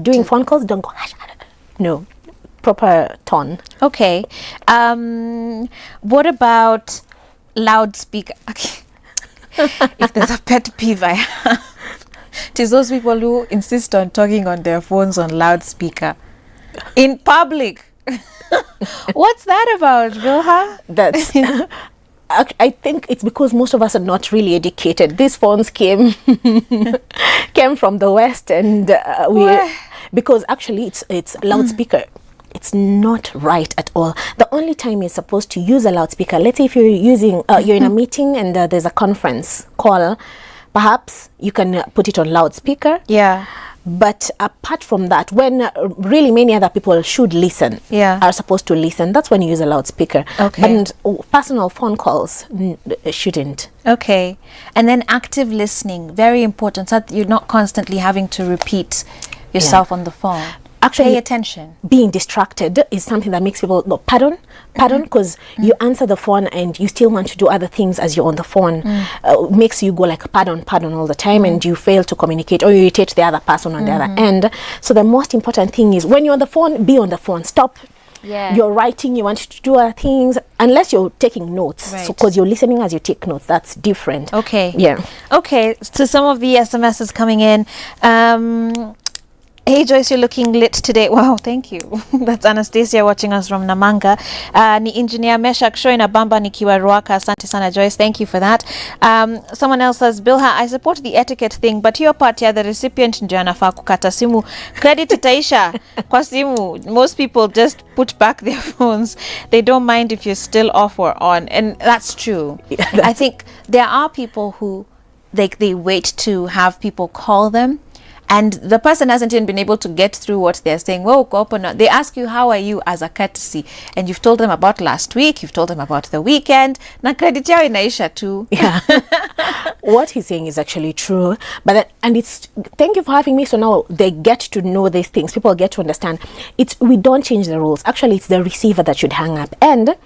doing phone calls, don't go, no, proper tone. Okay. What about loudspeaker? Okay. If there's a pet peeve I have, it is those people who insist on talking on their phones on loudspeaker in public. What's that about, Vilha? That's I think it's because most of us are not really educated. These phones came from the West, and because actually it's loudspeaker. It's not right at all. The only time you're supposed to use a loudspeaker, let's say if you're using you're in a meeting and there's a conference call, perhaps you can put it on loudspeaker. Yeah. But apart from that, when really many other people should listen, are supposed to listen, that's when you use a loudspeaker. Okay. And personal phone calls shouldn't. Okay. And then active listening, very important, so that you're not constantly having to repeat yourself on the phone. Actually, pay attention. Being distracted is something that makes people pardon, because you answer the phone and you still want to do other things as you're on the phone. Makes you go like pardon all the time, and you fail to communicate, or you irritate the other person on the other end. So the most important thing is when you're on the phone, be on the phone. Stop. Yeah. You're writing, you want to do other things, unless you're taking notes. Right. So because you're listening as you take notes, that's different. Okay. Yeah. Okay. So some of the SMSs coming in. Hey Joyce, you're looking lit today. Wow, thank you. That's Anastasia watching us from Namanga. Ni engineer Meshak showing a bamba nikiwa Ruaka. Asante sana Joyce, thank you for that. Someone else says, Bilha, I support the etiquette thing, but your part the recipient ndio anafaa kukata simu. Credit itaisha kwa simu. Most people just put back their phones. They don't mind if you're still off or on, and that's true. I think there are people who they wait to have people call them, and the person hasn't even been able to get through what they're saying. Well, they ask you, how are you, as a courtesy, and you've told them about last week, you've told them about the weekend, na credit yao inaisha too. Yeah. What he's saying is actually true, but thank you for having me. So now they get to know these things. People get to understand. We don't change the rules. Actually, it's the receiver that should hang up, and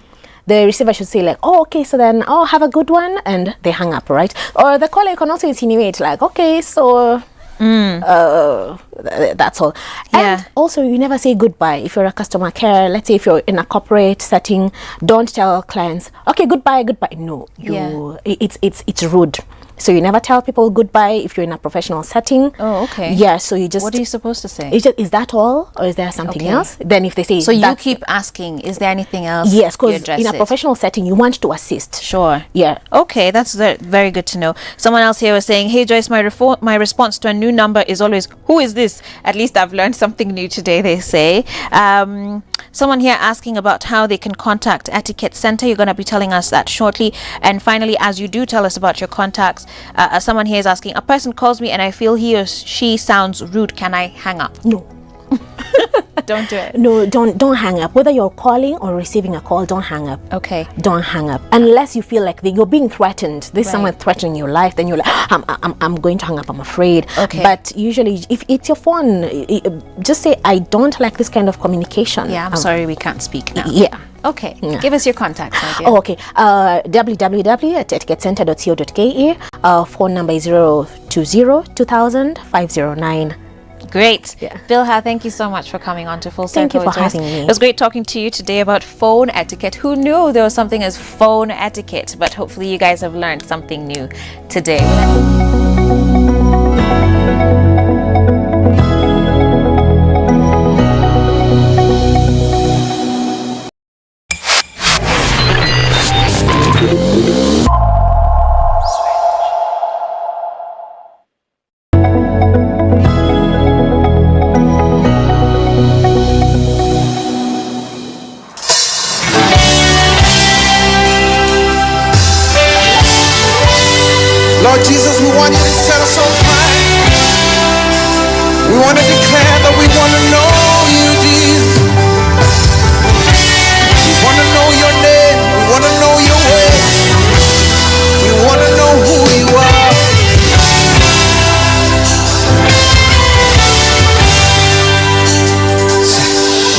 the receiver should say like, oh, okay, so then, oh, have a good one, and they hang up, right? Or the caller can also insinuate like, okay, so that's all. Yeah. And also, you never say goodbye if you're a customer care. Let's say if you're in a corporate setting, don't tell clients, okay, goodbye. No, it's rude. So you never tell people goodbye if you're in a professional setting. Oh, okay. Yeah, so you just... What are you supposed to say? Is that all? Or is there something else? Then if they say... So you keep asking, is there anything else? Yes, because in a professional setting, you want to assist. Sure. Yeah. Okay, that's very good to know. Someone else here was saying, hey Joyce, my response to a new number is always, who is this? At least I've learned something new today, they say. Someone here asking about how they can contact Etiquette Center. You're going to be telling us that shortly. And finally, as you do tell us about your contacts, someone here is asking, a person calls me and I feel he or she sounds rude. Can I hang up? No. Don't do it. No, don't hang up. Whether you're calling or receiving a call, don't hang up. Okay. Don't hang up unless you feel like you're being threatened. There's someone threatening your life. Then you're like, I'm going to hang up. I'm afraid. Okay. But usually, if it's your phone, just say, I don't like this kind of communication. Yeah, I'm sorry, we can't speak now. Yeah. Okay. Yeah. Give us your contacts. Oh, okay. www.etiquettecenter.co.ke. Phone number is 020-2000-509. Great. Yeah. Bilha, thank you so much for coming on to Full Circle. Thank you for having me. It was great talking to you today about phone etiquette. Who knew there was something as phone etiquette? But hopefully you guys have learned something new today. Lord Jesus, we want you to set us on fire. We want to declare that we want to know you, Jesus. We want to know your name. We want to know your ways. We want to know who you are.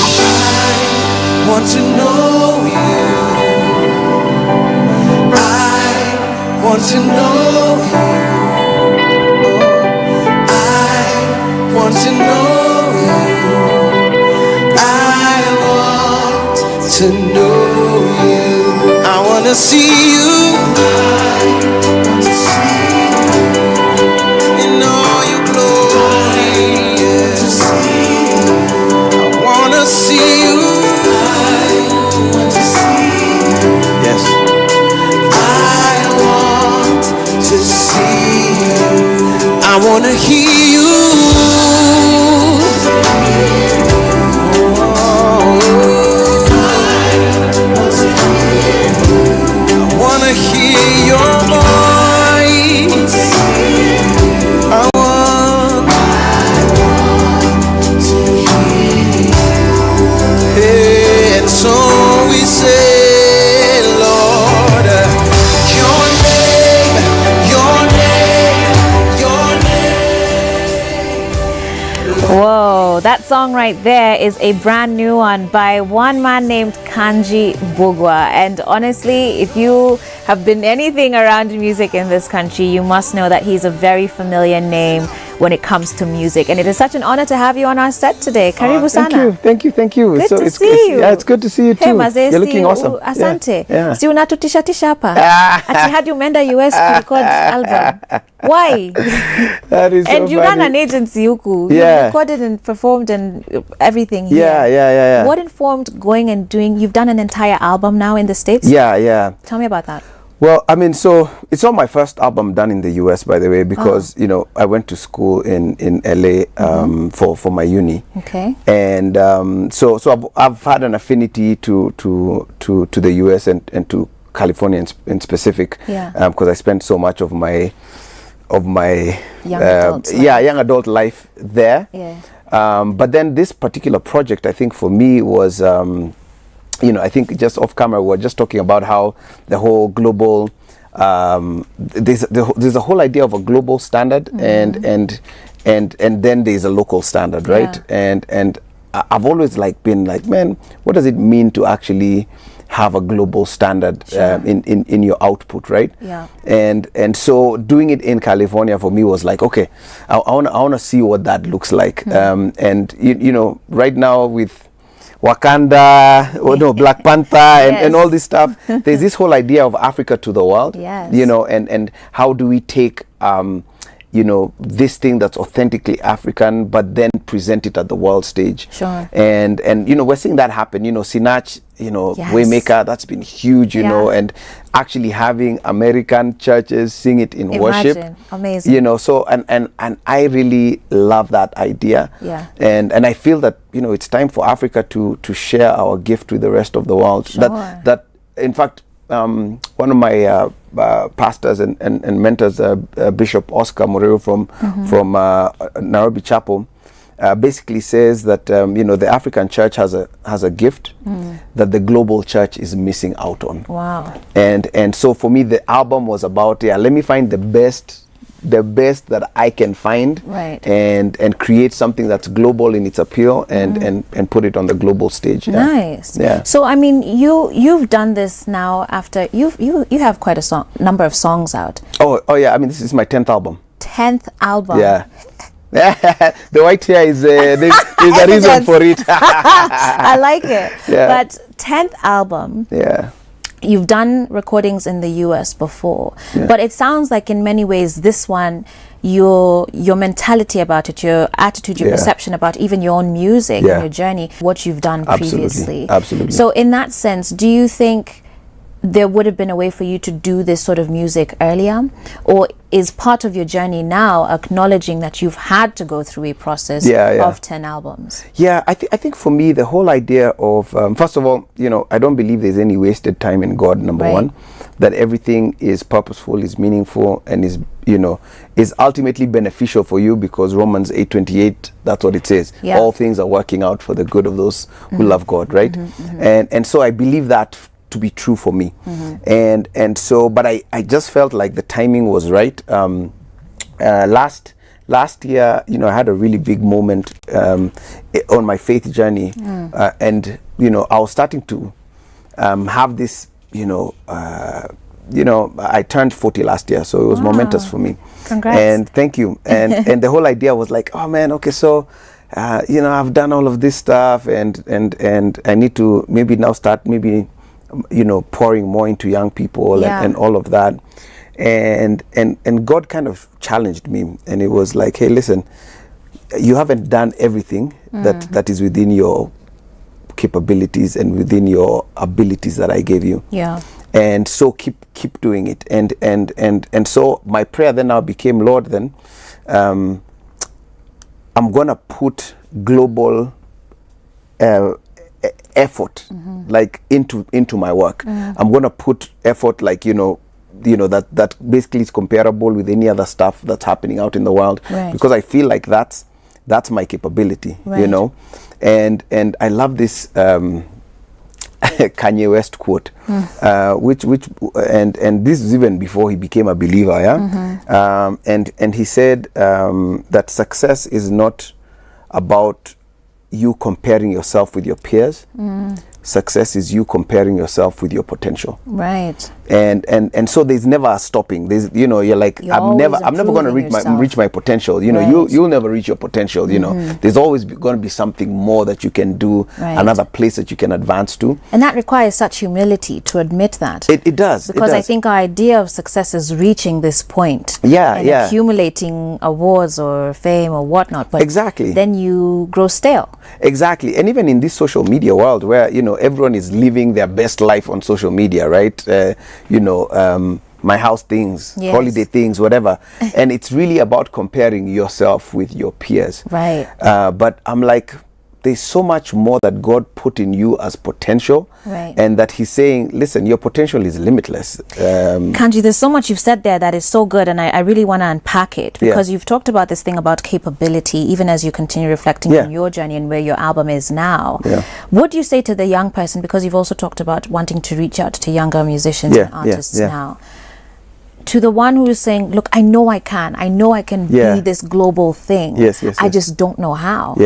I want to know you. Want to know you. I want to know to know you. I wanna see you. In all your glory. I wanna see you. Yes. I want to see you. I wanna hear you. I wanna hear your voice. I want to hear you. Hey, and so we say, Lord, your name, your name, your name. Whoa, that song right there is a brand new one by one man named Kanji Bugwa. And honestly, if you have been anything around music in this country, you must know that he's a very familiar name when it comes to music. And it is such an honor to have you on our set today. Karibu sana. Thank you. Good to see you. Yeah, it's good to see you too. Hey, mazee, You're looking awesome. Asante. Yeah. Si unatutisha hapa. Ati hadi umeenda US kurecord album. Why? That is And so you run funny. an agency huku. Yeah. You recorded and performed and everything here. Yeah. What informed going and doing, you've done an entire album now in the States? Yeah. Tell me about that. Well, I mean, so it's not my first album done in the US, by the way, because you know I went to school in LA for my uni. Okay. And so I've had an affinity to the US and to California in specific. Yeah. Because I spent so much of my Young adult life. young adult life there. Yeah. But then this particular project, I think for me was, you know, I think just off camera we're just talking about how the whole global, there's a whole idea of a global standard and then there's a local standard, right? Yeah. And I've always been like, man, what does it mean to actually have a global standard in your output, right? Yeah. And so doing it in California for me was like, okay, I want to see what that looks like. And you know, right now with Wakanda, Black Panther, and all this stuff, there's this whole idea of Africa to the world. Yes. You know, and how do we take you know, this thing that's authentically African, but then present it at the world stage. Sure. And you know, we're seeing that happen. You know, Sinach, you know, Yes. Waymaker, that's been huge. You know, and actually having American churches sing it in worship. Amazing. You know, so and I really love that idea. Yeah. And I feel that, you know, it's time for Africa to share our gift with the rest of the world. Sure. That in fact, one of my pastors and mentors, Bishop Oscar Morero from Nairobi Chapel, basically says that you know, the African church has a gift that the global church is missing out on. Wow. And so for me, the album was about, let me find the best that I can find, Right. and create something that's global in its appeal and put it on the global stage. Nice. Yeah. So I mean, you've done this now after you have quite a number of songs out. Oh yeah. I mean, this is my 10th album. 10th album. Yeah. The white hair is there's a reason for it. I like it. Yeah. But 10th album. Yeah. You've done recordings in the US before, but it sounds like in many ways this one, your mentality about it, your attitude, your perception about even your own music and your journey, what you've done previously. Absolutely. So in that sense, do you think there would have been a way for you to do this sort of music earlier, or is part of your journey now acknowledging that you've had to go through a process of 10 albums? Yeah, I think for me, the whole idea of, first of all, you know, I don't believe there's any wasted time in God, number one, that everything is purposeful, is meaningful, and is, you know, is ultimately beneficial for you, because Romans 8:28, that's what it says. Yeah. All things are working out for the good of those who love God, right? And so I believe that to be true for me. And so, but I just felt like the timing was right. Last year, you know, I had a really big moment on my faith journey, and you know, I was starting to have this, I turned 40 last year, so it was momentous for me. Congrats. And thank you. And and the whole idea was like, oh man, okay, so you know, I've done all of this stuff, and I need to maybe now start maybe, you know, pouring more into young people and all of that. And God kind of challenged me, and it was like, hey, listen, you haven't done everything that is within your capabilities and within your abilities that I gave you. Yeah. And so keep doing it. And so my prayer then now became, Lord, then I'm gonna put global effort like into my work. I'm gonna put effort, like, you know that basically is comparable with any other stuff that's happening out in the world, because I feel like that's my capability, you know. And I love this Kanye West quote, which and this is even before he became a believer, and he said that success is not about you comparing yourself with your peers. Success is you comparing yourself with your potential. Right. And so there's never a stopping. There's, you know, you're like, I'm never going to reach my potential. You know, you'll never reach your potential. You know, there's always going to be something more that you can do, another place that you can advance to. And that requires such humility to admit that. It does. Because I think our idea of success is reaching this point. And accumulating awards or fame or whatnot. But exactly. Then you grow stale. Exactly. And even in this social media world where, you know, everyone is living their best life on social media, right? You know, my house things, holiday things, whatever. And it's really about comparing yourself with your peers. Right. But I'm like, there's so much more that God put in you as potential. Right. And that he's saying, listen, your potential is limitless. Kanji, there's so much you've said there that is so good, and I really want to unpack it, because you've talked about this thing about capability, even as you continue reflecting on your journey and where your album is now. What do you say to the young person, because you've also talked about wanting to reach out to younger musicians and artists now, to the one who is saying, look, I know I can be this global thing. I just don't know how.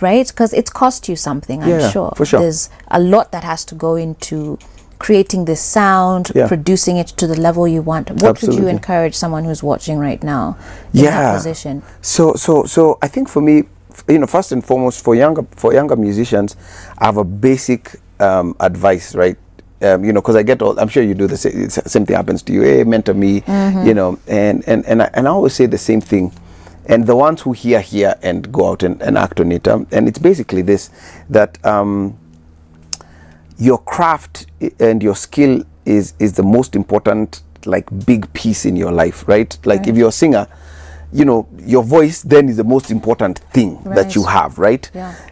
Right? Because it's cost you something, I'm sure. For sure. There's a lot that has to go into creating this sound, producing it to the level you want. What would you encourage someone who's watching right now in that position? So I think for me, you know, first and foremost, for younger musicians, I have a basic advice, right? You know, because I get all, I'm sure you do the same thing happens to you. Hey, mentor me, you know, and I always say the same thing. And the ones who hear and go out and act on it, and it's basically this, that your craft and your skill is the most important, like, big piece in your life, right? Like, if you're a singer, you know, your voice then is the most important thing that you have, right?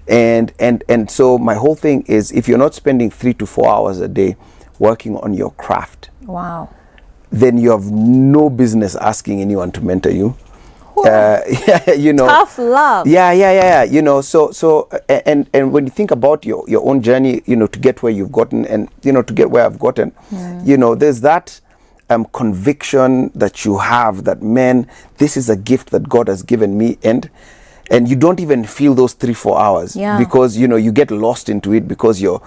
And so my whole thing is, if you're not spending 3 to 4 hours a day working on your craft, then you have no business asking anyone to mentor you. You know, tough love. You know, so and when you think about your own journey, you know, to get where you've gotten, and, you know, to get where I've gotten, you know, there's that conviction that you have that, man, this is a gift that God has given me, and you don't even feel those 3-4 hours, because, you know, you get lost into it because you're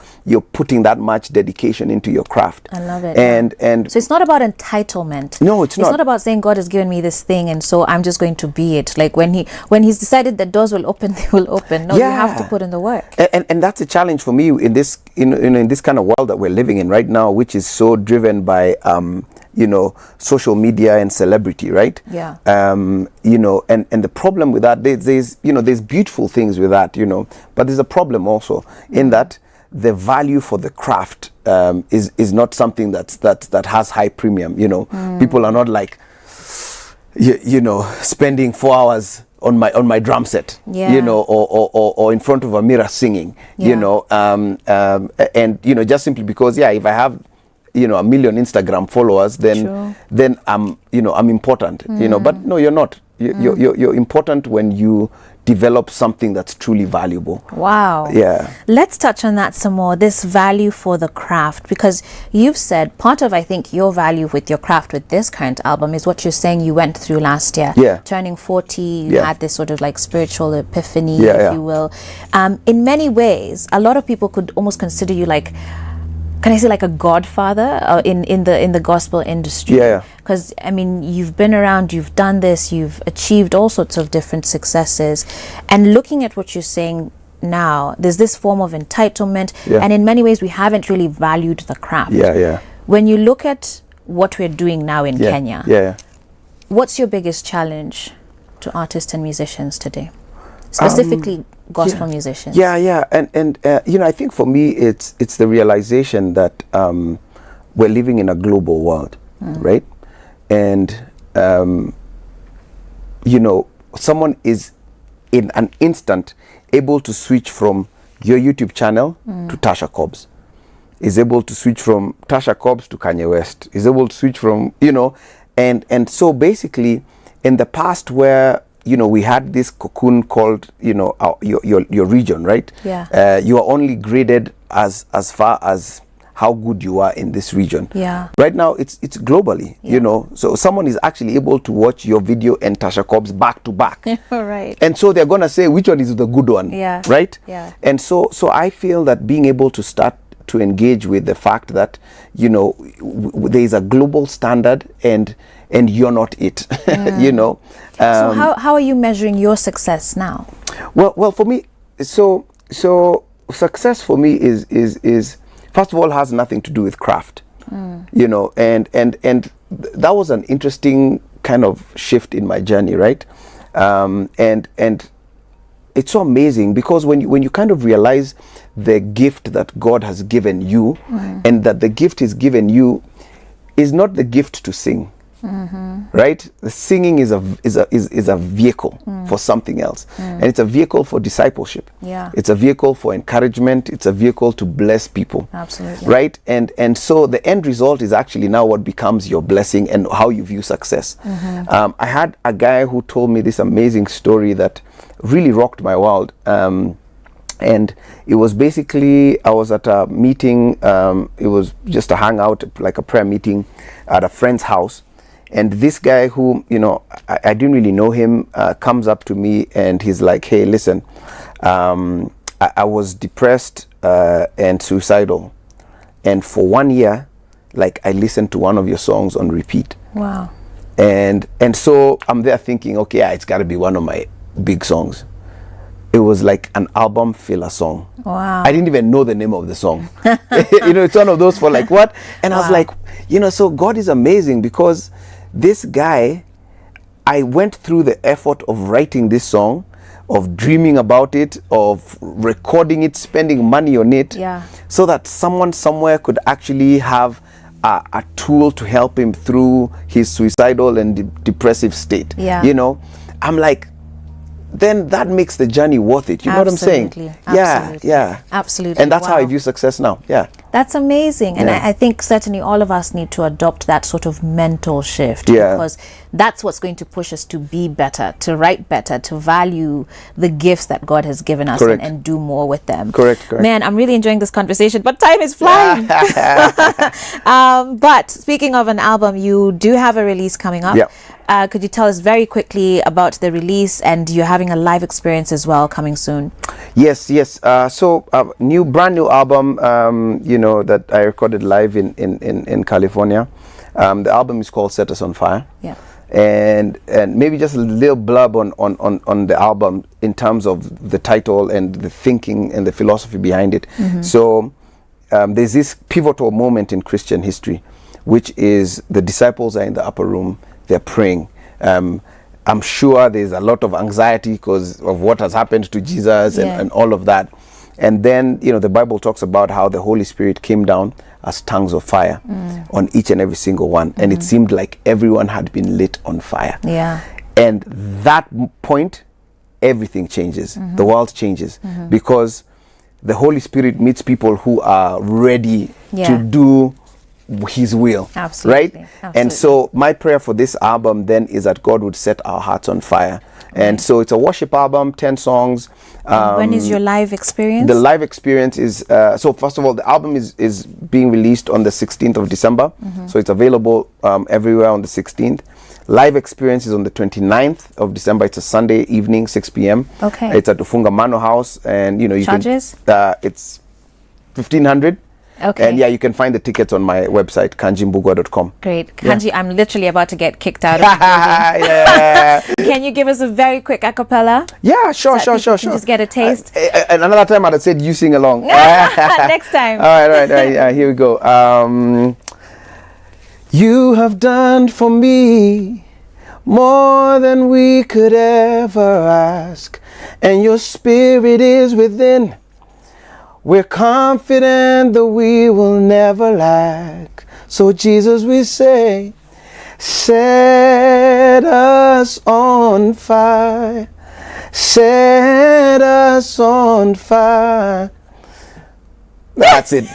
putting that much dedication into your craft. I love it. And so it's not about entitlement. No, it's not. It's not about saying God has given me this thing and so I'm just going to be it. Like when he's decided that doors will open, they will open. No, you have to put in the work. And that's a challenge for me in this in this kind of world that we're living in right now, which is so driven by you know, social media and celebrity, right? You know, and the problem with that, there's you know, there's beautiful things with that, you know, but there's a problem also in that the value for the craft is not something that has high premium, you know. People are not like, you know, spending 4 hours on my drum set, you know, or in front of a mirror singing, you know, and, you know, just simply because, if I have, you know, 1 million Instagram followers, then I'm, you know, I'm important, you know. But no, you're not. You're important when you develop something that's truly valuable. Wow. Let's touch on that some more, this value for the craft, because you've said part of, I think, your value with your craft with this current album is what you're saying you went through last year. Turning 40, you had this sort of like spiritual epiphany, if you will. In many ways, a lot of people could almost consider you like can I say like a godfather in the gospel industry? Yeah. Because I mean, you've been around, you've done this, you've achieved all sorts of different successes, and looking at what you're saying now, there's this form of entitlement, and in many ways we haven't really valued the craft. When you look at what we're doing now in Kenya, what's your biggest challenge to artists and musicians today, specifically gospel musicians? And you know, I think for me it's the realization that we're living in a global world, right? And you know, someone is in an instant able to switch from your YouTube channel to Tasha Cobbs, is able to switch from Tasha Cobbs to Kanye West, is able to switch from, you know, and so basically in the past where, you know, we had this cocoon called, you know, your region, right? You are only graded as far as how good you are in this region. Right now it's globally, you know, so someone is actually able to watch your video and Tasha Cobbs back to back. Right. And so they're gonna say which one is the good one, right? And so I feel that being able to start to engage with the fact that, you know, there is a global standard and you're not it, you know. So how are you measuring your success now? Well, for me, so success for me is first of all has nothing to do with craft, you know, and that was an interesting kind of shift in my journey, right? And it's so amazing because when you kind of realize the gift that God has given you, and that the gift is given you is not the gift to sing. Right? The singing is a vehicle for something else, and it's a vehicle for discipleship. It's a vehicle for encouragement. It's a vehicle to bless people. Absolutely. Right? And so the end result is actually now what becomes your blessing and how you view success. I had a guy who told me this amazing story that really rocked my world. And it was basically, I was at a meeting, it was just a hangout, like a prayer meeting at a friend's house. And this guy who, you know, I didn't really know him, comes up to me and he's like, hey, listen, I was depressed and suicidal. And for 1 year, like I listened to one of your songs on repeat. Wow. And so I'm there thinking, okay, it's got to be one of my big songs. It was like an album filler song. Wow. I didn't even know the name of the song. You know, it's one of those for like, what? And I was like, you know, so God is amazing because this guy, I went through the effort of writing this song, of dreaming about it, of recording it, spending money on it, so that someone somewhere could actually have a tool to help him through his suicidal and depressive state. You know, I'm like, then that makes the journey worth it. You know what I'm saying? Absolutely. And that's how I view success now. That's amazing. And I think certainly all of us need to adopt that sort of mental shift, because that's what's going to push us to be better, to write better, to value the gifts that God has given us and do more with them. Correct. Man, I'm really enjoying this conversation, but time is flying. But speaking of an album, you do have a release coming up. Could you tell us very quickly about the release, and you're having a live experience as well coming soon? Yes. So brand new album, you know, that I recorded live in California. The album is called Set Us on Fire. And maybe just a little blurb on the album in terms of the title and the thinking and the philosophy behind it. So there's this pivotal moment in Christian history, which is the disciples are in the upper room. They're praying. I'm sure there's a lot of anxiety because of what has happened to Jesus and all of that. And then, you know, the Bible talks about how the Holy Spirit came down as tongues of fire on each and every single one. And it seemed like everyone had been lit on fire. And that point, everything changes. The world changes because the Holy Spirit meets people who are ready to do His will. Right? And so my prayer for this album then is that God would set our hearts on fire. And so it's a worship album, 10 songs. When is your live experience? The live experience is, so first of all, the album is being released on the 16th of December. So it's available everywhere on the 16th. Live experience is on the 29th of December. It's a Sunday evening, 6 p.m. Okay. It's at the Funga Mano House. And, you know, you Charges? can, it's 1,500. Okay. And yeah, you can find the tickets on my website, kanjimbugwa.com. Great. Kanji, I'm literally about to get kicked out of the Yeah. building. Can you give us a very quick a cappella? Yeah, sure. Just get a taste. And another time I'd have said you sing along. Next time. All right. Here we go. You have done for me more than we could ever ask, and your spirit is within. We're confident that we will never lack. So Jesus, we say, set us on fire. Set us on fire. That's it.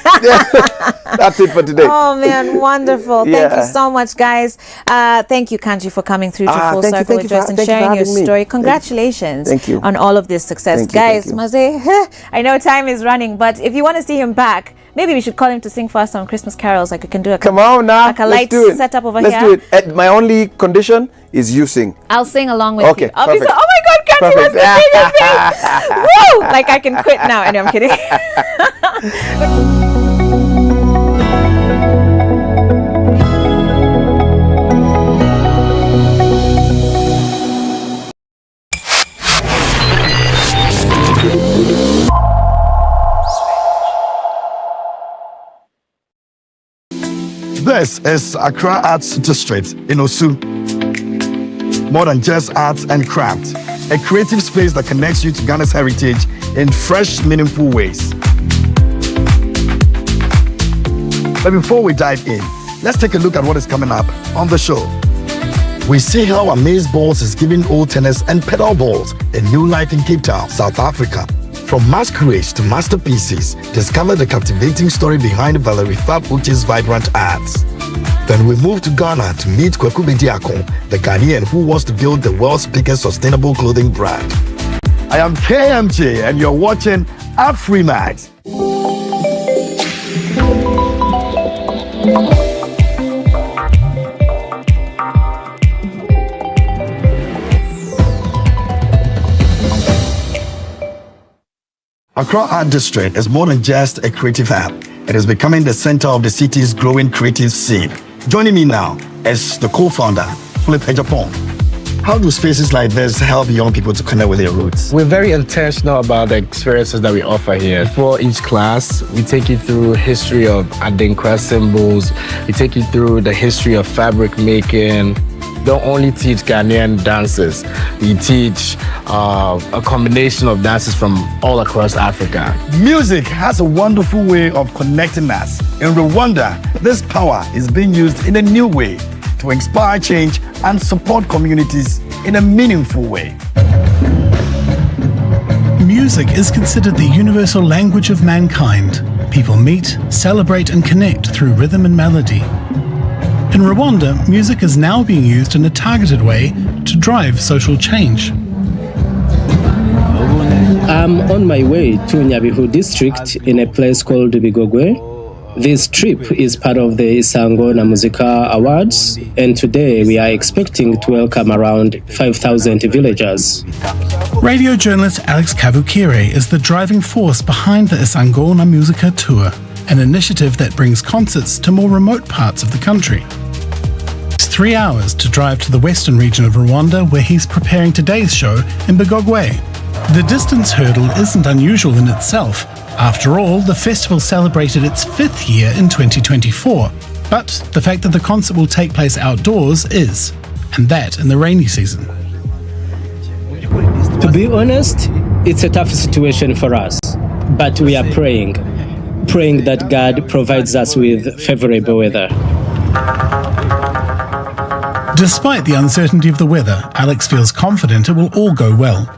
That's it for today. Oh man, wonderful. Yeah. Thank you so much, guys. Thank you, Kanji, for coming through to Full thank you, Circle thank with you us for- and thank you for sharing your having me. story. Congratulations Thank you. on all of this success. Thank you, Guys, thank Maze, I know time is running, but if you want to see him back, maybe we should call him to sing for us some Christmas carols. Like we can do a Come on now. like a Let's light do it. setup over Let's here. do it. My only condition is you sing. I'll sing along with Okay, you. I'll be so, perfect. oh my God, Kanji wants to Perfect. sing with me. Woo! Like I can quit now. Anyway, I'm kidding. This is Accra Arts District in Osu. More than just arts and craft, a creative space that connects you to Ghana's heritage in fresh, meaningful ways. But before we dive in, let's take a look at what is coming up on the show. We see how Amaze Balls is giving old tennis and pedal balls a new life in Cape Town, South Africa. From masquerades to masterpieces, discover the captivating story behind Valerie Fab Uche's vibrant arts. Then we move to Ghana to meet Kwaku Bediakon, the Ghanaian who wants to build the world's biggest sustainable clothing brand. I am KMJ and you're watching AfriMax. Accra Art District is more than just a creative hub. It is becoming the center of the city's growing creative scene. Joining me now is the co-founder, Philip Ejapong. How do spaces like this help young people to connect with their roots? We're very intentional about the experiences that we offer here. For each class, we take you through history of Adinkra symbols. We take you through the history of fabric making. Don't only teach Ghanaian dances, we teach a combination of dances from all across Africa. Music has a wonderful way of connecting us. In Rwanda, this power is being used in a new way to inspire change and support communities in a meaningful way. Music is considered the universal language of mankind. People meet, celebrate, and connect through rhythm and melody. In Rwanda, music is now being used in a targeted way to drive social change. I'm on my way to Nyabihu district in a place called Bigogwe. This trip is part of the Isango na Muzika Awards, and today we are expecting to welcome around 5,000 villagers. Radio journalist Alex Kavukire is the driving force behind the Isango na Muzika Tour, an initiative that brings concerts to more remote parts of the country. It's 3 hours to drive to the western region of Rwanda, where he's preparing today's show in Bigogwe. The distance hurdle isn't unusual in itself. After all, the festival celebrated its 5th year in 2024. But the fact that the concert will take place outdoors is, and that in the rainy season. To be honest, it's a tough situation for us, but we are praying that God provides us with favorable weather. Despite the uncertainty of the weather, Alex feels confident it will all go well.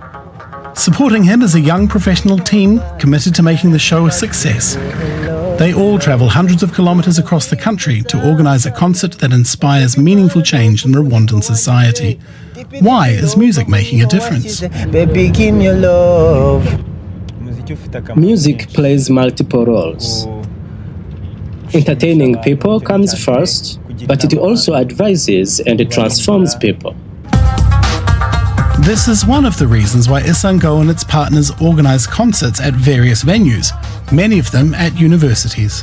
Supporting him is a young professional team committed to making the show a success. They all travel hundreds of kilometers across the country to organize a concert that inspires meaningful change in Rwandan society. Why is music making a difference? Music plays multiple roles. Entertaining people comes first, but it also advises and transforms people. This is one of the reasons why Isango and its partners organize concerts at various venues, many of them at universities.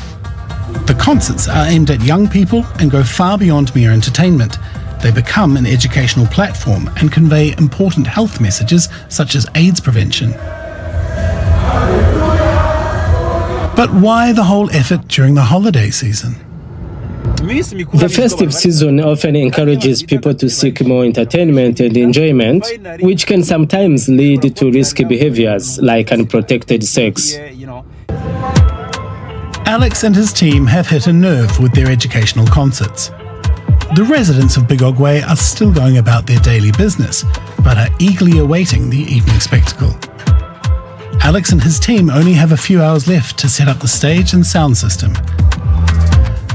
The concerts are aimed at young people and go far beyond mere entertainment. They become an educational platform and convey important health messages such as AIDS prevention. But why the whole effort during the holiday season? The festive season often encourages people to seek more entertainment and enjoyment, which can sometimes lead to risky behaviors like unprotected sex. Alex and his team have hit a nerve with their educational concerts. The residents of Bigogwe are still going about their daily business, but are eagerly awaiting the evening spectacle. Alex and his team only have a few hours left to set up the stage and sound system.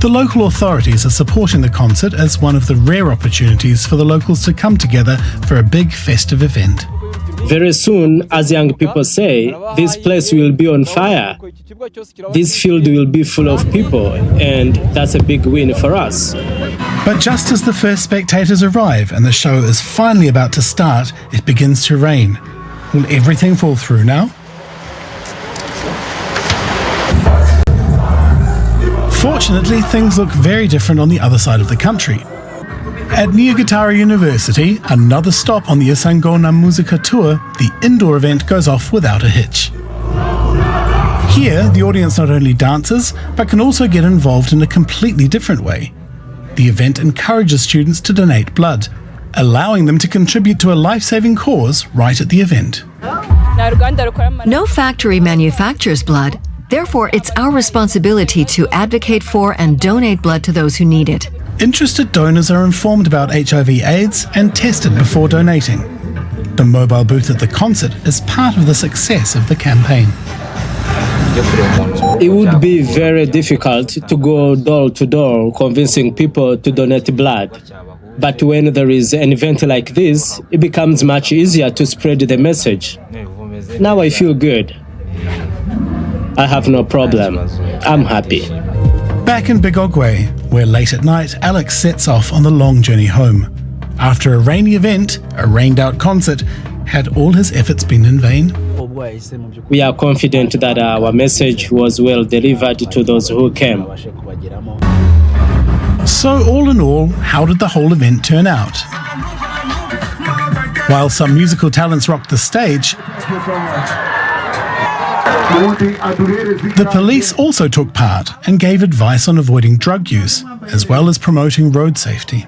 The local authorities are supporting the concert as one of the rare opportunities for the locals to come together for a big festive event. Very soon, as young people say, this place will be on fire. This field will be full of people, and that's a big win for us. But just as the first spectators arrive and the show is finally about to start, it begins to rain. Will everything fall through now? Fortunately, things look very different on the other side of the country. At Niagatara University, another stop on the Isangona Musica Tour, the indoor event goes off without a hitch. Here, the audience not only dances, but can also get involved in a completely different way. The event encourages students to donate blood, allowing them to contribute to a life-saving cause right at the event. No factory manufactures blood. Therefore, it's our responsibility to advocate for and donate blood to those who need it. Interested donors are informed about HIV/AIDS and tested before donating. The mobile booth at the concert is part of the success of the campaign. It would be very difficult to go door to door convincing people to donate blood. But when there is an event like this, it becomes much easier to spread the message. Now I feel good. I have no problem. I'm happy. Back in Bigogwe, where late at night Alex sets off on the long journey home. After a rainy event, a rained-out concert, had all his efforts been in vain? We are confident that our message was well delivered to those who came. So all in all, how did the whole event turn out? While some musical talents rocked the stage, the police also took part and gave advice on avoiding drug use, as well as promoting road safety.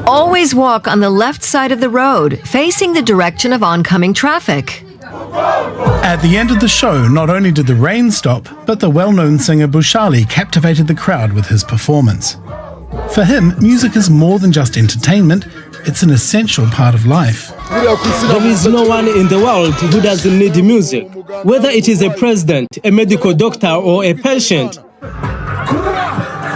Always walk on the left side of the road, facing the direction of oncoming traffic. At the end of the show, not only did the rain stop, but the well-known singer Bushali captivated the crowd with his performance. For him, music is more than just entertainment, it's an essential part of life. There is no one in the world who doesn't need music, whether it is a president, a medical doctor, or a patient.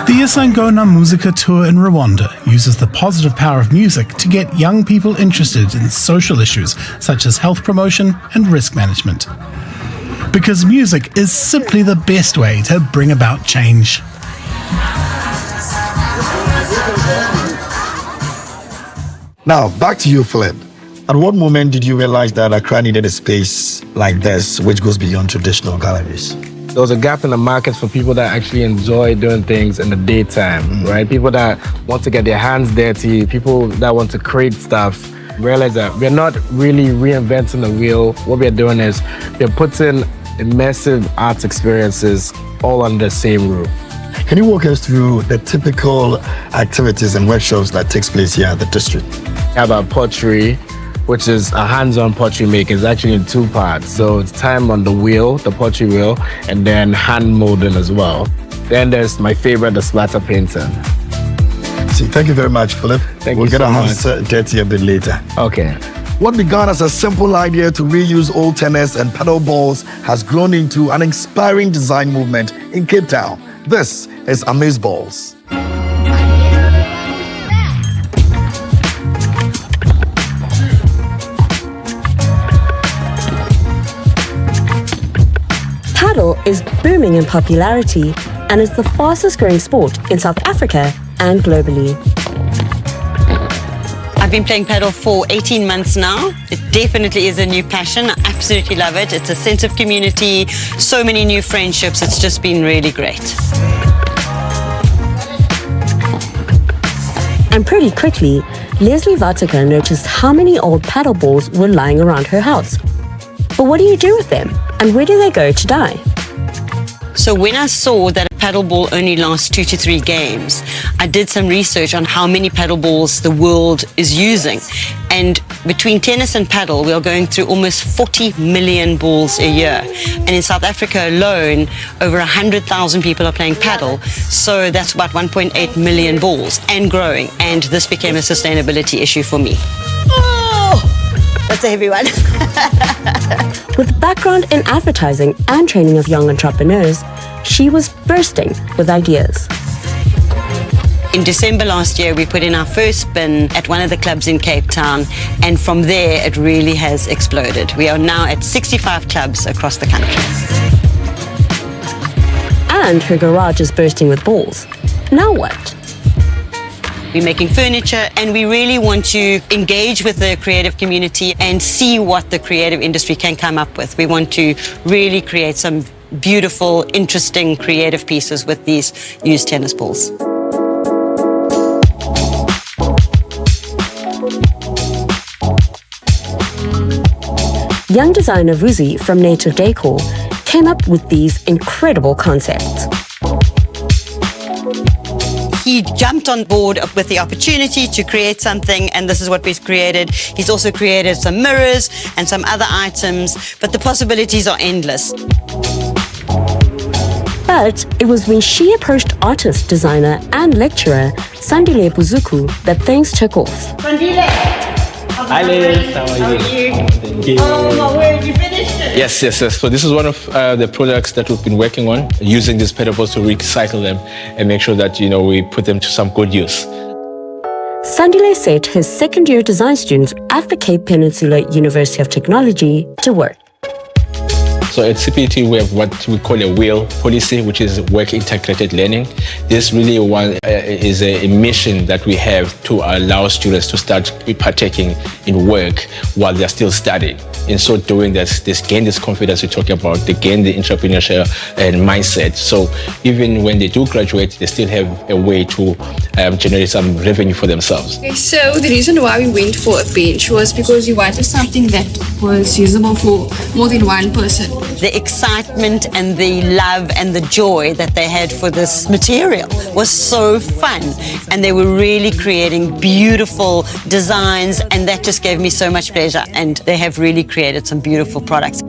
The Isangona Musica Tour in Rwanda uses the positive power of music to get young people interested in social issues such as health promotion and risk management. Because music is simply the best way to bring about change. Now, back to you, Philip. At what moment did you realize that Accra needed a space like this, which goes beyond traditional galleries? There was a gap in the market for people that actually enjoy doing things in the daytime, right? People that want to get their hands dirty, people that want to create stuff. Realize that we're not really reinventing the wheel. What we're doing is we're putting immersive arts experiences all under the same roof. Can you walk us through the typical activities and workshops that takes place here at the district? We have our pottery, which is a hands-on pottery making. It's actually in two parts. So it's time on the wheel, the pottery wheel, and then hand molding as well. Then there's my favorite, the splatter painting. See, thank you very much, Philip. Thank we'll you get so our hands dirty a bit later. Okay. What began as a simple idea to reuse old tennis and paddle balls has grown into an inspiring design movement in Cape Town. This is Amazeballs. Paddle is booming in popularity and is the fastest growing sport in South Africa and globally. I've been playing paddle for 18 months now. It definitely is a new passion. I absolutely love it. It's a sense of community, so many new friendships. It's just been really great. And pretty quickly, Leslie Vatica noticed how many old paddle balls were lying around her house. But what do you do with them? And where do they go to die? So when I saw that a paddle ball only lasts 2 to 3 games, I did some research on how many paddle balls the world is using. And between tennis and paddle, we are going through almost 40 million balls a year. And in South Africa alone, over 100,000 people are playing paddle. So that's about 1.8 million balls and growing. And this became a sustainability issue for me. Oh, that's a heavy one. With background in advertising and training of young entrepreneurs, she was bursting with ideas. In December last year, we put in our first spin at one of the clubs in Cape Town, and from there it really has exploded. We are now at 65 clubs across the country. And her garage is bursting with balls. Now what? We're making furniture, and we really want to engage with the creative community and see what the creative industry can come up with. We want to really create some beautiful, interesting, creative pieces with these used tennis balls. Young designer Vuzi from Native Decor came up with these incredible concepts. He jumped on board with the opportunity to create something, and this is what we've created. He's also created some mirrors and some other items, but the possibilities are endless. But it was when she approached artist, designer, and lecturer Sandile Puzuku that things took off. Sandile! Hi Liz, how are you? Thank you. Oh my word, you finished it! Yes. So this is one of the projects that we've been working on, using these paddle balls to recycle them and make sure that, we put them to some good use. Sandile set his second-year design students at the Cape Peninsula University of Technology to work. So at CPT, we have what we call a WHEEL policy, which is work integrated learning. This really is a mission that we have to allow students to start partaking in work while they're still studying. In so doing, they gain this confidence we talk about, they gain the entrepreneurial mindset. So even when they do graduate, they still have a way to generate some revenue for themselves. Okay, so the reason why we went for a bench was because we wanted something that was usable for more than one person. The excitement and the love and the joy that they had for this material was so fun, and they were really creating beautiful designs, and that just gave me so much pleasure, and they have really created some beautiful products.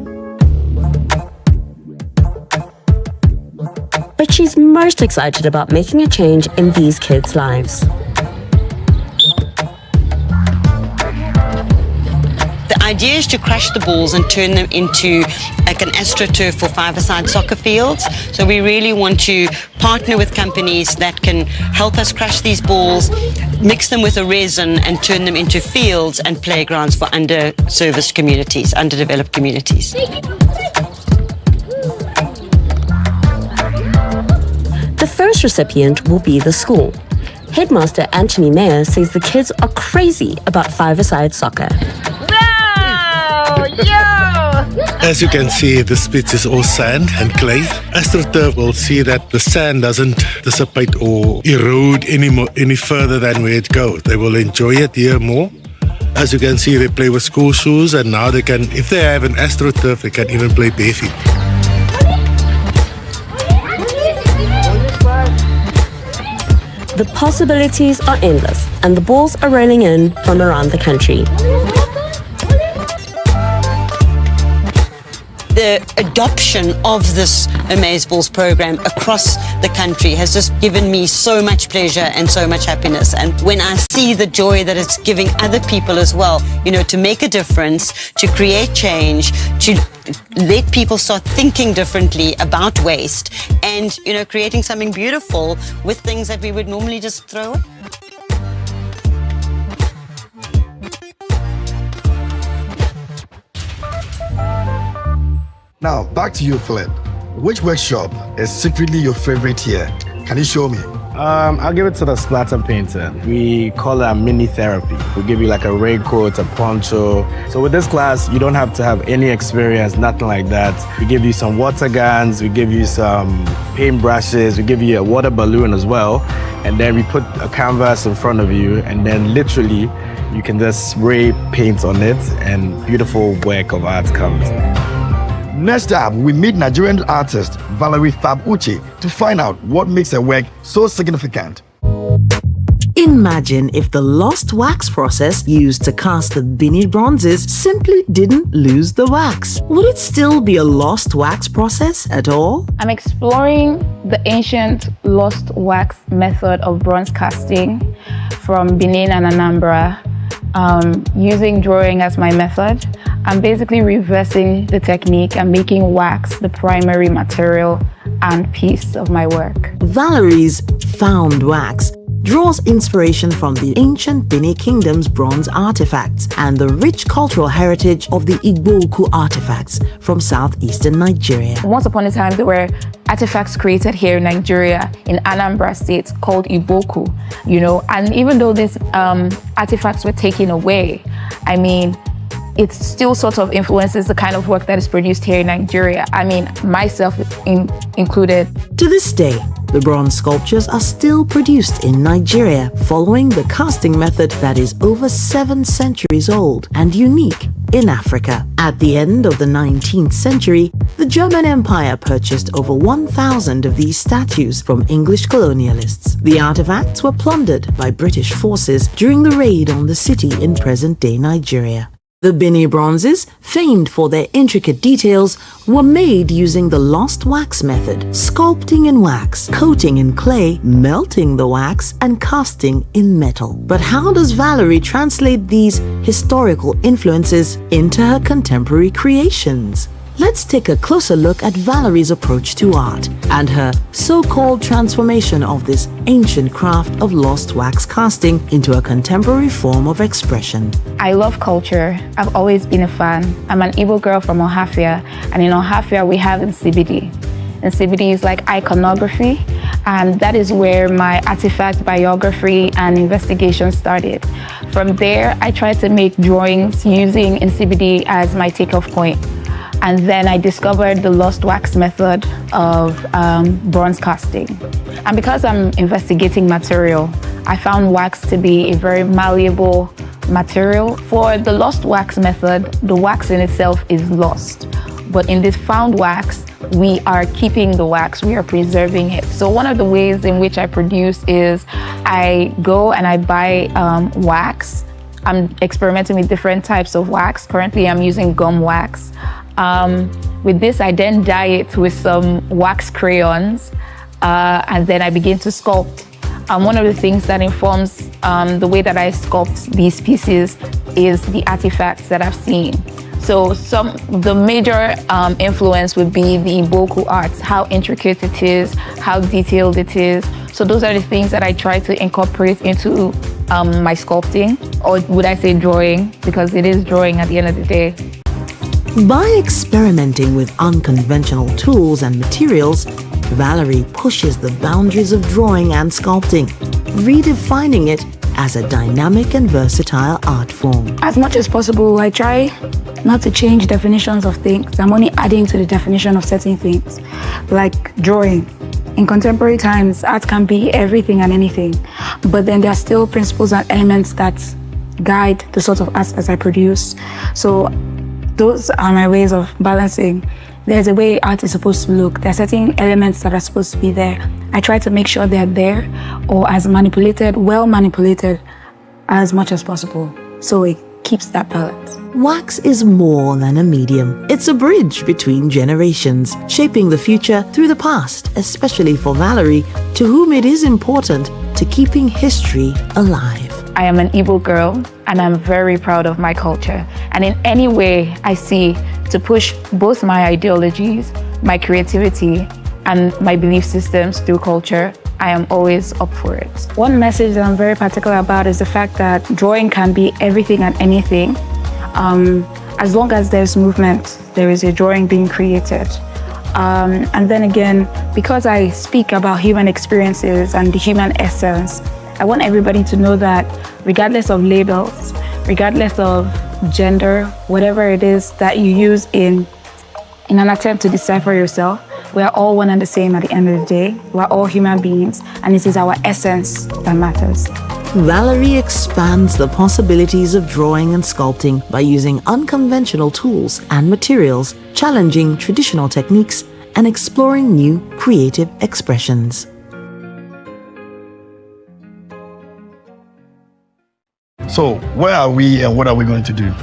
But she's most excited about making a change in these kids' lives. The idea is to crush the balls and turn them into like an astroturf for five-a-side soccer fields. So we really want to partner with companies that can help us crush these balls, mix them with a resin and turn them into fields and playgrounds for underserviced communities, underdeveloped communities. The first recipient will be the school. Headmaster Anthony Mayer says the kids are crazy about five-a-side soccer. As you can see, this pitch is all sand and clay. AstroTurf will see that the sand doesn't dissipate or erode any further than where it goes. They will enjoy it here more. As you can see, they play with school shoes, and now they can, if they have an AstroTurf, they can even play barefoot. The possibilities are endless, and the balls are rolling in from around the country. The adoption of this Amazeballs program across the country has just given me so much pleasure and so much happiness. And when I see the joy that it's giving other people as well, to make a difference, to create change, to let people start thinking differently about waste and, creating something beautiful with things that we would normally just throw away. Now, back to you, Philip. Which workshop is secretly your favorite here? Can you show me? I'll give it to the splatter painter. We call it a mini therapy. We give you like a raincoat, a poncho. So with this class, you don't have to have any experience, nothing like that. We give you some water guns, we give you some paint brushes, we give you a water balloon as well. And then we put a canvas in front of you, and then literally you can just spray paint on it and beautiful work of art comes. Next up, we meet Nigerian artist Valerie Fab Uche to find out what makes her work so significant. Imagine if the lost wax process used to cast the Bini bronzes simply didn't lose the wax. Would it still be a lost wax process at all? I'm exploring the ancient lost wax method of bronze casting from Benin and Anambra, using drawing as my method. I'm basically reversing the technique and making wax the primary material and piece of my work. Valerie's found wax draws inspiration from the ancient Benin Kingdom's bronze artifacts and the rich cultural heritage of the Igbo-Oku artifacts from southeastern Nigeria. Once upon a time, there were artifacts created here in Nigeria, in Anambra State, called Igbo-Oku, and even though these artifacts were taken away, it still sort of influences the kind of work that is produced here in Nigeria. Myself included. To this day, the bronze sculptures are still produced in Nigeria following the casting method that is over 7 centuries old and unique in Africa. At the end of the 19th century, the German Empire purchased over 1,000 of these statues from English colonialists. The artifacts were plundered by British forces during the raid on the city in present-day Nigeria. The Bini bronzes, famed for their intricate details, were made using the lost wax method, sculpting in wax, coating in clay, melting the wax, and casting in metal. But how does Valerie translate these historical influences into her contemporary creations? Let's take a closer look at Valerie's approach to art and her so-called transformation of this ancient craft of lost wax casting into a contemporary form of expression. I love culture. I've always been a fan. I'm an Igbo girl from Ohafia, and in Ohafia we have Nsibidi. Nsibidi is like iconography, and that is where my artifact biography and investigation started. From there, I tried to make drawings using Nsibidi as my takeoff point. And then I discovered the lost wax method of bronze casting. And because I'm investigating material, I found wax to be a very malleable material. For the lost wax method, the wax in itself is lost. But in this found wax, we are keeping the wax, we are preserving it. So one of the ways in which I produce is I go and I buy wax. I'm experimenting with different types of wax. Currently, I'm using gum wax. With this, I then dye it with some wax crayons, and then I begin to sculpt. One of the things that informs the way that I sculpt these pieces is the artifacts that I've seen. So the major influence would be the Igbo-Oku arts, how intricate it is, how detailed it is. So those are the things that I try to incorporate into my sculpting, or would I say drawing, because it is drawing at the end of the day. By experimenting with unconventional tools and materials, Valerie pushes the boundaries of drawing and sculpting, redefining it as a dynamic and versatile art form. As much as possible, I try not to change definitions of things. I'm only adding to the definition of certain things, like drawing. In contemporary times, art can be everything and anything, but then there are still principles and elements that guide the sort of art that I produce. So those are my ways of balancing. There's a way art is supposed to look. There are certain elements that are supposed to be there. I try to make sure they're there, or as manipulated, well manipulated as much as possible. So it keeps that balance. Wax is more than a medium. It's a bridge between generations, shaping the future through the past, especially for Valerie, to whom it is important to keeping history alive. I am an Igbo girl, and I'm very proud of my culture. And in any way I see to push both my ideologies, my creativity, and my belief systems through culture, I am always up for it. One message that I'm very particular about is the fact that drawing can be everything and anything. As long as there's movement, there is a drawing being created. And then again, because I speak about human experiences and the human essence, I want everybody to know that regardless of labels, regardless of gender, whatever it is that you use in an attempt to decipher yourself, we are all one and the same at the end of the day. We are all human beings, and it is our essence that matters. Valerie expands the possibilities of drawing and sculpting by using unconventional tools and materials, challenging traditional techniques, and exploring new creative expressions. So, where are we and what are we going to do?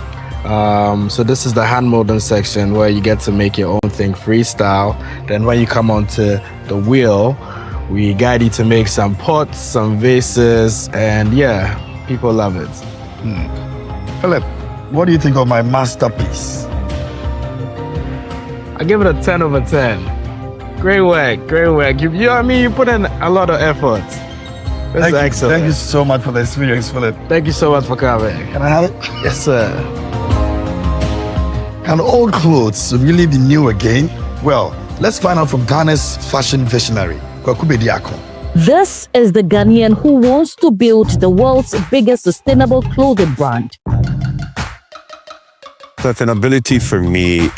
So this is the hand molding section where you get to make your own thing freestyle. Then when you come onto the wheel, we guide you to make some pots, some vases, and yeah, people love it. Philip, what do you think of my masterpiece? I give it a 10 over 10. Great work, great work. You put in a lot of effort. That's excellent. Thank you so much for the experience, Philip. Thank you so much for coming. Can I have it? Yes, sir. Can old clothes really be new again? Well, let's find out from Ghana's fashion visionary, Kwaku Bediako. This is the Ghanaian who wants to build the world's biggest sustainable clothing brand. Sustainability for me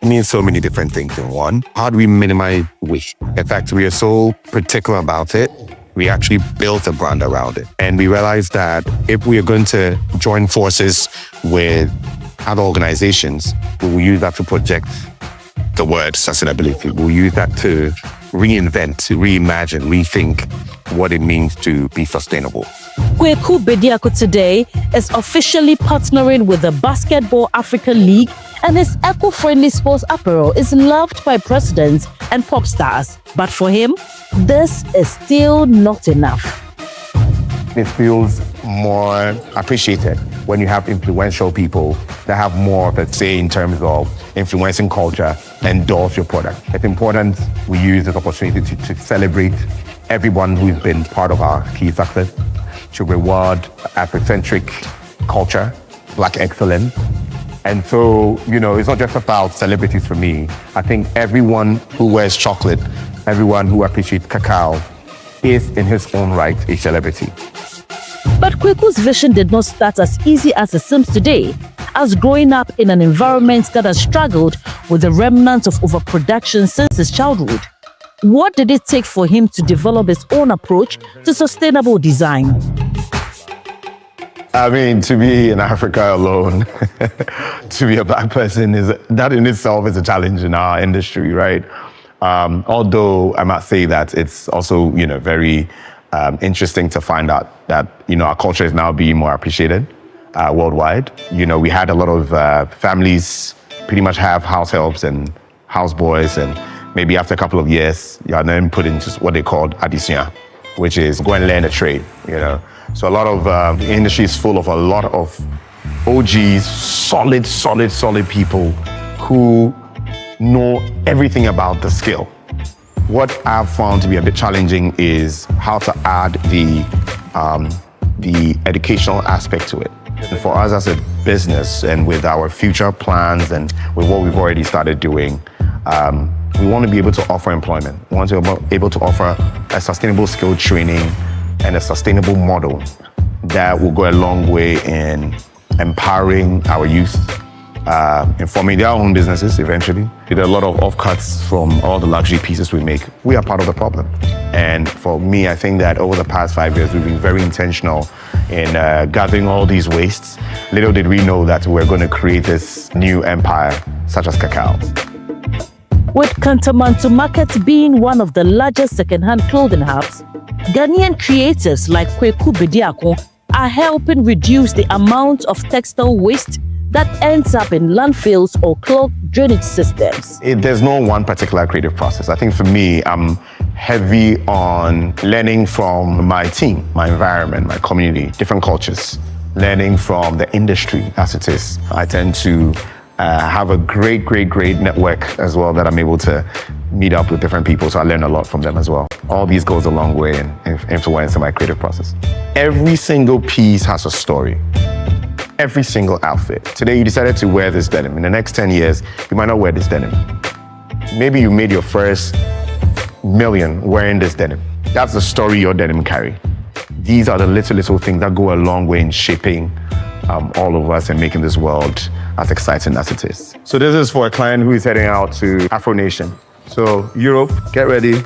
means so many different things in one. How do we minimize waste? In fact, we are so particular about it. We actually built a brand around it. And we realized that if we are going to join forces with other organizations, we will use that to project the word sustainability. We'll use that to reinvent, to reimagine, rethink what it means to be sustainable. Kwaku Bediako today is officially partnering with the Basketball African League, and his eco-friendly sports apparel is loved by presidents and pop stars. But for him, this is still not enough. It feels more appreciated when you have influential people that have more of a say in terms of influencing culture, endorse your product. It's important we use this opportunity to celebrate everyone who's been part of our key success, to reward Afrocentric culture, Black excellence. And so, it's not just about celebrities for me. I think everyone who wears chocolate, everyone who appreciates cacao is in his own right a celebrity. But Kwaku's vision did not start as easy as it seems today, as growing up in an environment that has struggled with the remnants of overproduction since his childhood. What did it take for him to develop his own approach to sustainable design? I mean, to be in Africa alone, to be a Black person, that in itself is a challenge in our industry, right? Although I must say that it's also, very interesting to find out that, our culture is now being more appreciated worldwide. We had a lot of families pretty much have house helps and houseboys, and maybe after a couple of years, you are then put into what they call addition, which is go and learn a trade, So a lot of the industry is full of a lot of OGs, solid people who know everything about the skill. What I've found to be a bit challenging is how to add the educational aspect to it. And for us as a business and with our future plans and with what we've already started doing, we want to be able to offer employment. We want to be able to offer a sustainable skill training and a sustainable model that will go a long way in empowering our youth, informing their own businesses eventually. There are a lot of offcuts from all the luxury pieces we make. We are part of the problem. And for me, I think that over the past 5 years, we've been very intentional in gathering all these wastes. Little did we know that we're going to create this new empire, such as cacao. With Kantamanto Market being one of the largest second-hand clothing hubs, Ghanaian creatives like Kwaku Bediako are helping reduce the amount of textile waste that ends up in landfills or clogged drainage systems. There's no one particular creative process. I think for me, I'm heavy on learning from my team, my environment, my community, different cultures, learning from the industry as it is. I tend to have a great network as well that I'm able to meet up with different people, so I learn a lot from them as well. All these goes a long way in influencing my creative process. Every single piece has a story. Every single outfit. Today you decided to wear this denim. In the next 10 years, you might not wear this denim. Maybe you made your first million wearing this denim. That's the story your denim carry. These are the little things that go a long way in shaping all of us and making this world as exciting as it is. So this is for a client who is heading out to Afro Nation. So Europe, get ready.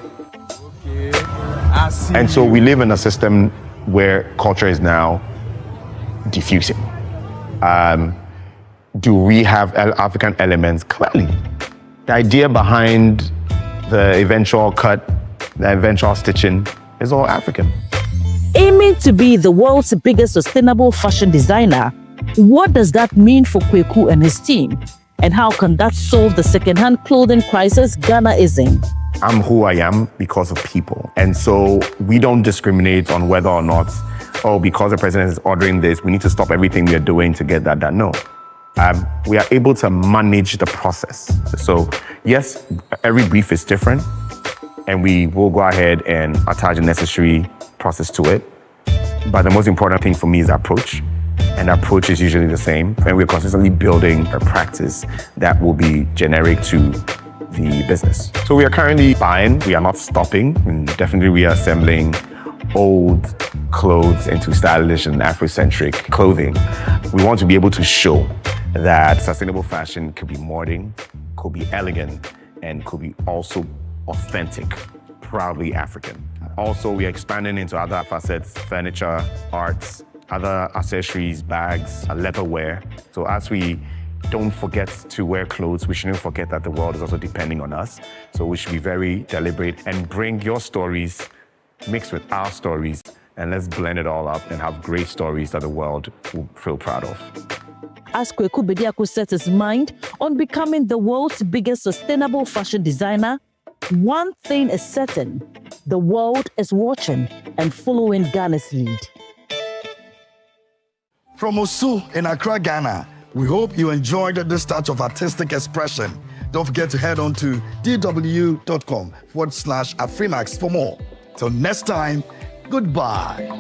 And so we live in a system where culture is now diffusing. Do we have African elements? Clearly. The idea behind the eventual cut, the eventual stitching is all African. Aiming to be the world's biggest sustainable fashion designer, what does that mean for Kweku and his team? And how can that solve the second-hand clothing crisis Ghana is in? I'm who I am because of people. And so we don't discriminate on whether or not, oh, because the president is ordering this, we need to stop everything we are doing to get that done. No. We are able to manage the process. So yes, every brief is different, and we will go ahead and attach the necessary process to it. But the most important thing for me is approach. And approach is usually the same. And we're consistently building a practice that will be generic to the business. So we are currently buying, we are not stopping, and definitely reassembling old clothes into stylish and Afrocentric clothing. We want to be able to show that sustainable fashion could be modern, could be elegant, and could be also authentic, proudly African. Also, we are expanding into other facets, furniture, arts, other accessories, bags, leatherware. So as we don't forget to wear clothes, we shouldn't forget that the world is also depending on us. So we should be very deliberate and bring your stories mixed with our stories, and let's blend it all up and have great stories that the world will feel proud of. As Kweku Bediako set his mind on becoming the world's biggest sustainable fashion designer, one thing is certain: the world is watching and following Ghana's lead. From Osu in Accra, Ghana, we hope you enjoyed this touch of artistic expression. Don't forget to head on to dw.com/Afrimax for more. Till next time, goodbye.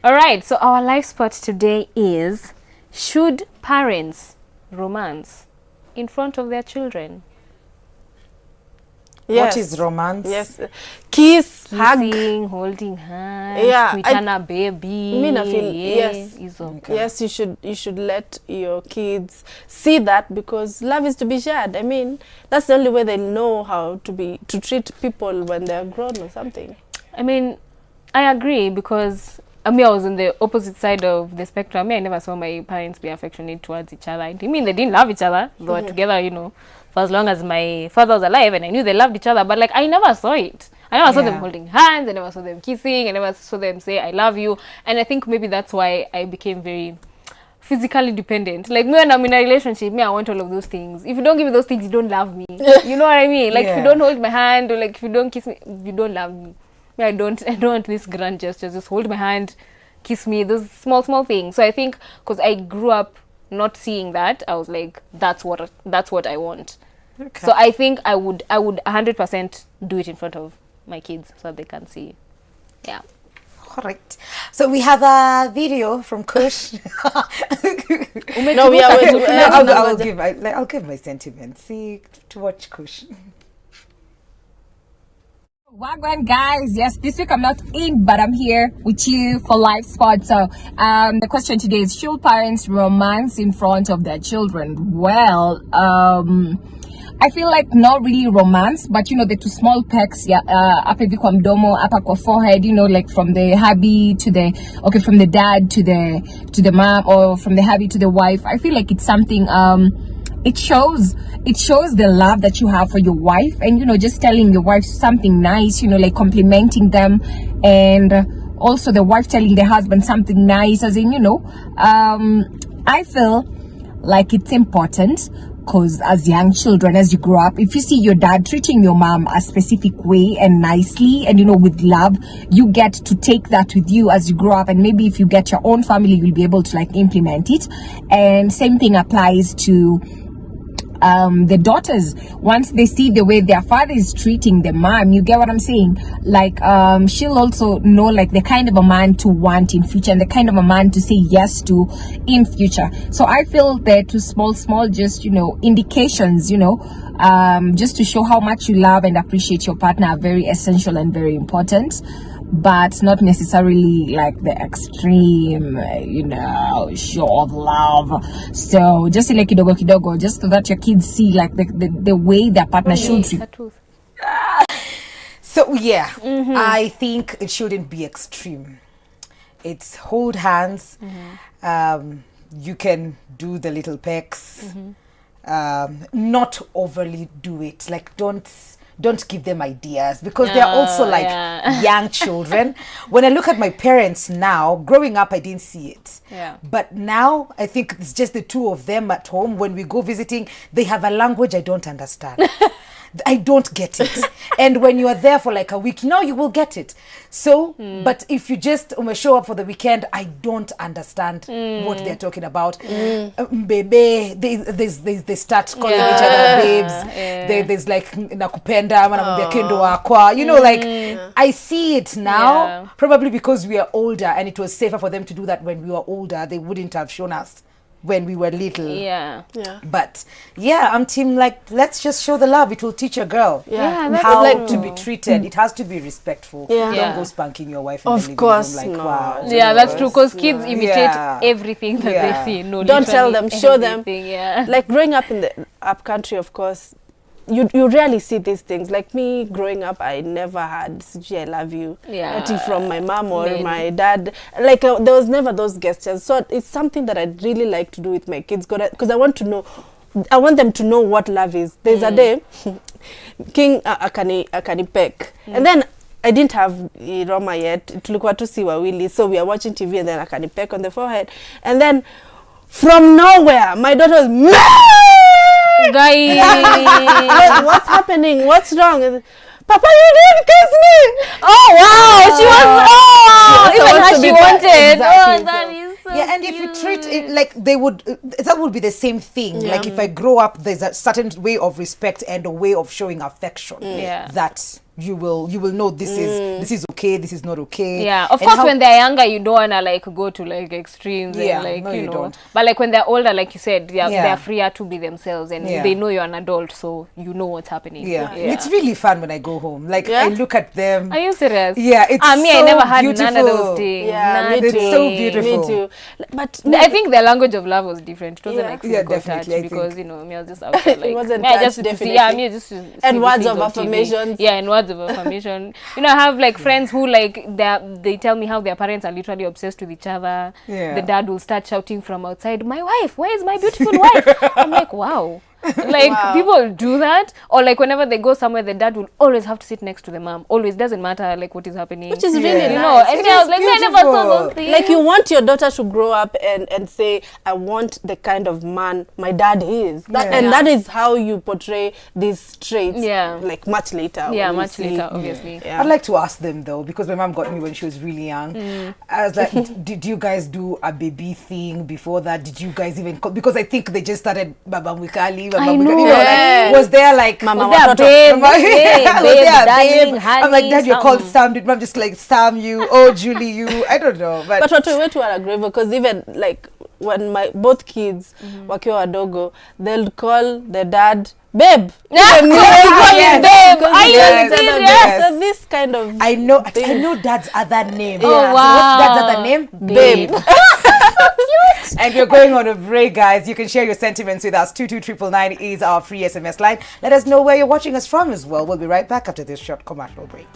All right, so our live spot today is: should parents romance in front of their children? Yes. What is romance? Yes, kiss, hugging, holding hands, kuitana baby. I feel yes. Okay. Yes, you should let your kids see that, because love is to be shared. I mean, that's the only way they know how to treat people when they're grown or something. I mean, I agree, because I was on the opposite side of the spectrum. I never saw my parents be affectionate towards each other. I mean, they didn't love each other. They were together, for as long as my father was alive, and I knew they loved each other. But like, I never saw it. I never saw them holding hands. I never saw them kissing. I never saw them say, "I love you." And I think maybe that's why I became very physically dependent. Like, me when I'm in a relationship, I want all of those things. If you don't give me those things, you don't love me. You know what I mean? Like, if you don't hold my hand, or like if you don't kiss me, you don't love me. I don't want this grand gestures. Just hold my hand, kiss me, those small things. So I think because I grew up not seeing that, I was like, that's what I want. Okay. So I think I would 100% do it in front of my kids so that they can see. Yeah. All right. So we have a video from Kush. No, we are waiting. I'll give my sentiments. See, to watch Kush. Wagwan guys, yes, this week I'm not in, but I'm here with you for live spot. So the question today is: should parents romance in front of their children? Well, I feel like not really romance, but the two small pecks, up kwa mdomo, up kwa forehead, like from the hubby to from the dad to the mom, or from the hubby to the wife. I feel like it's something it shows the love that you have for your wife, and just telling your wife something nice, like complimenting them, and also the wife telling the husband something nice, as in, I feel like it's important because as young children, as you grow up, if you see your dad treating your mom a specific way and nicely and with love, you get to take that with you as you grow up, and maybe if you get your own family, you'll be able to implement it. And same thing applies to the daughters. Once they see the way their father is treating the mom, you get what I'm saying? She'll also know the kind of a man to want in future and the kind of a man to say yes to in future. So I feel they're two small just indications, just to show how much you love and appreciate your partner are very essential and very important, but not necessarily the extreme, show of love. So just kidogo, just so that your kids see the way their partner should treat. So yeah, I think it shouldn't be extreme. It's hold hands. You can do the little pecks. Not overly do it. Don't give them ideas, because they're also young children. When I look at my parents now, growing up, I didn't see it. But now I think it's just the two of them at home. When we go visiting, they have a language I don't understand. I don't get it. And when you are there for a week, now you will get it. So, but if you just show up for the weekend, I don't understand what they're talking about. Baby, they start calling each other babes. There's nakupenda, manamwambia kendo wakwa. I see it now, probably because we are older and it was safer for them to do that when we were older. They wouldn't have shown us when we were little. But I'm team let's just show the love. It will teach a girl how to be treated. It has to be respectful. Don't go spanking your wife in the living room wow. Yeah, that's true, because kids imitate everything that they see. No, don't tell them, show them. Growing up in the up country, of course, you rarely see these things. Like me growing up, I never had I love you from my mom or my dad. There was never those gestures. So it's something that I'd really like to do with my kids, because I want them to know what love is. There's a day King akani peck, and then I didn't have Roma yet. Tulikuwa tu si wawili, so we are watching TV, and then akani peck on the forehead, and then from nowhere my daughter was guys. What's happening? What's wrong? Papa, you didn't kiss me. Oh wow, she was even how she wanted. Exactly. That is so and if you treat it they would, that would be the same thing. If I grow up, there's a certain way of respect and a way of showing affection that you will know this is okay, this is not okay. Of course, when they're younger, you don't wanna go to extremes and you don't. But when they're older, like you said, they're freer to be themselves, and they know you're an adult, so you know what's happening. It's really fun when I go home. I look at them. Are you serious? Yeah, it's I so never had beautiful. none of those things. It's so beautiful. Me too. But I think their language of love was different. It wasn't physical touch, definitely, because me, I was just out there it wasn't I just definitely. me just and words of affirmation. And words of affirmation. I have friends who they tell me how their parents are literally obsessed with each other. The dad will start shouting from outside, "My wife, where is my beautiful wife?" I'm like, wow. People do that, or whenever they go somewhere, the dad will always have to sit next to the mom. Always, doesn't matter what is happening, which is really nice. And I was I never saw those things. You want your daughter to grow up and say, I want the kind of man my dad is, and that is how you portray these traits. Much later. Much later, obviously. I'd like to ask them though, because my mom got me when she was really young. I was like, did you guys do a baby thing before that? Did you guys even because I think they just started Baba Mwikali. I know. Was there Mama, was there babe, darling, honey, I'm like, Dad, you're called Sam. Did Mom just Sam you? Oh, Julie you? I don't know. But what we went to our grave, because even when my both kids wakiwa wadogo, they'll call the dad babe. Babe. Are you serious? So this kind of I know dad's other name. Oh wow. What's dad's other name? Babe. Cute. And we're going on a break, guys. You can share your sentiments with us. 22999 is our free SMS line. Let us know where you're watching us from as well. We'll be right back after this short commercial break.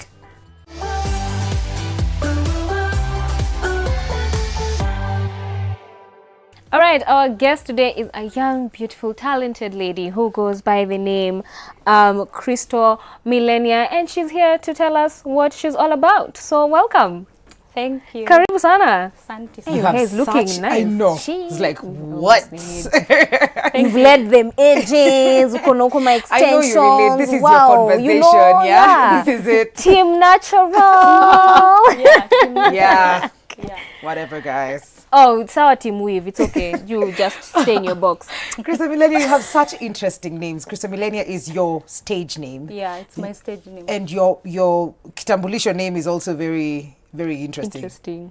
All right, our guest today is a young, beautiful, talented lady who goes by the name Crystal Millenia, and she's here to tell us what she's all about. So welcome. Thank you. Karibu sana. Asante. Hey, you guys looking such, nice. I know. It's like, what? You've led them edges. Uko na uko my I know extensions. you relate. This is wow. your conversation, You know, yeah? This is it. Team natural. Yeah. Whatever, guys. Oh, it's our team weave. It's okay. You just stay in your box. Krista Millennia, you have such interesting names. Krista Millennia is your stage name. Yeah, it's my stage name. And your kitambulisho name is also very, very interesting.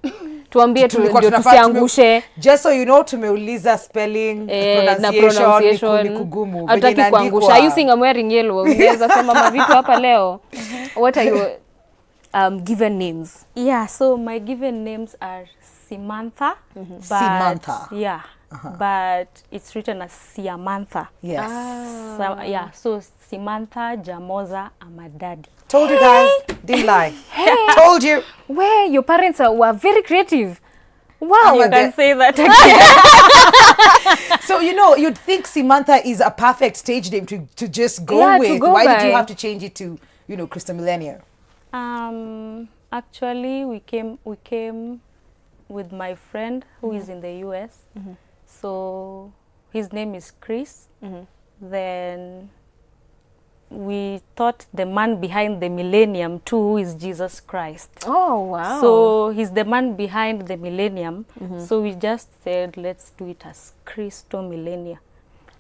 Tuambie ndio tusiangushe. Just so you know, tumeuliza spelling, pronunciation, ni kugumu. Hataki kuangusha. Are you saying I'm wearing yellow? Unaweza sema mavitu hapa leo. What are your given names? Yeah, so my given names are Samantha. But, Samantha. Yeah. But it's written as Siamantha. Yes. So, so Samantha Jamoza Amadadi. Told you guys, didn't lie. Hey. Told you. Where your parents were very creative. Wow, you can say that again. So, you know, you'd think Samantha is a perfect stage name to just go with. Why did you have to change it to, you know, Krista Millennia? Actually, we came with my friend who is in the US. So his name is Chris. Then we thought the man behind the millennium too is Jesus Christ. Oh, wow. So he's the man behind the millennium. So we just said, let's do it as Christo Millennia.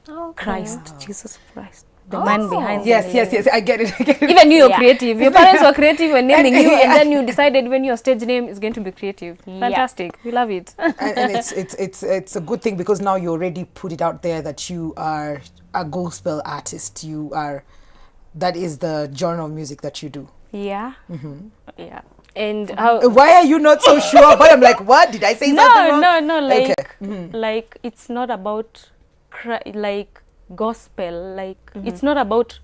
Okay. Christ, Jesus Christ. The man behind yes, the yes, I get it. Even you, you're creative. Your parents were creative when naming you, and then you decided when your stage name is going to be creative. Fantastic. We love it. And it's a good thing because now you already put it out there that you are a gospel artist. You are, that is the genre of music that you do. Yeah. Yeah. And how? Why are you not so sure? But I'm like, what? Did I say something wrong? No. Like, like it's not about like gospel. Like it's not about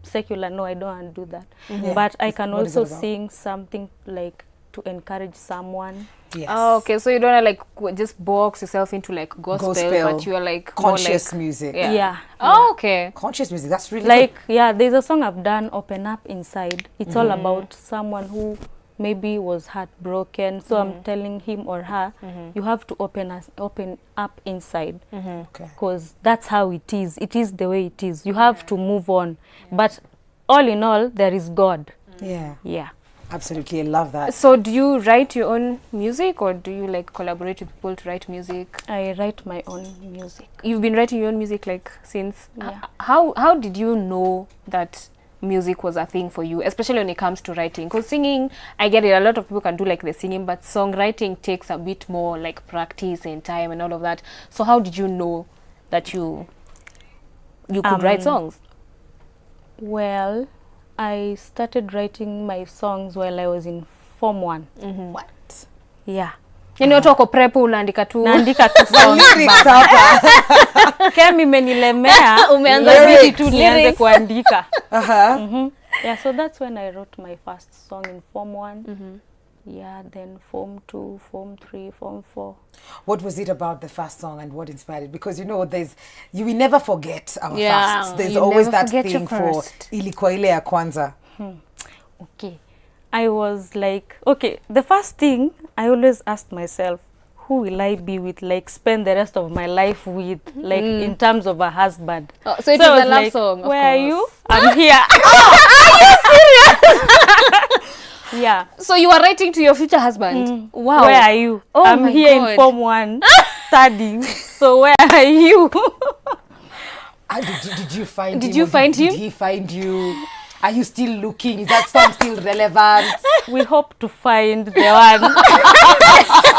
secular. No, I don't want to do that. But I can also sing something like to encourage someone. Yes. Oh, okay. So you don't like just box yourself into like gospel, but you are like conscious more like, music. Yeah. Oh, okay. Conscious music. That's really like good. Yeah. There's a song I've done, Open Up Inside. It's all about someone who maybe was heartbroken. So I'm telling him or her, you have to open up inside, because that's how it is. It is the way it is. You have to move on. But all in all, there is God. Yeah. Absolutely, I love that. So do you write your own music, or do you like collaborate with people to write music? I write my own music. You've been writing your own music like since? How did you know that music was a thing for you, especially when it comes to writing? Because singing, I get it, a lot of people can do like the singing, but songwriting takes a bit more like practice and time and all of that. So how did you know that you could write songs? Well, I started writing my songs while I was in Form 1. What? Yeah. Yani watu wako prep unaandika tu. Naandika tu songs. Kemi menilemea, umeanza vipi tu nianze kuandika. Yeah, so that's when I wrote my first song in Form 1. Yeah, then Form 2, Form 3, Form 4. What was it about the first song and what inspired it? Because, you know, we will forget our firsts. There's always that thing for ilikuwa ile ya kwanza. Okay. I was like, okay, the first thing I always asked myself, who will I be with, like spend the rest of my life with, like in terms of a husband. Oh, so it was a love song, Where are you? I'm here. Are you serious? Yeah. So you are writing to your future husband? Wow. Where are you? Oh, I'm my here God. in Form 1 studying. So where are you? Did you find him? Did you find him? Did he find you? Are you still looking? Is that song still relevant? We hope to find the one.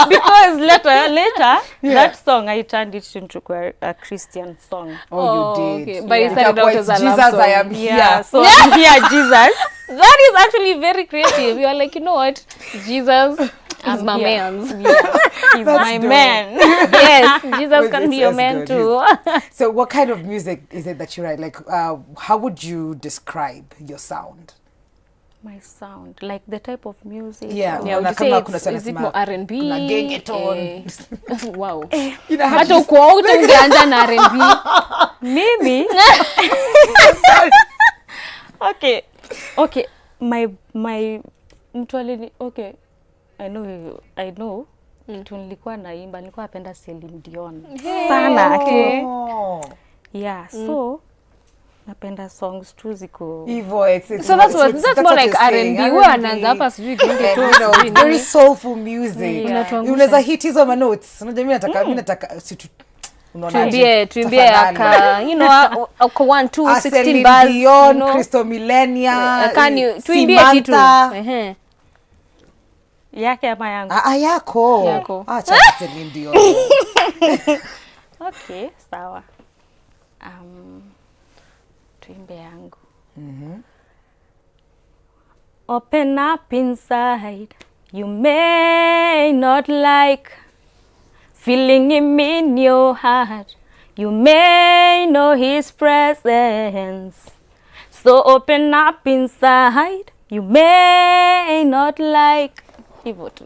Because later that song, I turned it into a Christian song. Oh, you did. Okay. But it started out as a love Jesus, song. I am here. Yeah, so I'm here, Jesus. That is actually very creative. You are like, you know what? Jesus is my man. Yeah. He's my dope. man. Yes, Jesus can be your man too. So what kind of music is it that you write? Like, how would you describe your sound? My sound, like the type of music. Yeah, would you say is it more R&B? Kuna gengeton. Wow. You know, hata uko out ungeanza na R&B. Maybe. Okay. My mtu alini, okay. I know. Kitu nilikuwa naimba, nilikuwa napenda Celine Dion. Sana. Okay. Yeah, so napenda songs tu ziko hivyo. So that's more like R&B. Wewe anaanza hapa sijui genge tu. Very soulful music. Unaweza hit hizo ma notes. Unajua mimi nataka tuimbie aka you know aka 1 2 16 bars, you know, Crystal Millennia, can you tuimbie kitu yake ama yangu? Yako. Acha Celine Dion. Okay, sawa. Tuimbe yangu. Open up inside. You may not like feeling him in your heart. You may know his presence. So open up inside. You may not like. Hivyo tu.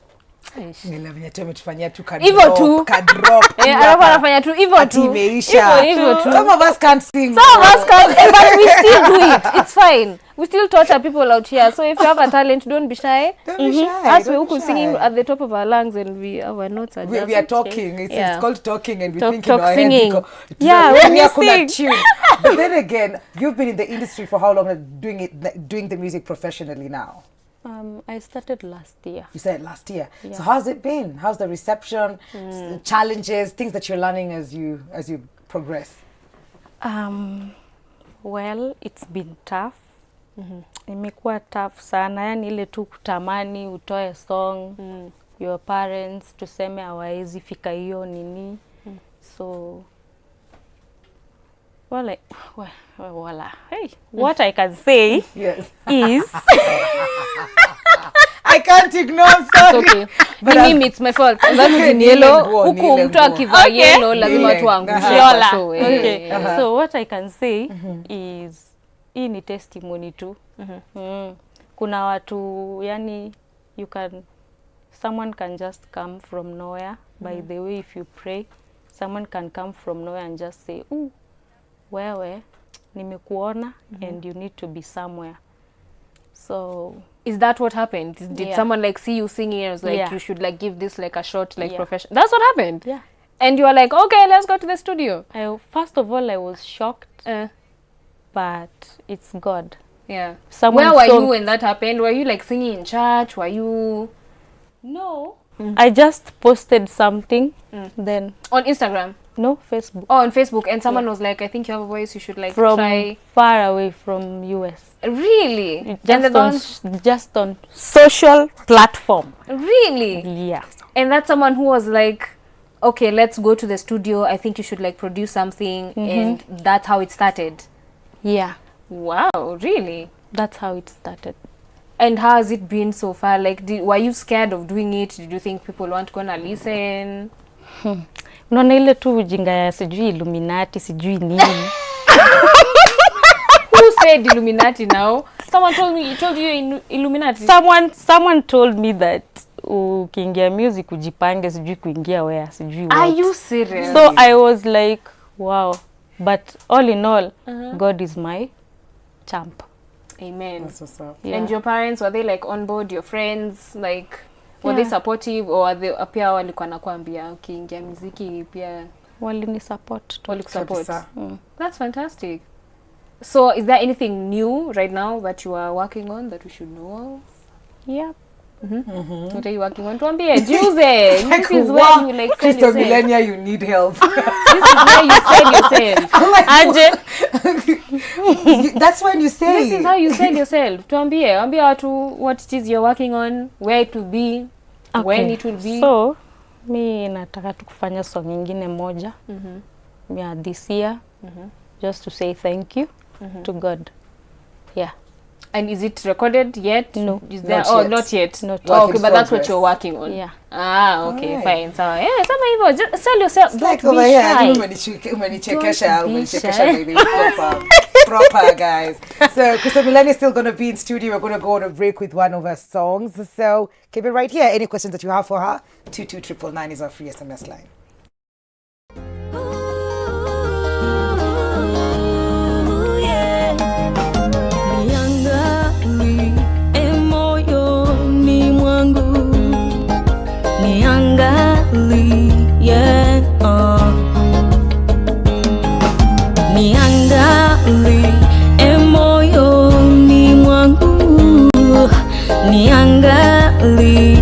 Tumetufanyia tu hivyo tu. Alafu anafanya tu hivyo tu. Hivyo tu. Some of us can't sing. Some of us can't, but we still do it. It's fine. We still torture people out here. So if you have a talent, don't be shy. Don't be shy. As we could singing at the top of our lungs and our notes are just we are talking. It's called talking, and we think in our singing. Heads. Yeah, when you sing. Tune. But then again, you've been in the industry for how long? Doing the music professionally now? I started last year. You said last year. Yeah. So how's it been? How's the reception, challenges, things that you're learning as you progress? Well, it's been tough. Imekuwa tough sana, yani ile tu kutamani utoe song, your parents tuseme hawawezi fika hiyo nini. So what I can say is I can't ignore, sorry. It's okay. Mimi, it's my fault. That was in yellow. Huku mtu akiva yellow lazima tuangushe. Okay. So what I can say is hii ni testimony tu. Kuna watu yani someone can just come from nowhere. By the way, if you pray, someone can come from nowhere and just say, "Ooh, wewe nimekuona and you need to be somewhere." So is that what happened? Did someone like see you singing and was like, you should like give this like a shot like profession? That's what happened? Yeah. And you were like, okay, let's go to the studio. First of all, I was shocked, but it's God. Yeah. Where were you when that happened? Were you like singing in church? Were you? No. I just posted something then. On Instagram? No, Facebook. Oh, on Facebook. And someone was like, I think you have a voice, you should like try. Far away from US. Really? Just on social platform. Really? Yeah. And that's someone who was like, okay, let's go to the studio. I think you should like produce something. And that's how it started. Yeah. Wow, really? That's how it started. And how has it been so far? Like, were you scared of doing it? Did you think people weren't gonna listen? Unaona ile tu ujinga ya sijui Illuminati, sijui nini. Who said Illuminati now? Someone told you Illuminati. Someone told me that ukiingia music ujipange sijui kuingia where sijui what. Are you serious? So I was like, wow. But all in all, God is my champ. Amen. That's what's up. Yeah. And your parents, were they like on board? Your friends, like, were they supportive, or were they pia walikuwa nakwambia ukiingia muziki pia walini support? That's fantastic. So is there anything new right now that you are working on that we should know of? Yeah. What are you working on? Tuambie, juice. This is where you like sell Crystal yourself. Millennia, you need help. This is where you sell yourself. That's when you say. This is how you sell yourself. Tuambie, ambia watu what it is you're working on, where it will be, when it will be. So, mi nataka tu kufanya song nyingine moja. This year. Just to say thank you to God. Yeah. And is it recorded yet? No. Is there? Not yet. Okay, but that's what you're working on. Yeah. Okay, fine. So, yeah, some people just sell yourself. Don't be shy. Umenichekesha baby. Proper, guys. So, Crystal Millennia is still going to be in studio. We're going to go on a break with one of her songs. So, keep it right here. Any questions that you have for her? 22999 is our free SMS line. niangalie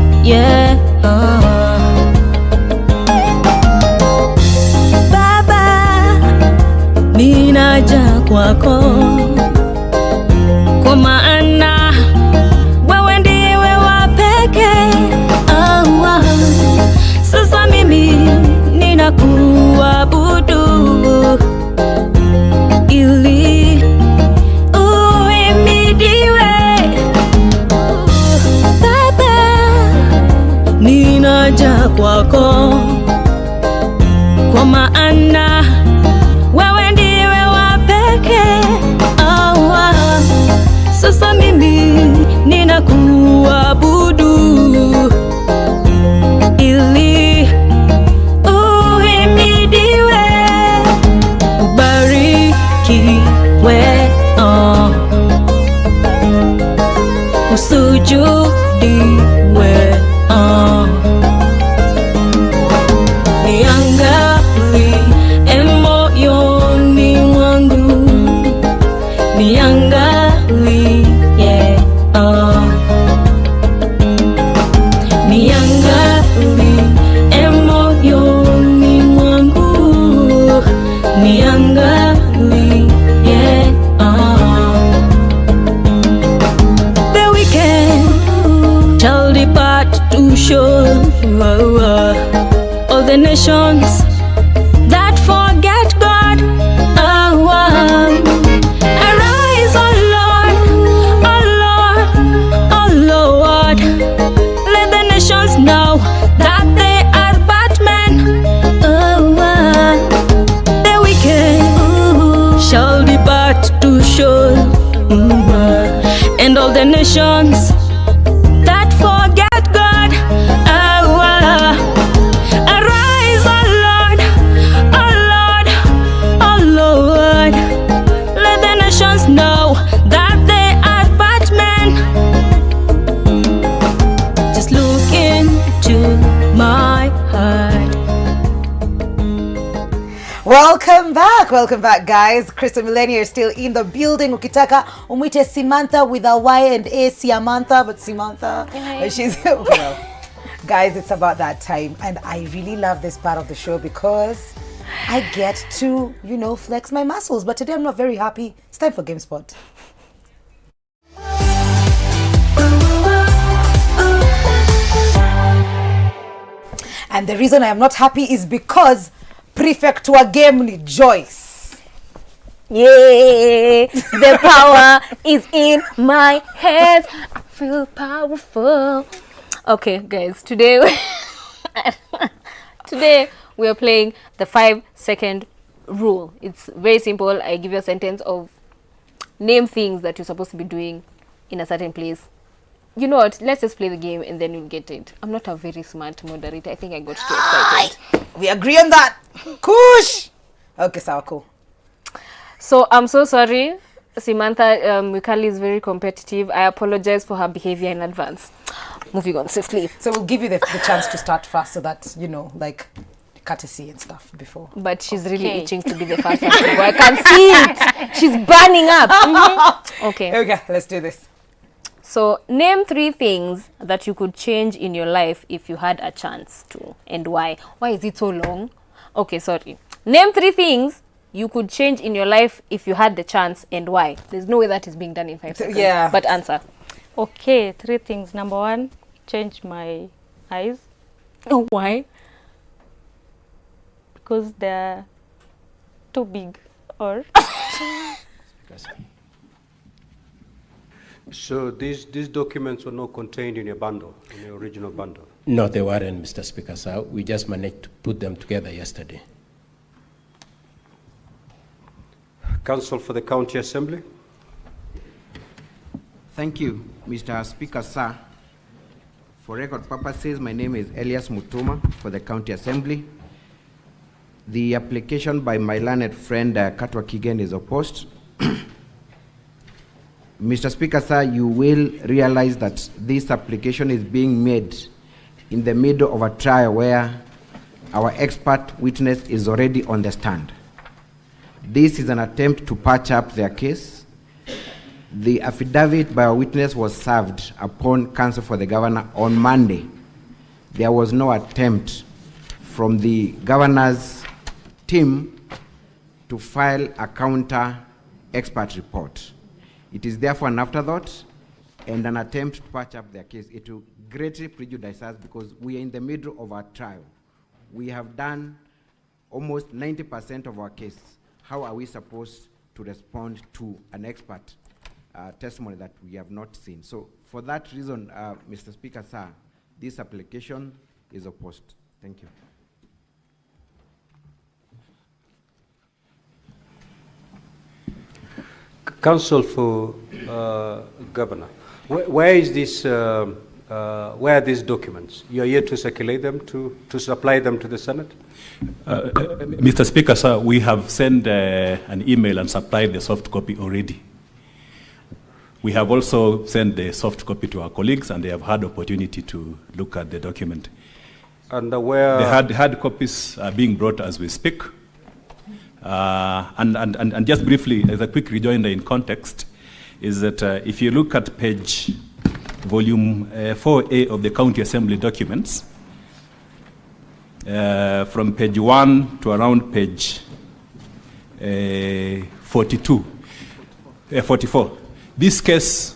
Baba, ninaja kwako kwa maana wewe ndiwe wa pekee. Sasa mimi ninakuabudu ili uhimidiwe. Baba, ninaja kwako kwa maana wewe ndiwe wa pekee. Sasa mimi ninakuabudu ili uhimidiwe, ubarikiwe, usujudiwe, niangalie moyoni mwangu, niangalie niangalie moyoni mwangu, niangalie the wicked shall depart to show all the nations that forget God. Arise, O Lord, O Lord, O Lord. Let the nations know that they are but men. The wicked shall depart to show, and all the nations that forget God. Arise, O Lord, O Lord, O Lord. Let the nations know that they are but men. Just look into my heart. Welcome back, guys. Crystal Millennium is still in the building. Ukitaka umwite Samantha with a Y and A, Samantha, but Samantha, she's well. Guys, it's about that time, and I really love this part of the show because I get to, flex my muscles. But today I'm not very happy. It's time for GameSpot. And the reason I am not happy is because prefect wa game ni Joyce. Yeah, the power is in my hands. I feel powerful. Okay, guys, today we are playing the 5-second rule. It's very simple. I give you a sentence of name things that you're supposed to be doing in a certain place. You know what? Let's just play the game and then you'll get it. I'm not a very smart moderator. I think I got too excited. We agree on that. Kush! Okay, so cool. So I'm so sorry. Samantha Mikali is very competitive. I apologize for her behavior in advance. Moving on swiftly. So we'll give you the chance to start first so that, like courtesy and stuff before. But she's really itching to be the first one. I can see it. She's burning up. Okay, let's do this. So name 3 things that you could change in your life if you had a chance to, and why? Why is it so long? Okay, sorry. Name 3 things you could change in your life if you had the chance, and why? There's no way that is being done in 5 seconds. Yeah. But answer. Okay, 3 things. Number 1, change my eyes. Oh, why? Because they're too big, or... So these documents were not contained in your bundle, in your original bundle? No, they weren't, Mr. Speaker, sir. We just managed to put them together yesterday. Counsel for the County Assembly. Thank you, Mr. Speaker, sir. For record purposes, my name is Elias Mutuma for the County Assembly. The application by my learned friend Katwa Kigen is opposed. Mr. Speaker, sir, you will realize that this application is being made in the middle of a trial where our expert witness is already on the stand. This is an attempt to patch up their case, The affidavit by a witness was served upon counsel for the governor on Monday. There was no attempt from the governor's team to file a counter expert report. It is therefore an afterthought and an attempt to patch up their case. It will greatly prejudice us because we are in the middle of our trial. We have done almost 90% of our case. How are we supposed to respond to an expert testimony that we have not seen? So for that reason, Mr. Speaker, sir, this application is opposed. Thank you. Counsel for Governor, where is this? Where are these documents? You are here to circulate them, to supply them to the Senate? Mr. Speaker, sir, we have sent an email and supplied the soft copy already. We have also sent the soft copy to our colleagues, and they have had opportunity to look at the document. And where the hard copies are being brought as we speak. And just briefly, as a quick rejoinder in context, is that if you look at volume 4A of the County Assembly documents, from page 1 to around page 44, this case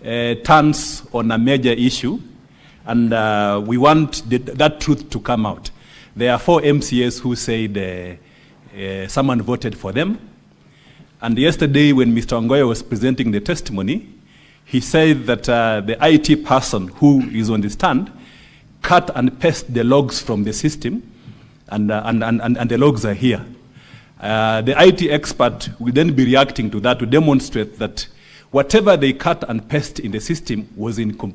turns on a major issue, and we want that truth to come out. There are 4 MCAs who said someone voted for them. And yesterday, when Mr. Ongoya was presenting the testimony, he said that the IT person who is on the stand cut and pasted the logs from the system, and the logs are here. The IT expert will then be reacting to that to demonstrate that whatever they cut and pasted in the system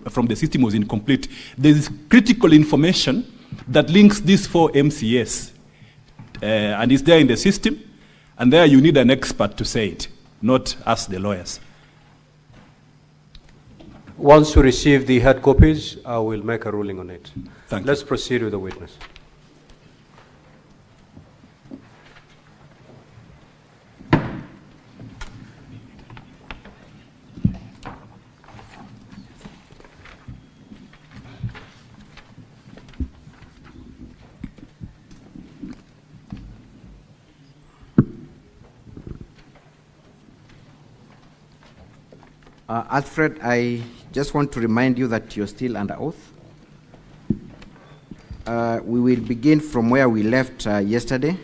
from the system was incomplete. There is critical information that links these 4 MCAs. And it's there in the system, and there you need an expert to say it, not us, the lawyers. Once we receive the hard copies, I will make a ruling on it. Thank you. Let's proceed with the witness. Alfred, I just want to remind you that you're still under oath. We will begin from where we left yesterday,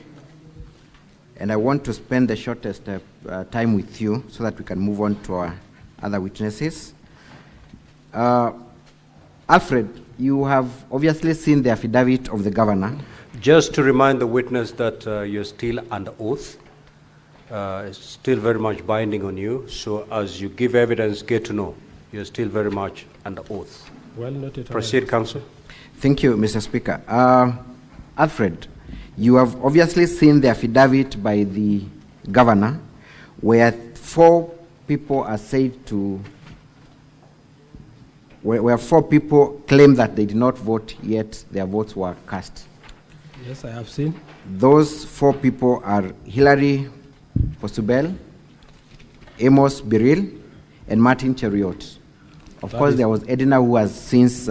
and I want to spend the shortest time with you so that we can move on to our other witnesses. Alfred, you have obviously seen the affidavit of the governor. Just to remind the witness that you're still under oath. It's still very much binding on you. So as you give evidence, get to know you're still very much under oath. Well noted. Proceed, Counsel. Thank you, Mr. Speaker. Alfred, you have obviously seen the affidavit by the governor where 4 people are said to, where 4 people claim that they did not vote, yet their votes were cast. Yes, I have seen. Those 4 people are Hilary Posubel, Amos Biril, and Martin Cheriot. Of course, there was Edina who has since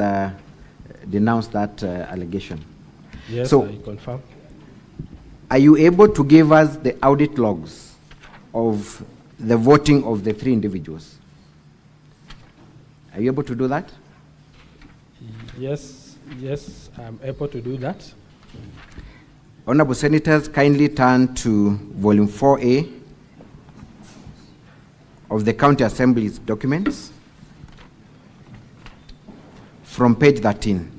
denounced that allegation. Yes, so, I confirm. Are you able to give us the audit logs of the voting of the 3 individuals? Are you able to do that? Yes, I'm able to do that. Honorable Senators, kindly turn to volume 4A of the County Assembly's documents from page 13.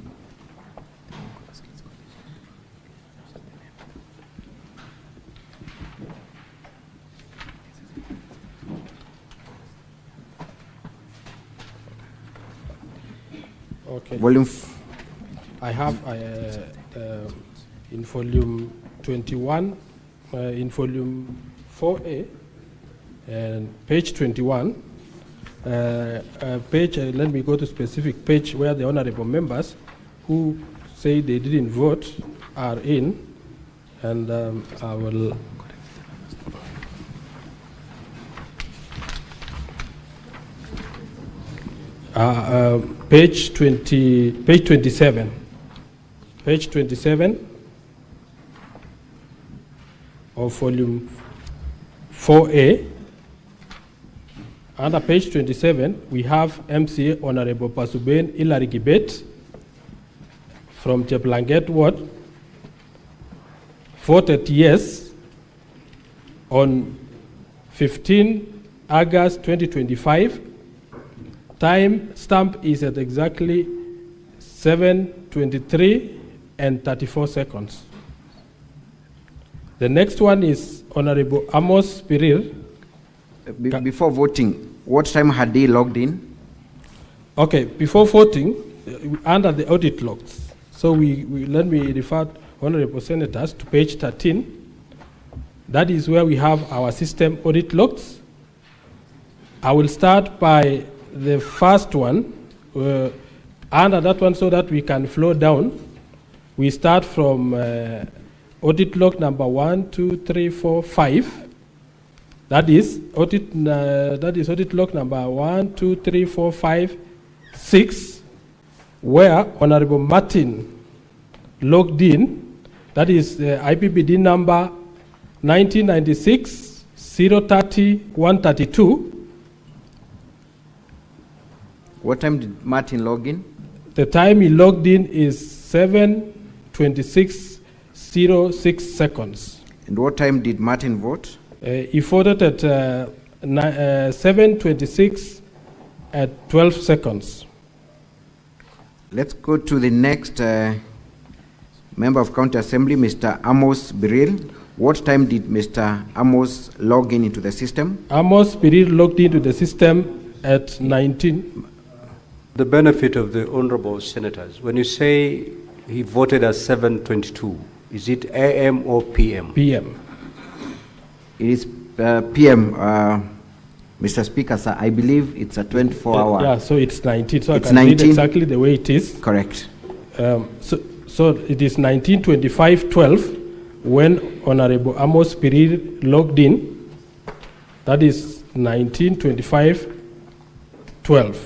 Okay. Volume. I have in volume 21, in volume 4A, and page 21, let me go to specific page where the honorable members who say they didn't vote are in, and I will. Page 27. Page 27 of volume 4A. Under page 27, we have MCA Honorable Pasuben Hilary Gibet from Cheplanget Ward, voted yes on 15 August 2025. Time stamp is at exactly 7:23 and 34 seconds. The next one is Honorable Amos Piril. Before voting, what time had they logged in? Okay, before voting, under the audit logs. So let me refer Honorable Senators to page 13. That is where we have our system audit logs. I will start by the first one, under that one so that we can flow down. We start from audit log number 1, 2, 3, 4, 5. That is audit log number 1, 2, 3, 4, 5, 6, where Honorable Martin logged in. That is the IPBD number 1996 030 132. What time did Martin log in? The time he logged in is 7:26:06 seconds. And what time did Martin vote? He voted at 7:26 at 12 seconds. Let's go to the next member of County Assembly, Mr. Amos Biril. What time did Mr. Amos log in into the system? Amos Biril logged into the system at 19. The benefit of the honorable senators, when you say he voted at 7:22, is it AM or PM? PM. It is PM, Mr. Speaker, sir. I believe it's a 24-hour. Yeah, so it's 19. So it's I can 19. read exactly the way it is. Correct. So it is 19:25:12 when Honorable Amos Biril logged in. That is 19:25:12.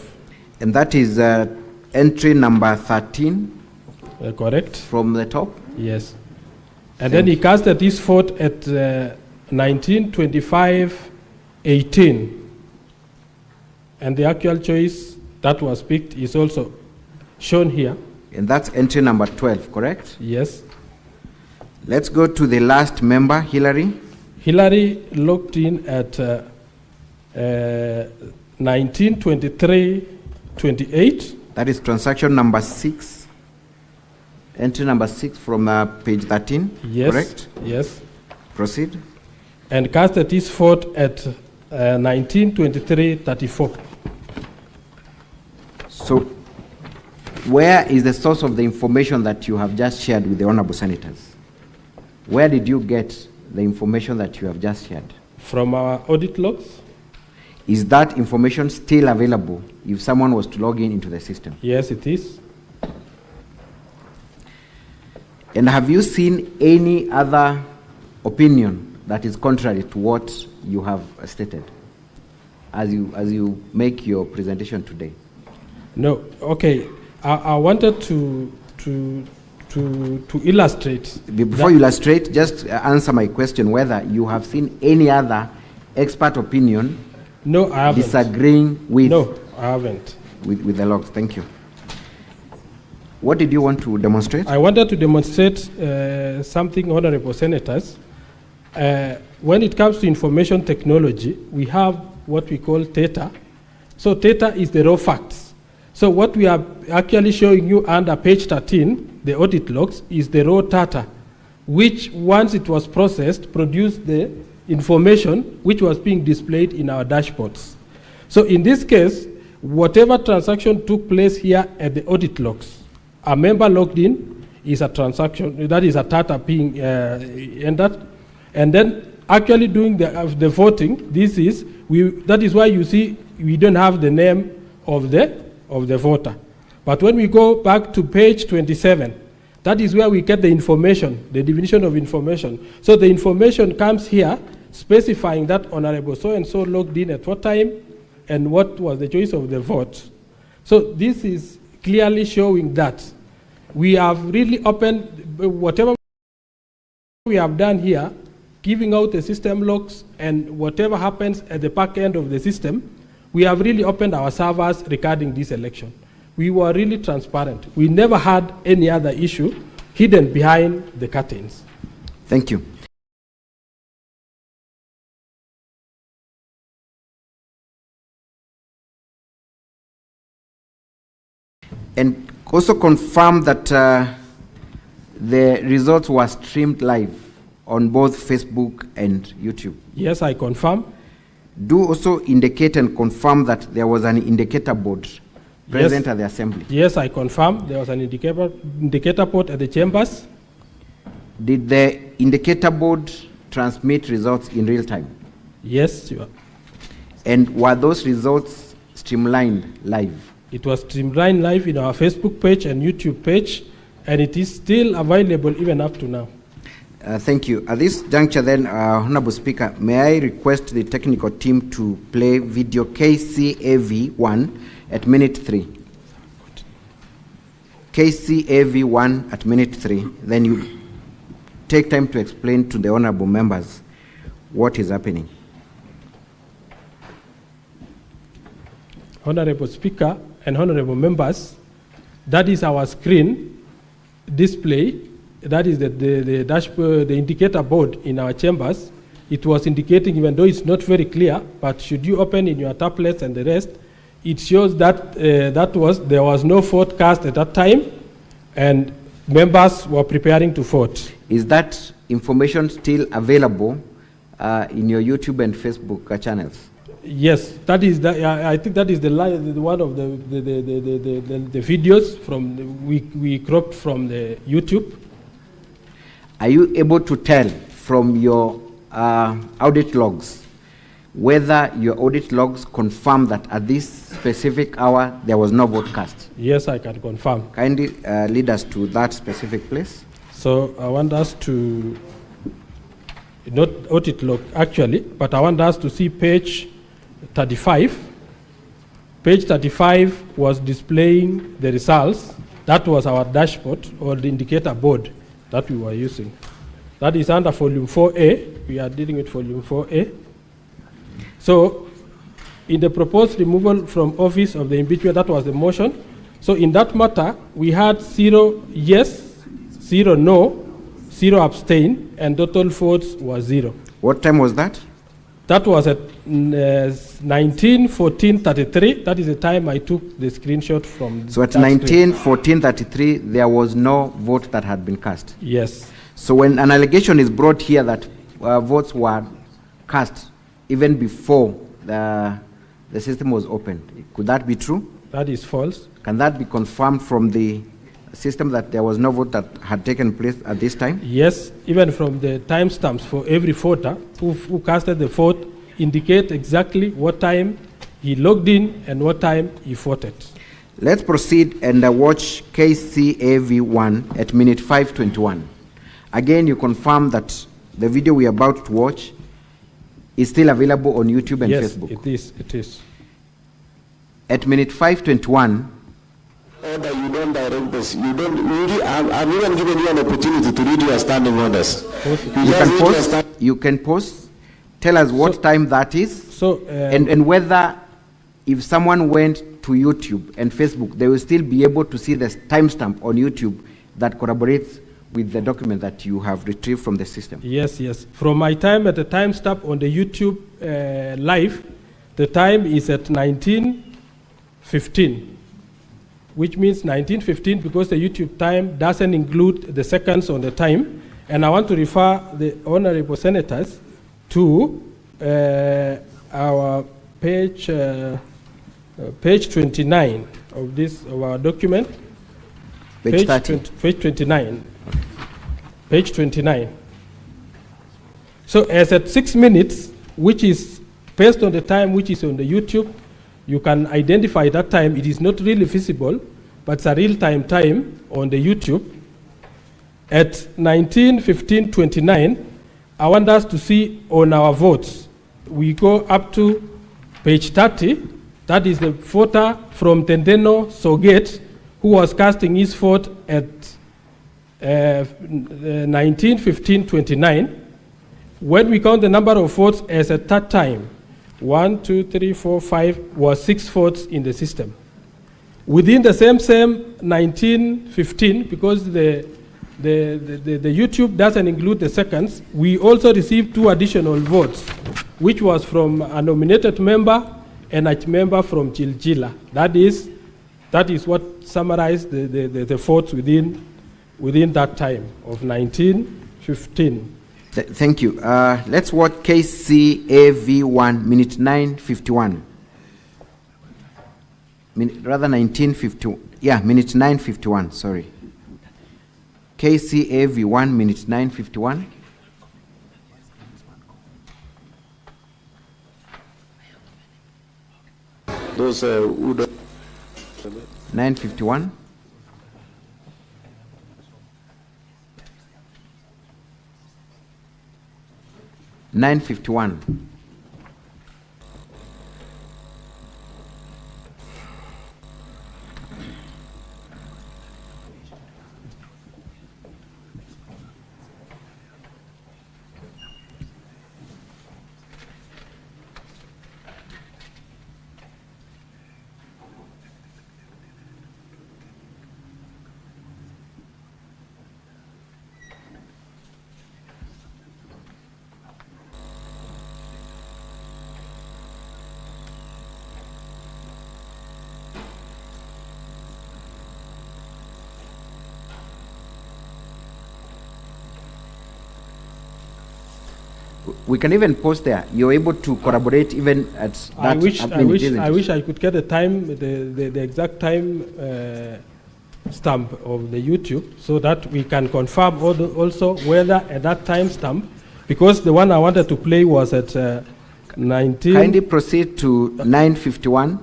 And that is entry number 13. Correct. From the top? Yes. And then he casted his vote at 19:25:18. And the actual choice that was picked is also shown here. And that's entry number 12, correct? Yes. Let's go to the last member, Hilary. Hilary logged in at 19:23:28. That is transaction number 6. Entry number 6 from page 13, yes, correct? Yes. Proceed. And casted his vote at 19:23:34. So, where is the source of the information that you have just shared with the honorable senators? Where did you get the information that you have just shared? From our audit logs. Is that information still available if someone was to log in into the system? Yes, it is. And have you seen any other opinion that is contrary to what you have stated as you make your presentation today? No. Okay. I wanted to illustrate. Before you illustrate, just answer my question whether you have seen any other expert opinion. No, I haven't. Disagreeing with. No, I haven't. With the logs. Thank you. What did you want to demonstrate? I wanted to demonstrate something, honorable senators. When it comes to information technology, we have what we call data. So data is the raw facts. So what we are actually showing you under page 13, the audit logs, is the raw data, which once it was processed, produced the information which was being displayed in our dashboards. So in this case, whatever transaction took place here at the audit logs, a member logged in is a transaction, that is a data being entered, and then actually doing the voting, that is why you see we don't have the name of the voter. But when we go back to page 27, that is where we get the information, the definition of information. So the information comes here specifying that honorable so-and-so logged in at what time and what was the choice of the vote. So this is clearly showing that we have really opened whatever we have done here, giving out the system logs and whatever happens at the back end of the system, we have really opened our servers regarding this election. We were really transparent. We never had any other issue hidden behind the curtains. Thank you. And also confirm that the results were streamed live on both Facebook and YouTube. Yes, I confirm. Do also indicate and confirm that there was an indicator board present at the assembly. Yes, I confirm. There was an indicator board at the chambers. Did the indicator board transmit results in real time? Yes, you are. And were those results streamlined live? It was streamlined live in our Facebook page and YouTube page, and it is still available even up to now. Thank you. At this juncture then, Honorable Speaker, may I request the technical team to play video KCAV1 at minute 3. KCAV1 at minute 3. Then you take time to explain to the honorable members what is happening. Honorable Speaker and honorable members, that is our screen display. That is the dashboard, the indicator board in our chambers. It was indicating, even though it's not very clear, but should you open in your tablets and the rest, it shows that there was no vote cast at that time, and members were preparing to vote. Is that information still available in your YouTube and Facebook channels? Yes, that is. I think that is the one of the videos from we cropped from the YouTube. Are you able to tell from your audit logs whether your audit logs confirm that at this specific hour there was no vote cast? Yes, I can confirm. Kindly lead us to that specific place. So I want us to, not audit log actually, but I want us to see page 35. Page 35 was displaying the results. That was our dashboard or the indicator board that we were using. That is under volume 4A. We are dealing with volume 4A. So in the proposed removal from office of the impeachment, that was the motion. So in that matter, we had 0 yes, 0 no, 0 abstain, and total votes was 0. What time was that? That was at 19:14:33. That is the time I took the screenshot from. So at 19:14:33, there was no vote that had been cast? Yes. So when an allegation is brought here that votes were cast even before the system was opened, could that be true? That is false. Can that be confirmed from the system that there was no vote that had taken place at this time? Yes, even from the timestamps for every voter who casted the vote indicate exactly what time he logged in and what time he voted. Let's proceed and watch KCAV1 at minute 5:21. Again, you confirm that the video we are about to watch is still available on YouTube and Facebook? Yes, it is. At minute 5:21, order, you don't direct this. You don't really. I'm even giving you an opportunity to read your standing orders. You can pause. Tell us what time that is. And whether if someone went to YouTube and Facebook, they will still be able to see the timestamp on YouTube that corroborates with the document that you have retrieved from the system. Yes. From my time at the timestamp on the YouTube live, the time is at 19:15. Which means 19:15 because the YouTube time doesn't include the seconds on the time. And I want to refer the honorable senators to our page 29 of our document. Page 30. Page 29. Page 29. So as at 6 minutes, which is based on the time which is on the YouTube, you can identify that time. It is not really visible, but it's a real-time time on the YouTube. At 19:15:29, I want us to see on our votes. We go up to page 30, That is the voter from Tendeno Soget, who was casting his vote at 1915-29. When we count the number of votes as at that time, 1, 2, 3, 4, 5 was 6 votes in the system. Within the same 1915, because the YouTube doesn't include the seconds, we also received 2 additional votes, which was from a nominated member and a member from Jiljila. That is what summarized the votes within that time of 1915. Thank you. Let's watch KCAV1, minute 9:51. Rather 1951. Yeah, minute 9:51, sorry. KCAV1, minute 9:51. Those who don't 9:51. We can even post there. You're able to corroborate even at that. I wish I could get the time, the exact time stamp of the YouTube, so that we can confirm also whether at that time stamp, because the one I wanted to play was at 19. Kindly proceed to 9:51.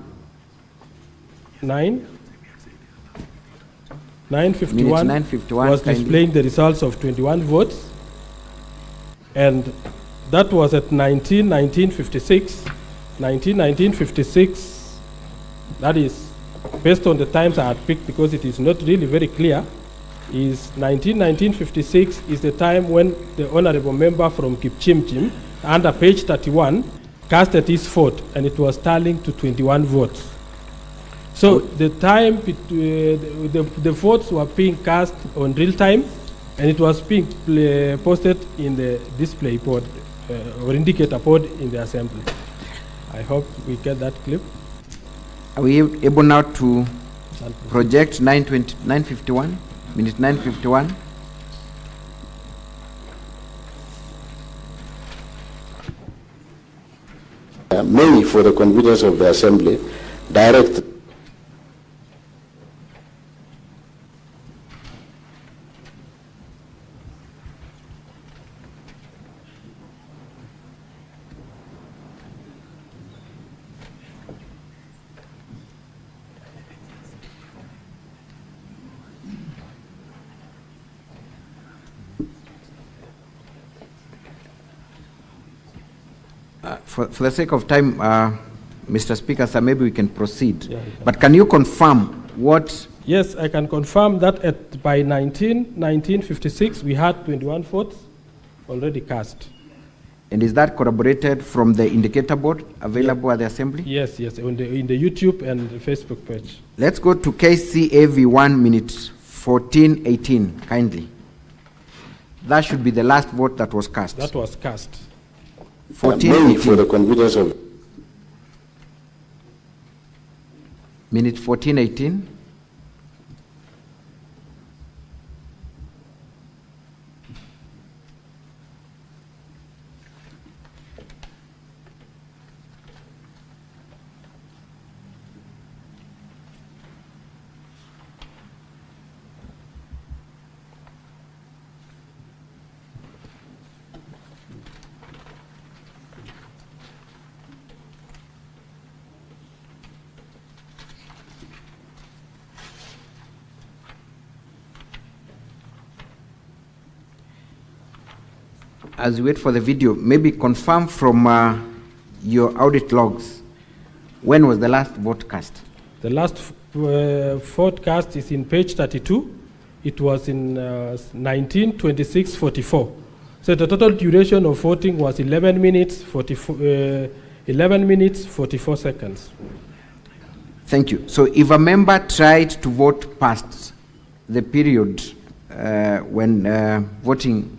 9:51 was displaying the results of 21 votes, and that was at 1956. 1956, that is based on the times I had picked, because it is not really very clear, is 1956 is the time when the honorable member from Kipchimchim, under page 31, casted his vote, and it was tallying to 21 votes. So the time, the votes were being cast on real time, and it was being posted in the display board or indicator board in the assembly. I hope we get that clip. Are we able now to project 9:51, minute 9:51? May, for the convenience of the assembly, direct For the sake of time, Mr. Speaker, sir, maybe we can proceed. Yeah, but can you confirm what? Yes, I can confirm that by 1956 we had 21 votes already cast. And is that corroborated from the indicator board available at the assembly? Yes, in the YouTube and the Facebook page. Let's go to KCAV1, minute 14:18, kindly. That should be the last vote that was cast. That was cast. 14:18. For the convenience of minute 14:18. As we wait for the video, maybe confirm from your audit logs When was the last vote cast? The last vote cast is in page 32. It was in 19:26:44. So the total duration of voting was 11 minutes 44 seconds. Thank you. So if a member tried to vote past the period when voting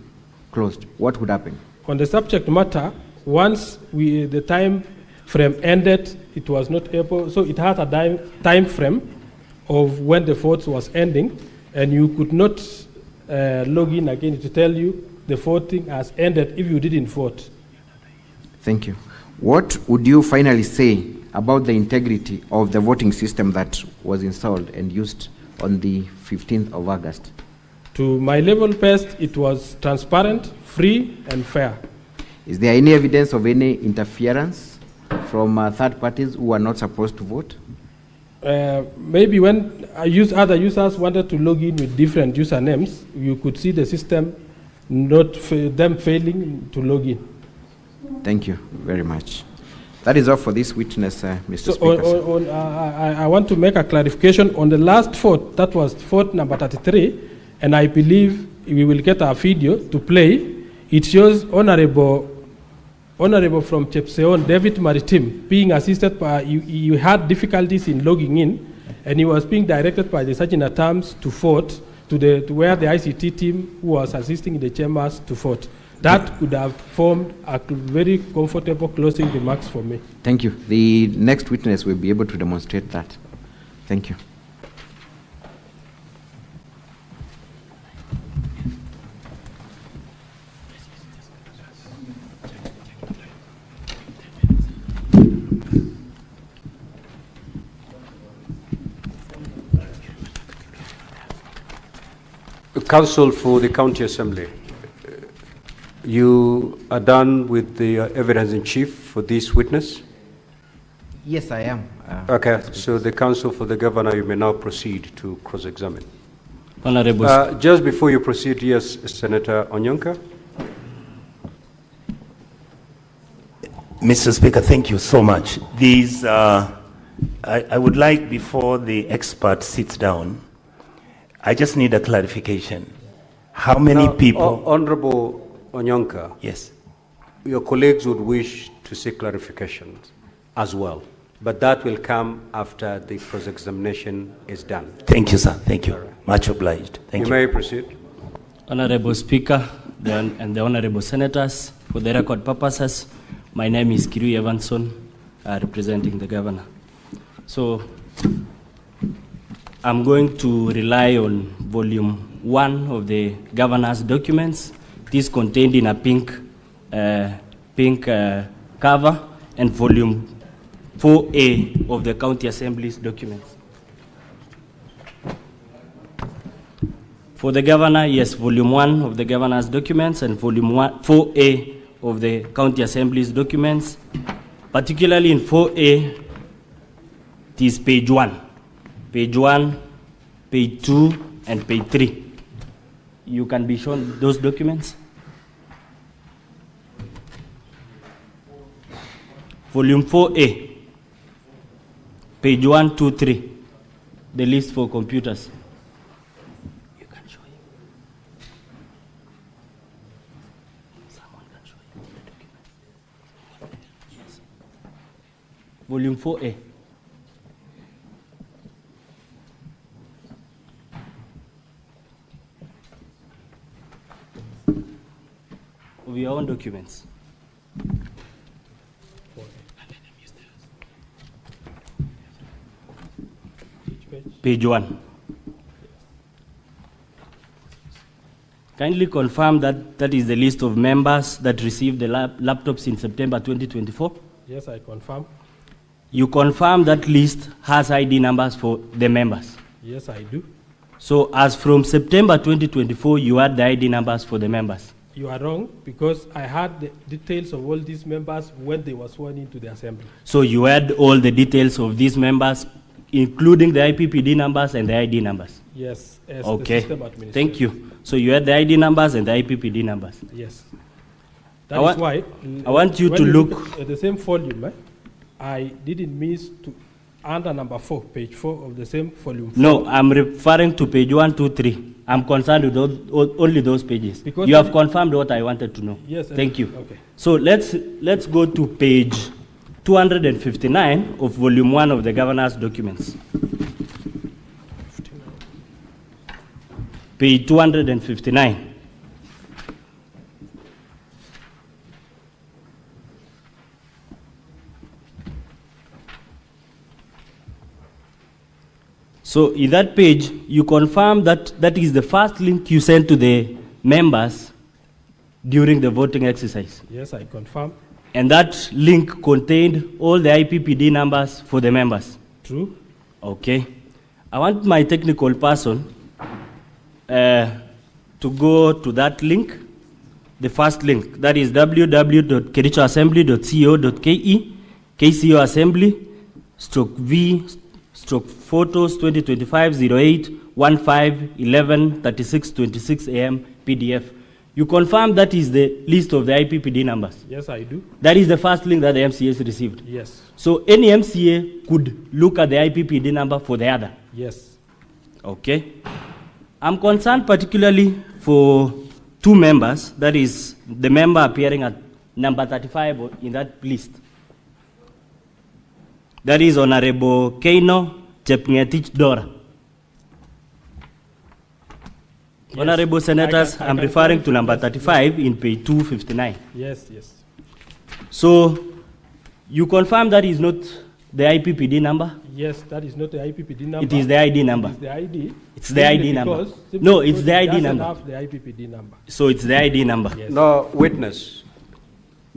closed, what would happen? On the subject matter, once the time frame ended, it was not able, so it had a time frame of when the vote was ending, and you could not log in again to tell you the voting has ended if you didn't vote. Thank you. What would you finally say about the integrity of the voting system that was installed and used on the 15th of August? To my level best, it was transparent, free, and fair. Is there any evidence of any interference from third parties who are not supposed to vote? Maybe when other users wanted to log in with different usernames, you could see the system them failing to log in. Thank you very much. That is all for this witness, Mr. So Speaker. I want to make a clarification on the last vote. That was vote number 33, and I believe we will get our video to play. It shows Honorable from Chepseon, David Maritim, being assisted by, you had difficulties in logging in, and he was being directed by the Sergeant at Arms to vote, to where the ICT team who was assisting in the chambers to vote. That could have formed a very comfortable closing remarks for me. Thank you. The next witness will be able to demonstrate that. Thank you. Counsel for the County Assembly, you are done with the evidence in chief for this witness? Yes, I am. Okay, so the counsel for the governor, you may now proceed to cross-examine. Honorable. Just before you proceed, yes, Senator Onyonka. Mr. Speaker, thank you so much. These, I would like, before the expert sits down, I just need a clarification. How many people... Honorable Onyonka. Yes. Your colleagues would wish to seek clarifications as well, but that will come after the cross-examination is done. Thank you, sir. Thank you. Much obliged. Thank you. You may proceed. Honorable Speaker and the Honorable Senators, for the record purposes, my name is Kiru Evanson, representing the Governor. So, I'm going to rely on volume 1 of the Governor's documents. This contained in a pink cover, and volume 4A of the County Assembly's documents. For the Governor, yes, volume 1 of the Governor's documents and volume 4A of the County Assembly's documents. Particularly in 4A, it is page 1. Page 1, page 2, and page 3. You can be shown those documents. Volume 4A, page 1, 2, 3, the list for computers. You can show him. Someone can show him the document. Yes. Volume 4A. Of your own documents. Page 1. Kindly confirm that that is the list of members that received the laptops in September 2024? Yes, I confirm. You confirm that list has ID numbers for the members? Yes, I do. So as from September 2024, you had the ID numbers for the members? You are wrong, because I had the details of all these members when they were sworn into the assembly. So you had all the details of these members, including the IPPD numbers and the ID numbers? Yes, as okay. The system administrator. Thank you. So you had the ID numbers and the IPPD numbers? Yes. That is why I want you to look at the same volume, I didn't miss to under number 4, page 4 of the same volume 4. No, I'm referring to page 1, 2, 3. I'm concerned with only those pages. Because you have confirmed what I wanted to know. Yes. Thank you. Okay. So let's go to page 259 of volume 1 of the governor's documents. Page 259. So in that page, you confirm that that is the first link you sent to the members during the voting exercise. Yes, I confirm. And that link contained all the IPPD numbers for the members. True. Okay. I want my technical person to go to that link, the first link, that is www.kerichoassembly.co.ke, KCO Assembly, /V/photos 2025-08-15-11-36-26 AM PDF. You confirm that is the list of the IPPD numbers? Yes, I do. That is the first link that the MCAs received? Yes. So any MCA could look at the IPPD number for the other? Yes. Okay. I'm concerned particularly for two members, that is the member appearing at number 35 in that list. That is Honorable Keino Chepngetich Dora. Yes. Honorable Senators, I'm referring to number 35 in page 259. Yes, yes. So, you confirm that is not the IPPD number? Yes, that is not the IPPD number. It is the ID number. It is the ID. It's the ID number. No, it's the ID number. It doesn't have the IPPD number. So it's the ID number. Yes. Now, witness,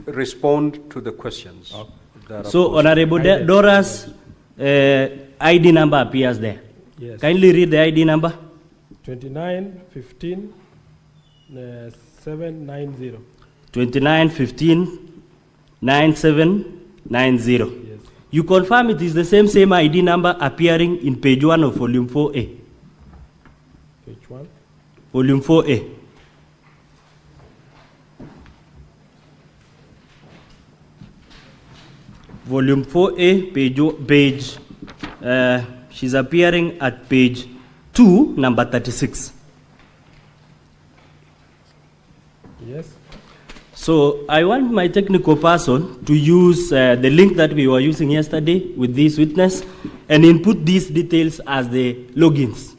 respond to the questions. Okay. So, Honorable Dora's ID number appears there. Yes. Kindly read the ID number. 2915 790. 2915 9790. Yes. You confirm it is the same ID number appearing in page 1 of volume 4A. Page 1. Volume 4A. Volume 4A, page she's appearing at page 2, number 36. Yes. So I want my technical person to use the link that we were using yesterday with this witness and input these details as the logins.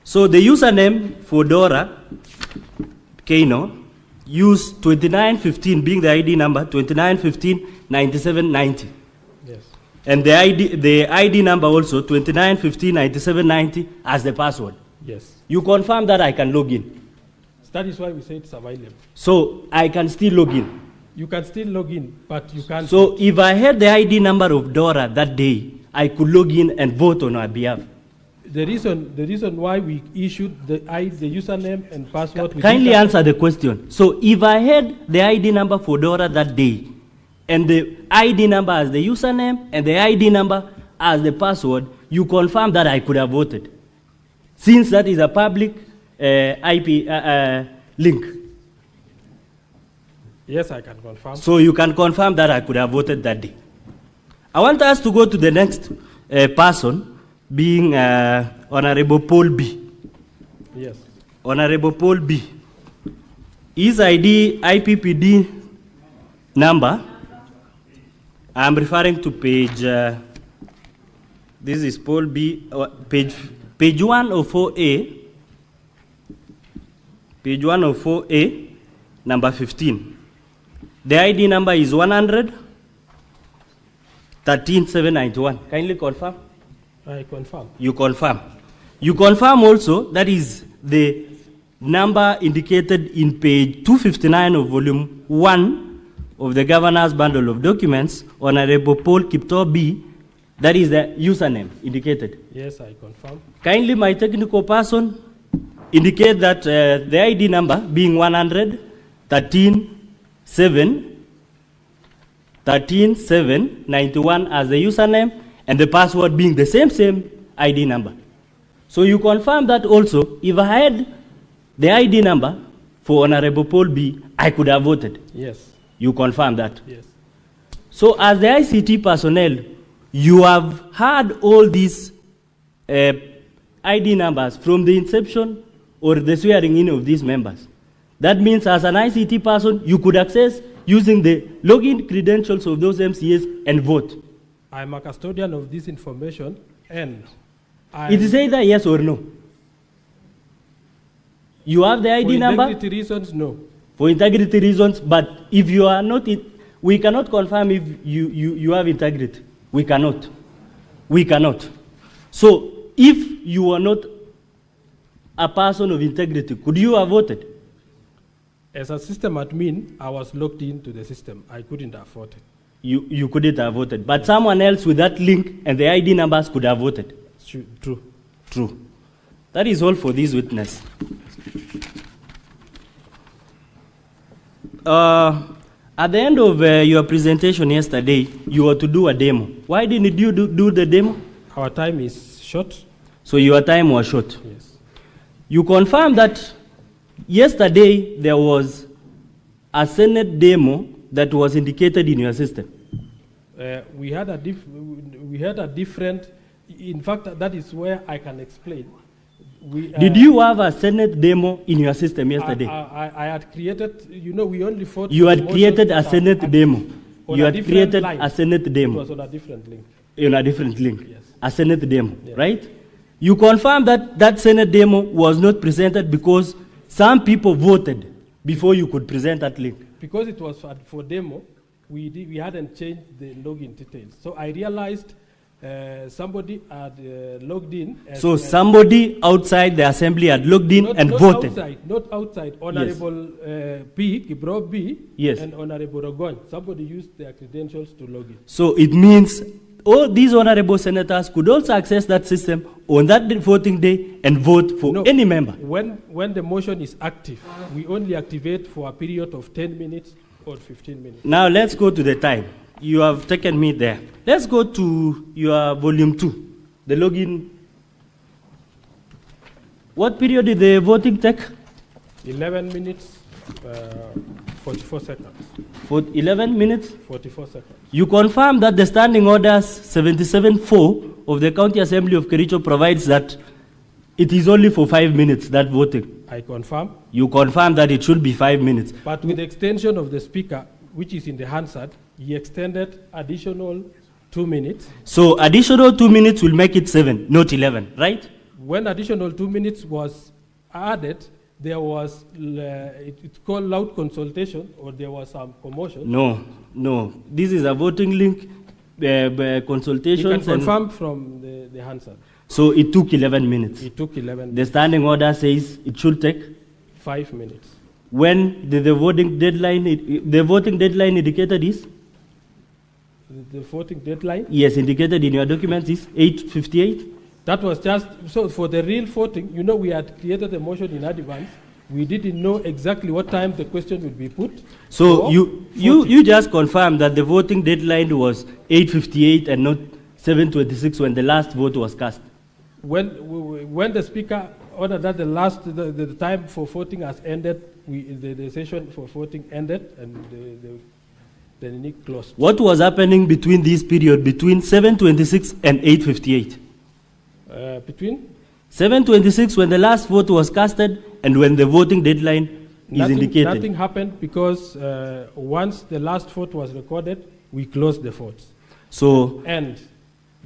So the username for Dora Keino, use 2915 being the ID number, 2915 9790. Yes. And the ID number also, 2915 9790 as the password. Yes. You confirm that I can log in. That is why we say it's available. So I can still log in. You can still log in, but you can't. So if I had the ID number of Dora that day, I could log in and vote on her behalf. The reason why we issued the username and password. Kindly answer the question. So if I had the ID number for Dora that day, and the ID number as the username and the ID number as the password, you confirm that I could have voted, since that is a public IP link. Yes, I can confirm. So you can confirm that I could have voted that day. I want us to go to the next person, being Honorable Paul B. Yes. Honorable Paul B. His ID IPPD number, I'm referring to page, this is Paul B, page 104A, page 104A, number 15. The ID number is 100-13791. Kindly confirm. I confirm. You confirm. You confirm also that is the number indicated in page 259 of volume 1 of the governor's bundle of documents, Honorable Paul Kipto B. That is the username indicated. Yes, I confirm. Kindly, my technical person, indicate that the ID number being 100-137-91 as the username, and the password being the same ID number. So you confirm that also, if I had the ID number for Honorable Paul B, I could have voted. Yes. You confirm that? Yes. So as the ICT personnel, you have had all these ID numbers from the inception or the swearing in of these members. That means as an ICT person, you could access using the login credentials of those MCAs and vote. I'm a custodian of this information, and it is either yes or no. You have the ID number? For integrity reasons, no. For integrity reasons, but if you are not, we cannot confirm if you have integrity. We cannot. We cannot. So if you are not a person of integrity, could you have voted? As a system admin, I was logged into the system. I couldn't have voted. You couldn't have voted, but someone else with that link and the ID numbers could have voted. True. True. That is all for this witness. At the end of your presentation yesterday, you were to do a demo. Why didn't you do the demo? Our time is short. So your time was short? Yes. You confirmed that yesterday there was a Senate demo that was indicated in your system. We had a different, in fact, that is where I can explain. Did you have a Senate demo in your system yesterday? I had created, we only fought. You had created a Senate demo. You had created line. a Senate demo. It was on a different link. On a different link. Yes. A Senate demo, right? You confirmed that that Senate demo was not presented because some people voted before you could present that link. Because it was for demo, we hadn't changed the login details. So I realized somebody had logged in. So somebody outside the assembly had logged in and voted. Not outside. Honorable P, Kibro B, yes, and Honorable Rogon. Somebody used their credentials to log in. So it means all these honorable senators could also access that system on that voting day and vote for any member. When the motion is active, we only activate for a period of 10 minutes or 15 minutes. Now let's go to the time. You have taken me there. Let's go to your volume 2, the login. What period did the voting take? 11 minutes, 44 seconds. For 11 minutes? 44 seconds. You confirm that the standing orders 77.4 of the County Assembly of Kericho provides that it is only for 5 minutes, that voting. I confirm. You confirm that it should be 5 minutes. But with the extension of the speaker, which is in the Hansard, he extended additional 2 minutes. So additional 2 minutes will make it 7, not 11, right? When additional 2 minutes was added, there was, it's called loud consultation, or there was some commotion. No. This is a voting link, consultations. You can confirm from the Hansard. So it took 11 minutes. It took 11 minutes. The standing order says it should take 5 minutes. When did the voting deadline indicated is? The voting deadline? Yes, indicated in your documents is 8:58. That was just, so for the real voting, we had created a motion in advance. We didn't know exactly what time the question would be put. So you just confirmed that the voting deadline was 8:58 and not 7:26 when the last vote was cast. When the speaker ordered that the time for voting has ended, the session for voting ended and the NIC closed. What was happening between this period, between 7:26 and 8:58? Between 7:26 when the last vote was casted and when the voting deadline is indicated. Nothing happened because once the last vote was recorded, we closed the votes. And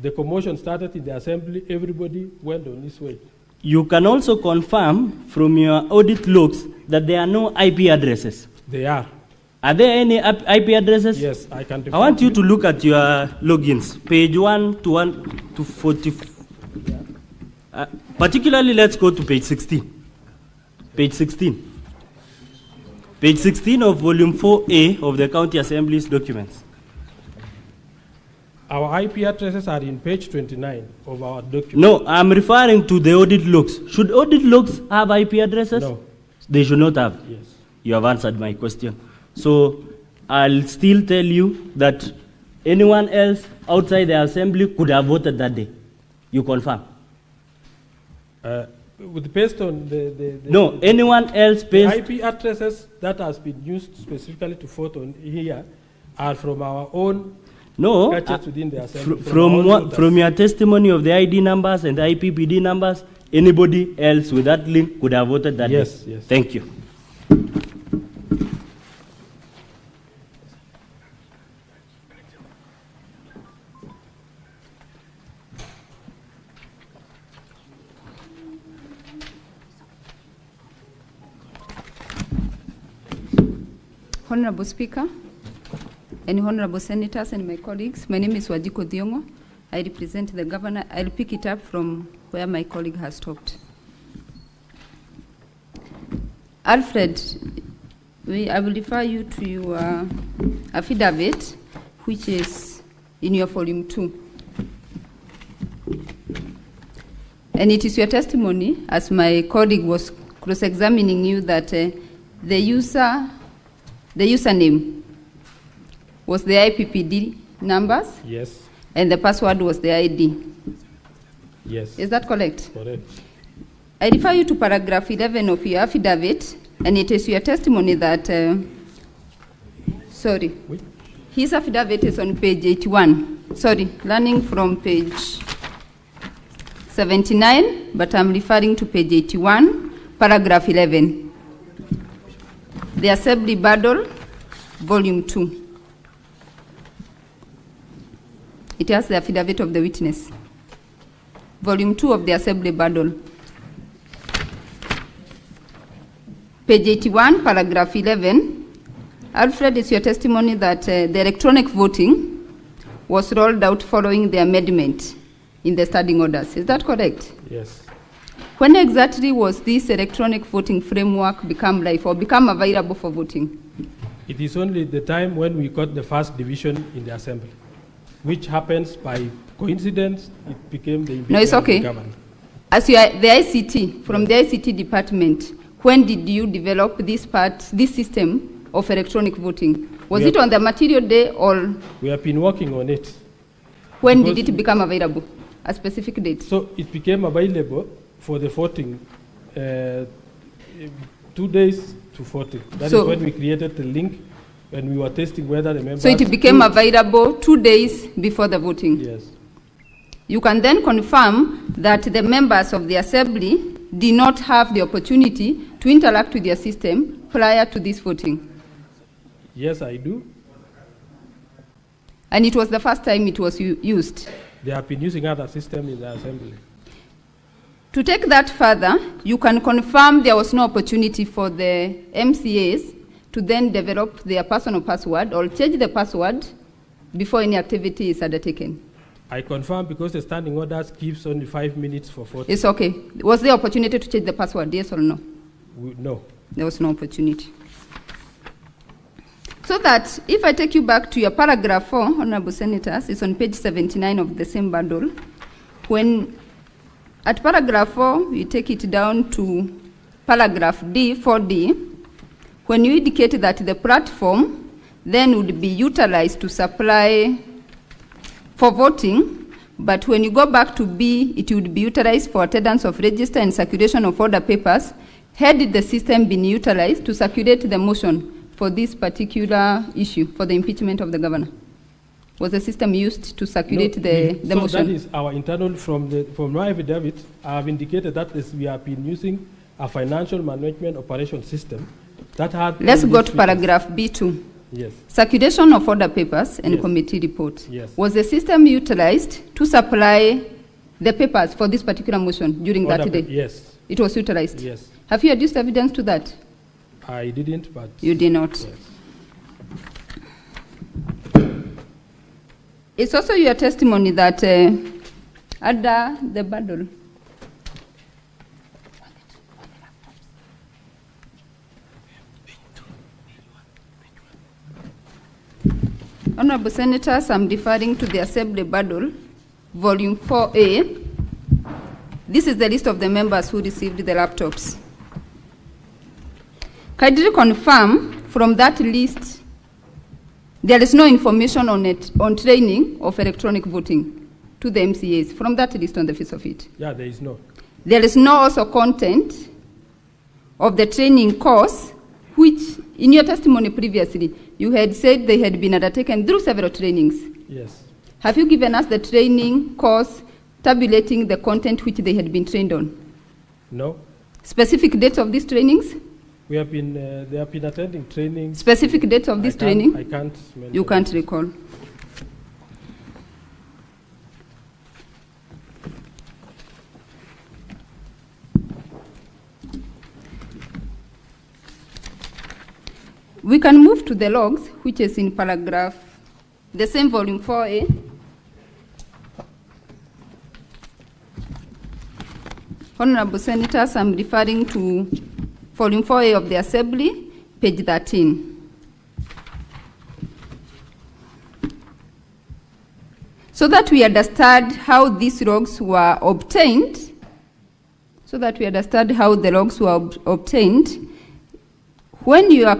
the commotion started in the assembly. Everybody went on his way. You can also confirm from your audit logs that there are no IP addresses. They are. Are there any IP addresses? Yes, I can. I want you to look at your logins, page 1 to 40. Particularly, let's go to page 16. Page 16. Page 16 of volume 4A of the County Assembly's documents. Our IP addresses are in page 29 of our document. No, I'm referring to the audit logs. Should audit logs have IP addresses? No. They should not have. Yes. You have answered my question. So I'll still tell you that anyone else outside the assembly could have voted that day. You confirm? Based on no, anyone else based... The IP addresses that has been used specifically to vote on here are from our own No, gadgets within the assembly. from your testimony of the ID numbers and the IPPD numbers, anybody else with that link could have voted that Yes, day. yes. Thank you. Honorable Speaker and Honorable Senators and my colleagues, my name is Wajiko Thiongo. I represent the governor. I'll pick it up from where my colleague has stopped. Alfred, I will refer you to your affidavit, which is in your volume 2. And it is your testimony, as my colleague was cross-examining you, that the username was the IPPD numbers. Yes. And the password was the ID. Yes. Is that correct? Correct. I refer you to paragraph 11 of your affidavit, and it is your testimony that, his affidavit is on page 81. Learning from page 79, but I'm referring to page 81, paragraph 11. The Assembly Battle, volume 2. It has the affidavit of the witness. Volume 2 of the Assembly Battle. Page 81, paragraph 11. Alfred, is your testimony that the electronic voting was rolled out following the amendment in the standing orders. Is that correct? Yes. When exactly was this electronic voting framework become live or become available for voting? It is only the time when we got the first division in the assembly, which happens by coincidence. It became the No, it's okay. government. As you are the ICT, from the ICT department, when did you develop this system of electronic voting? Was it on the material day or? We have been working on it. When did it become available? A specific date? So it became available for the voting 2 days to voting. That is when we created the link, when we were testing whether the members. So it became available 2 days before the voting? Yes. You can then confirm that the members of the assembly did not have the opportunity to interact with their system prior to this voting? Yes, I do. And it was the first time it was used? They have been using other systems in the assembly. To take that further, you can confirm there was no opportunity for the MCAs to then develop their personal password or change the password before any activity is undertaken? I confirm because the standing orders gives only 5 minutes for voting. It's okay. Was there opportunity to change the password, yes or no? No. There was no opportunity. So that, if I take you back to your paragraph 4, Honorable Senators, it's on page 79 of the same bundle. When, at paragraph 4, you take it down to paragraph D, 4D, when you indicate that the platform then would be utilized to supply for voting, but when you go back to B, it would be utilized for attendance of register and circulation of order papers. Had the system been utilized to circulate the motion for this particular issue, for the impeachment of the governor? Was the system used to circulate the motion? So that is our internal, from my affidavit, I have indicated that we have been using a financial management operation system that had... Let's go to paragraph B2. Yes. Circulation of order papers and committee reports. Yes. Was the system utilized to supply the papers for this particular motion during that day? Yes. It was utilized? Yes. Have you adduced evidence to that? I didn't, but... You did not? Yes. It's also your testimony that under the bundle, Honorable Senators, I'm referring to the Assembly Bundle, Volume 4A. This is the list of the members who received the laptops. Kindly confirm from that list there is no information on it, on training of electronic voting to the MCAs from that list on the face of it. Yeah, there is no. There is no also content of the training course, which in your testimony previously, you had said they had been undertaken through several trainings. Yes. Have you given us the training course tabulating the content which they had been trained on? No. Specific dates of these trainings? They have been attending trainings. Specific dates of this training? I can't mention. You can't recall. We can move to the logs, which is in paragraph, the same volume 4A. Honorable Senators, I'm referring to volume 4A of the Assembly, page 13. So that we understand how these logs were obtained, when your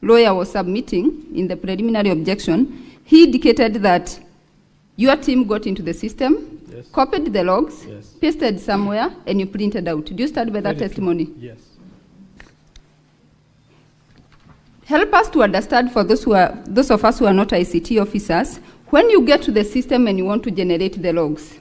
lawyer was submitting in the preliminary objection, he indicated that your team got into the system, yes, copied the logs, yes, pasted somewhere, and you printed out. Do you stand by that testimony? Yes. Help us to understand, for those of us who are not ICT officers, when you get to the system and you want to generate the logs,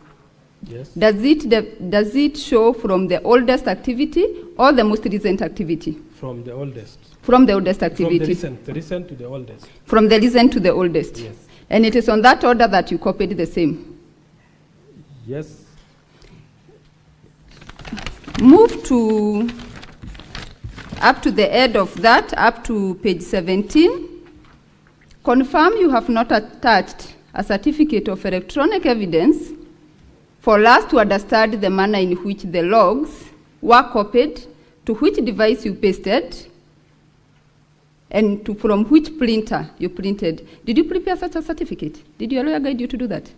yes, does it show from the oldest activity or the most recent activity? From the oldest. From the oldest activity. From the recent to the oldest. From the recent to the oldest. Yes. And it is on that order that you copied the same. Yes. Move to up to the end of that, up to page 17. Confirm you have not attached a certificate of electronic evidence for us to understand the manner in which the logs were copied, to which device you pasted, and from which printer you printed. Did you prepare such a certificate? Did your lawyer guide you to do that?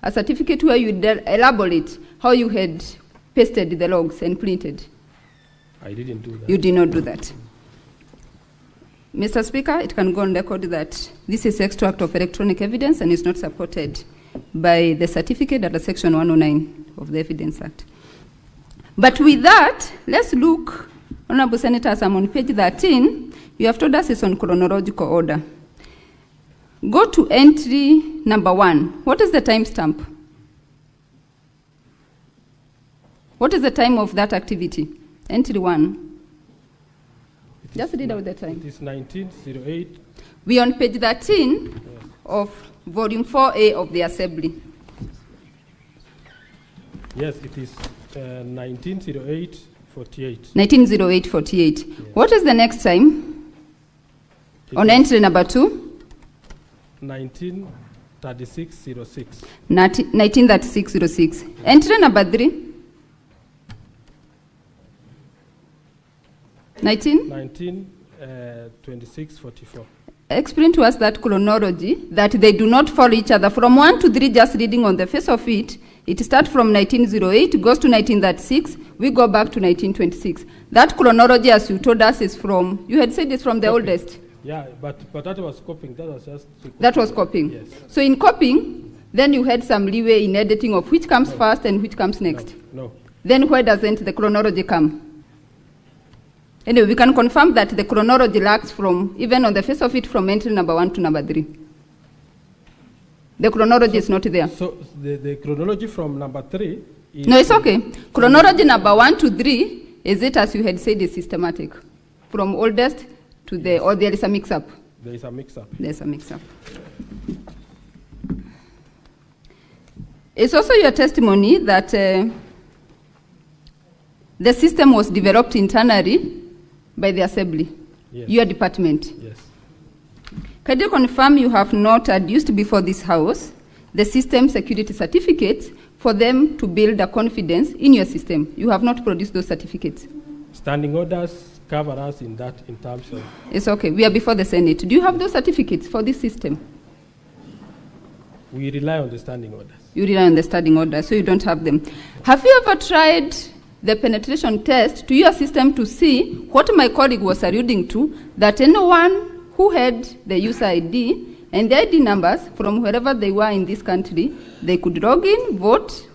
A certificate where you elaborate how you had pasted the logs and printed? I didn't do that. You did not do that. Mr. Speaker, it can go on record that this is extract of electronic evidence and is not supported by the certificate under Section 109 of the Evidence Act. But with that, let's look, Honorable Senators, I'm on page 13. You have told us it's on chronological order. Go to entry number 1. What is the timestamp? What is the time of that activity? Entry 1. Just read out the time. It is 1908. We are on page 13 yes, of volume 4A of the Assembly. Yes, it is 1908-48. 1908-48. Yes. What is the next time? On entry number 2? 1936-06. 1936-06. Entry number 3? 26-44. Explain to us that chronology, that they do not follow each other. From 1 to 3, just reading on the face of it, it starts from 1908, goes to 1936, we go back to 1926. That chronology, as you told us, is from, you had said it's from the oldest. Yeah, but that was copying. That was just copying. That was copying. Yes. So in copying, then you had some leeway in editing of which comes first and which comes next. No. Then where doesn't the chronology come? Anyway, we can confirm that the chronology lacks from, even on the face of it, from entry number 1 to number 3. The chronology is not there. So the chronology from number 3 is... No, it's okay. Chronology number 1 to 3, is it, as you had said, is systematic? From oldest to the, or there is a mix-up? There is a mix-up. There's a mix-up. It's also your testimony that the system was developed internally by the Assembly, yes, your department. Yes. Can you confirm you have not adduced before this House the system security certificates for them to build a confidence in your system? You have not produced those certificates. Standing orders cover us in that, in terms of... It's okay. We are before the Senate. Do you have those certificates for this system? We rely on the standing orders. You rely on the standing orders, so you don't have them. Have you ever tried the penetration test to your system to see what my colleague was alluding to, that anyone who had the user ID and the ID numbers from wherever they were in this country, they could log in, vote,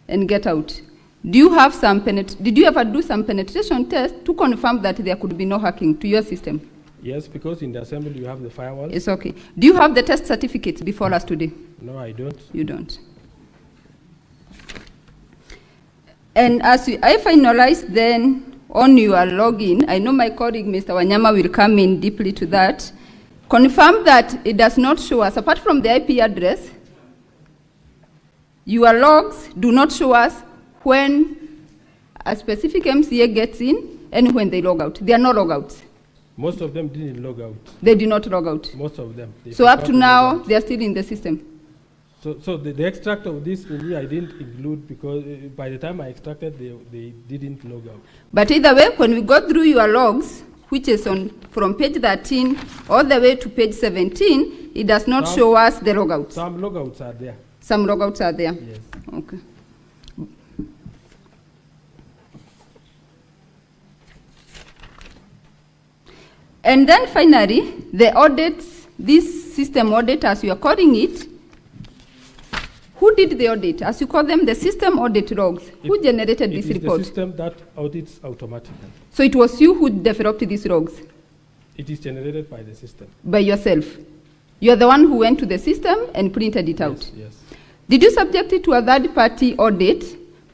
and get out? Do you have some did you ever do some penetration test to confirm that there could be no hacking to your system? Yes, because in the assembly you have the firewall. It's okay. Do you have the test certificates before us today? No, I don't. You don't. And as I finalize then on your login, I know my colleague Mr. Wanyama will come in deeply to that. Confirm that it does not show us, apart from the IP address, your logs do not show us when a specific MCA gets in and when they log out. There are no logouts. Most of them didn't log out. They did not log out. Most of them. So up to now, they are still in the system. So the extract of this in here I didn't include because by the time I extracted, they didn't log out. But either way, when we go through your logs, which is on from page 13 all the way to page 17, it does not show us the logouts. Some logouts are there. Some logouts are there? Yes. Okay. And then finally, the audits, this system audit as you are calling it, who did the audit? As you call them, the system audit logs. Who generated this report? It is the system that audits automatically. So it was you who developed these logs? It is generated by the system. By yourself? You are the one who went to the system and printed it out? Yes. Did you subject it to a third-party audit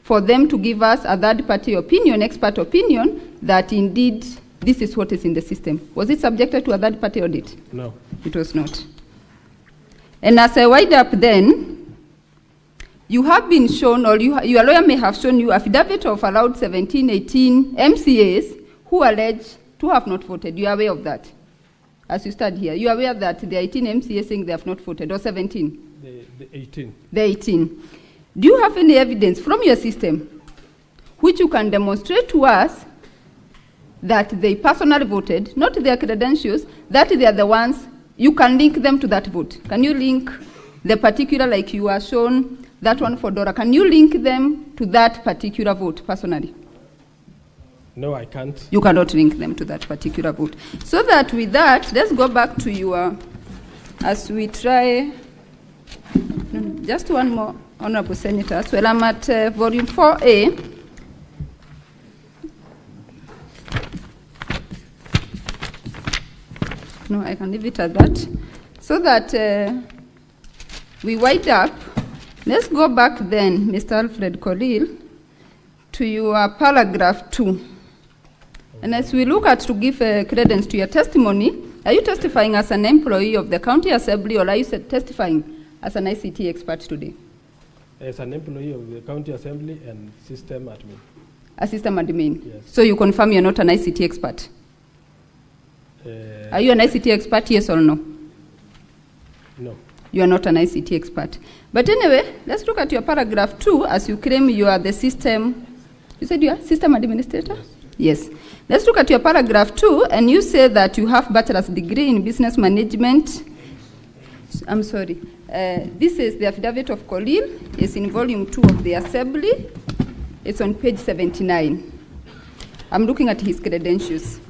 for them to give us a third-party opinion, expert opinion, that indeed this is what is in the system? Was it subjected to a third-party audit? No. It was not. And as I wind up then, you have been shown, or your lawyer may have shown you affidavit of allowed 17, 18 MCAs who allege to have not voted. You are aware of that? As you stand here, you are aware that the 18 MCAs saying they have not voted, or 17? The 18. The 18. Do you have any evidence from your system which you can demonstrate to us that they personally voted, not their credentials, that they are the ones, you can link them to that vote? Can you link the particular, like you are shown, that one for Dora, can you link them to that particular vote personally? No, I can't. You cannot link them to that particular vote. So that with that, let's go back to your, as we try, just one more, Honorable Senator. Well, I'm at volume 4A. No, I can leave it at that. So that we wind up. Let's go back then, Mr. Alfred Colil, to your paragraph 2. And as we look at to give credence to your testimony, are you testifying as an employee of the county assembly, or are you testifying as an ICT expert today? As an employee of the county assembly and system admin. A system admin? Yes. So you confirm you're not an ICT expert? Are you an ICT expert, yes or no? No. You are not an ICT expert. But anyway, let's look at your paragraph 2 as you claim you are the system, you said you are system administrator? Yes. Let's look at your paragraph 2, and you say that you have bachelor's degree in business management. I'm sorry. This is the affidavit of Colil. It's in volume 2 of the assembly. It's on page 79. I'm looking at his credentials,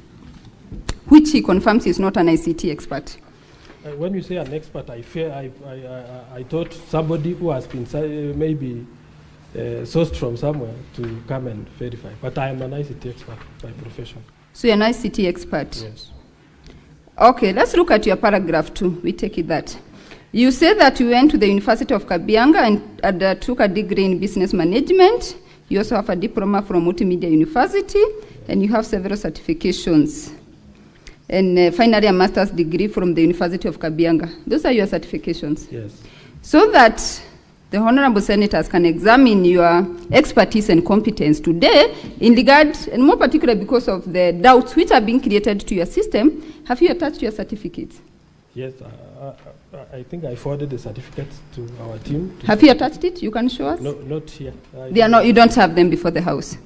which he confirms he's not an ICT expert. When you say an expert, I thought somebody who has been maybe sourced from somewhere to come and verify. But I am an ICT expert by profession. So you're an ICT expert? Yes. Okay, let's look at your paragraph 2. We take it that. You say that you went to the University of Kabianga and took a degree in business management. You also have a diploma from Multimedia University, and you have several certifications. And finally, a master's degree from the University of Kabianga. Those are your certifications? Yes. So that the honorable senators can examine your expertise and competence today in regard, and more particularly because of the doubts which are being created to your system. Have you attached your certificates? Yes, I think I forwarded the certificates to our team. Have you attached it? You can show us? No, not here. They are not, you don't have them before the House?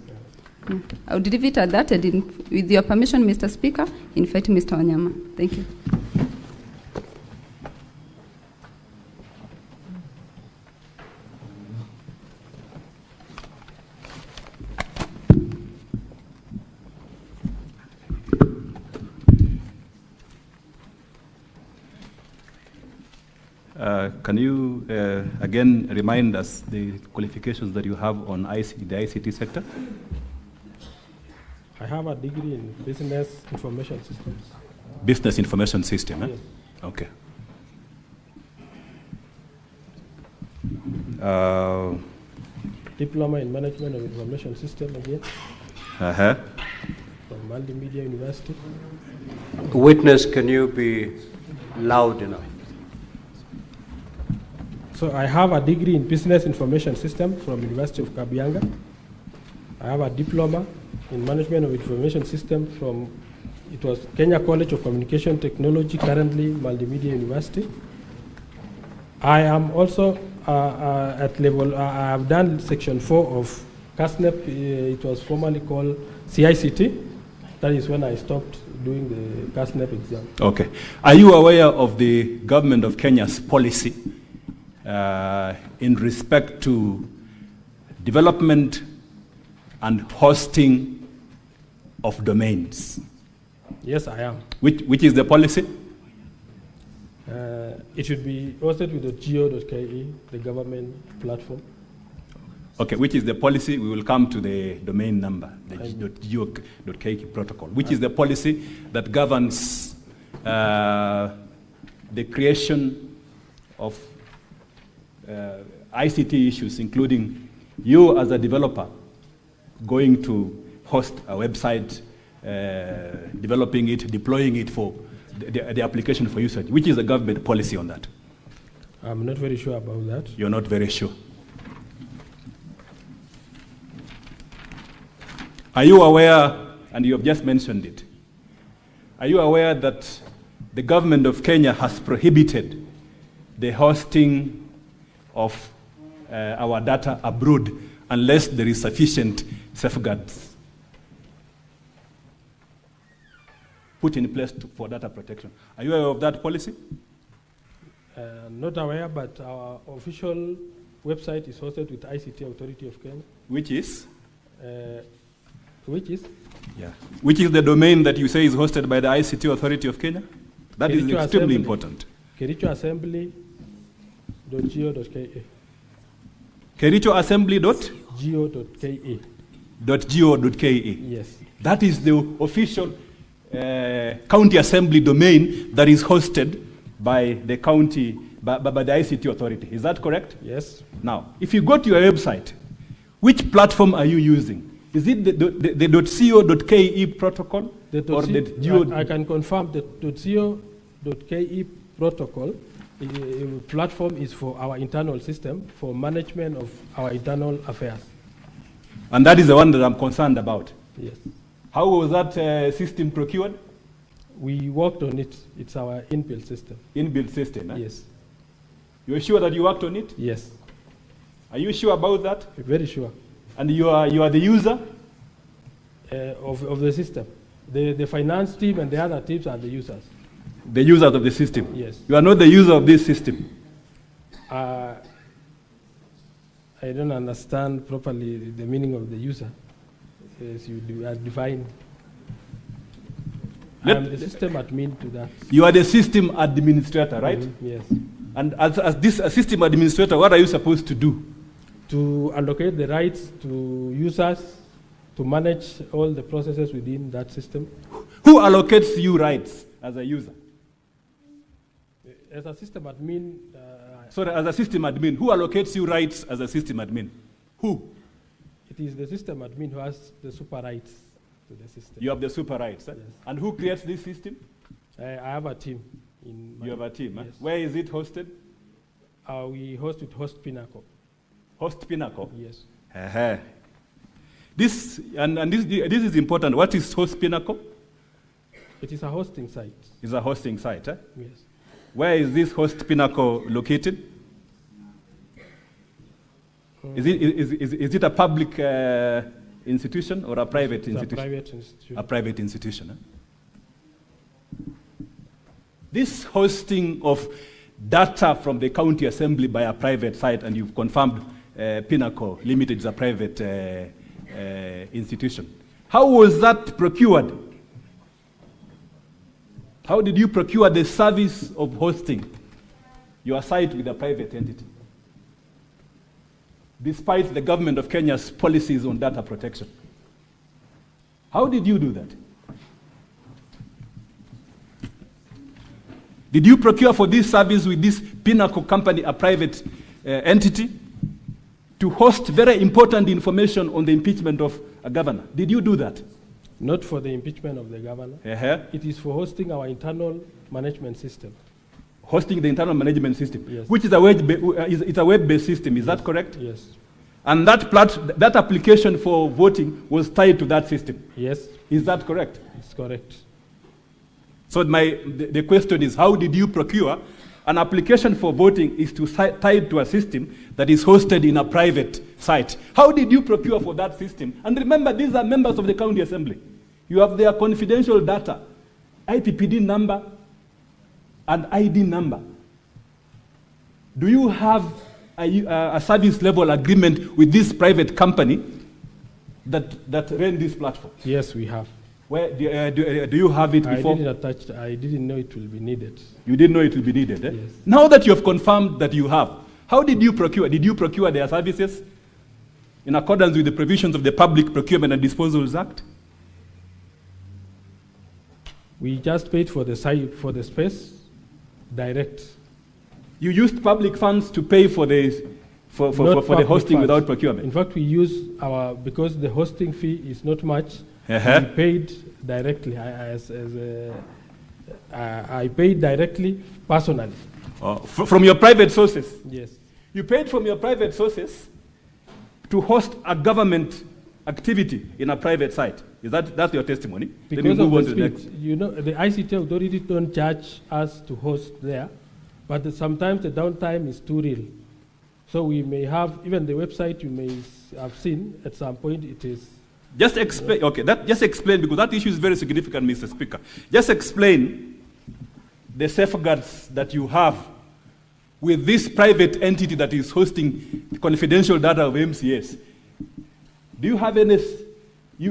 No. I'll leave it at that, and with your permission, Mr. Speaker, invite Mr. Wanyama. Thank you. Can you again remind us the qualifications that you have on the ICT sector? I have a degree in business information systems. Business information system, eh? Yes. Okay. Diploma in Management of Information System again. Uh-huh. From Multimedia University. Witness, can you be loud enough? So I have a degree in Business Information System from University of Kabianga. I have a diploma in Management of Information System from, it was Kenya College of Communication Technology, currently Multimedia University. I am also at level, I have done section 4 of CASNEP, it was formerly called CICT. That is when I stopped doing the CASNEP exam. Okay. Are you aware of the government of Kenya's policy in respect to development and hosting of domains? Yes, I am. Which is the policy? It should be hosted with the geo.ke, the government platform. Okay, which is the policy? We will come to the domain number, the geo.ke protocol. Which is the policy that governs the creation of ICT issues, including you as a developer going to host a website, developing it, deploying it for the application for usage. Which is the government policy on that? I'm not very sure about that. You're not very sure. Are you aware, and you have just mentioned it, are you aware that the government of Kenya has prohibited the hosting of our data abroad unless there is sufficient safeguards put in place for data protection? Are you aware of that policy? Not aware, but our official website is hosted with ICT Authority of Kenya. Which is? Which is? Yeah. Which is the domain that you say is hosted by the ICT Authority of Kenya? That is extremely important. KerichoAssembly.go.ke. KerichoAssembly.go.ke. .go.ke. Yes. That is the official county assembly domain that is hosted by the county, by the ICT Authority. Is that correct? Yes. Now, if you go to your website, which platform are you using? Is it the .co.ke protocol? I can confirm the .co.ke protocol platform is for our internal system, for management of our internal affairs. And that is the one that I'm concerned about. Yes. How was that system procured? We worked on it. It's our inbuilt system. Inbuilt system, eh? Yes. You're sure that you worked on it? Yes. Are you sure about that? Very sure. And you are the user? Of the system. The finance team and the other teams are the users. The users of the system? Yes. You are not the user of this system? I don't understand properly the meaning of the user. As you define. I'm the system admin to that. You are the system administrator, right? Yes. And as this system administrator, what are you supposed to do? To allocate the rights to users, to manage all the processes within that system. Who allocates you rights as a user? As a system admin. Sorry, as a system admin, who allocates you rights as a system admin? Who? It is the system admin who has the super rights to the system. You have the super rights, eh? Yes. And who creates this system? I have a team. You have a team, yes. Eh? Where is it hosted? We host with Host Pinnacle. Host Pinnacle? Yes. This is important. What is Host Pinnacle? It is a hosting site. It's a hosting site, eh? Yes. Where is this Host Pinnacle located? Is it a public institution or a private institution? A private institution. A private institution. Eh? This hosting of data from the county assembly by a private site, and you've confirmed Pinnacle Limited is a private institution. How was that procured? How did you procure the service of hosting your site with a private entity, despite the government of Kenya's policies on data protection? How did you do that? Did you procure for this service with this Pinnacle company, a private entity, to host very important information on the impeachment of a governor? Did you do that? Not for the impeachment of the governor. It is for hosting our internal management system. Hosting the internal management system, yes. Which is a web-based system. Is that correct? Yes. And that application for voting was tied to that system. Yes. Is that correct? It's correct. So the question is, how did you procure an application for voting is tied to a system that is hosted in a private site? How did you procure for that system? And remember, these are members of the county assembly. You have their confidential data, IPPD number and ID number. Do you have a service level agreement with this private company that ran this platform? Yes, we have. Where do you have it before? I didn't know it will be needed. You didn't know it will be needed, eh? Yes. Now that you have confirmed that you have, how did you procure? Did you procure their services in accordance with the provisions of the Public Procurement and Disposals Act? We just paid for the site, for the space, direct. You used public funds to pay for the hosting funds. without procurement? In fact, we use because the hosting fee is not much, we paid directly. I paid directly, personally. From your private sources? Yes. You paid from your private sources to host a government activity in a private site. That's your testimony? Because of the speed. You know, the ICT authority don't charge us to host there, but sometimes the downtime is too real. So we may have, even the website you may have seen, at some point it is. Just explain, okay, just explain, because that issue is very significant, Mr. Speaker. Just explain the safeguards that you have with this private entity that is hosting confidential data of MCS. Do you have any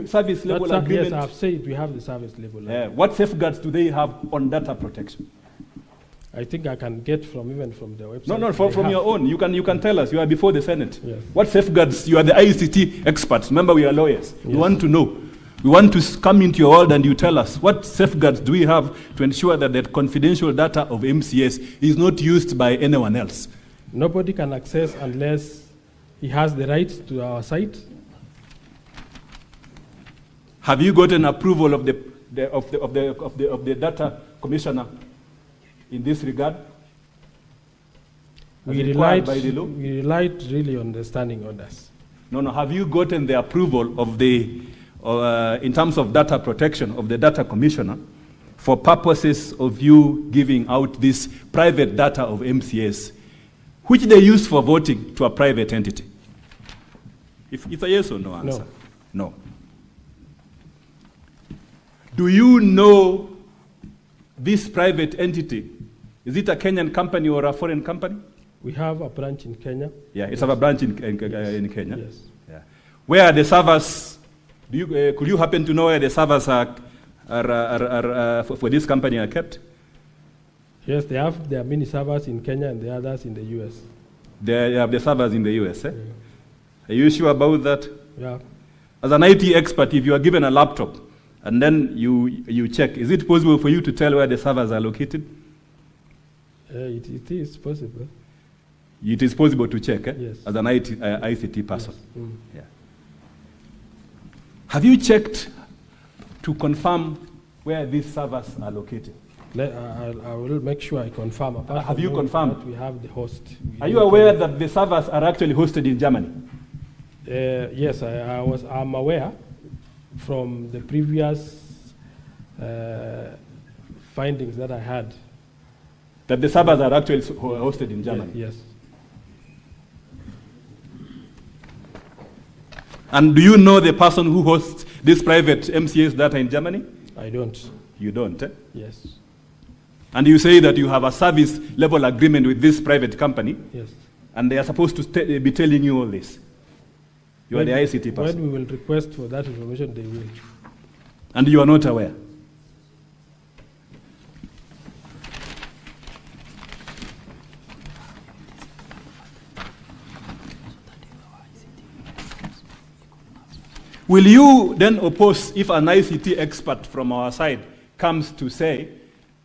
service level agreement? Yes, I have said we have the service level agreement. What safeguards do they have on data protection? I think I can get even from the website. No, from your own. You can tell us. You are before the Senate. Yes. What safeguards? You are the ICT experts. Remember, we are lawyers. Yes. We want to know. We want to come into your world and you tell us what safeguards do we have to ensure that that confidential data of MCS is not used by anyone else? Nobody can access unless he has the right to our site. Have you gotten approval of the data commissioner in this regard? We relied really on the standing orders. No. Have you gotten the approval of in terms of data protection of the data commissioner for purposes of you giving out this private data of MCS, which they use for voting to a private entity? If it's a yes or no answer. No. Do you know this private entity? Is it a Kenyan company or a foreign company? We have a branch in Kenya. Yeah, it's a branch in Kenya. Yes. Yeah. Where are the servers? Could you happen to know where the servers are for this company are kept? Yes, they have their mini servers in Kenya and the others in the US. They have the servers in the US, eh? Yeah. Are you sure about that? Yeah. As an IT expert, if you are given a laptop and then you check, is it possible for you to tell where the servers are located? It is possible. It is possible to check, eh? Yes. As an ICT person. Yes. Yeah. Have you checked to confirm where these servers are located? I will make sure I confirm. Have you confirmed? We have the host. Are you aware that the servers are actually hosted in Germany? Yes, I'm aware from the previous findings that I had. That the servers are actually hosted in Germany? Yes. And do you know the person who hosts this private MCS data in Germany? I don't. You don't, eh? Yes. And you say that you have a service level agreement with this private company? Yes. And they are supposed to be telling you all this? You are the ICT person? When we will request for that information, they will. And you are not aware? Will you then oppose if an ICT expert from our side comes to say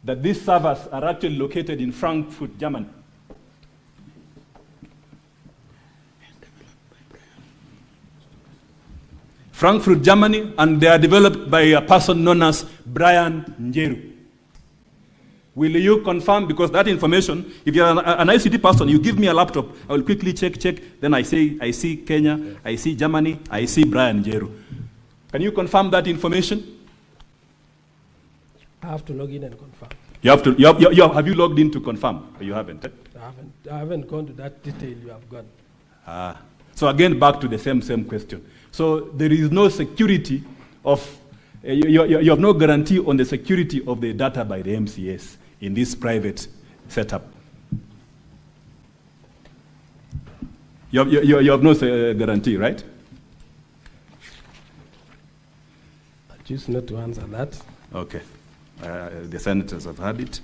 that these servers are actually located in Frankfurt, Germany. Frankfurt, Germany, and they are developed by a person known as Brian Njeru. Will you confirm? Because that information, if you're an ICT person, you give me a laptop, I will quickly check, then I say, I see Kenya, I see Germany, I see Brian Njeru. Can you confirm that information? I have to log in and confirm. Have you logged in to confirm? Or you haven't? I haven't gone to that detail you have gone. So again, back to the same question. So there is no security of, you have no guarantee on the security of the data by the MCS in this private setup. You have no guarantee, right? I choose not to answer that. Okay. The senators have heard it.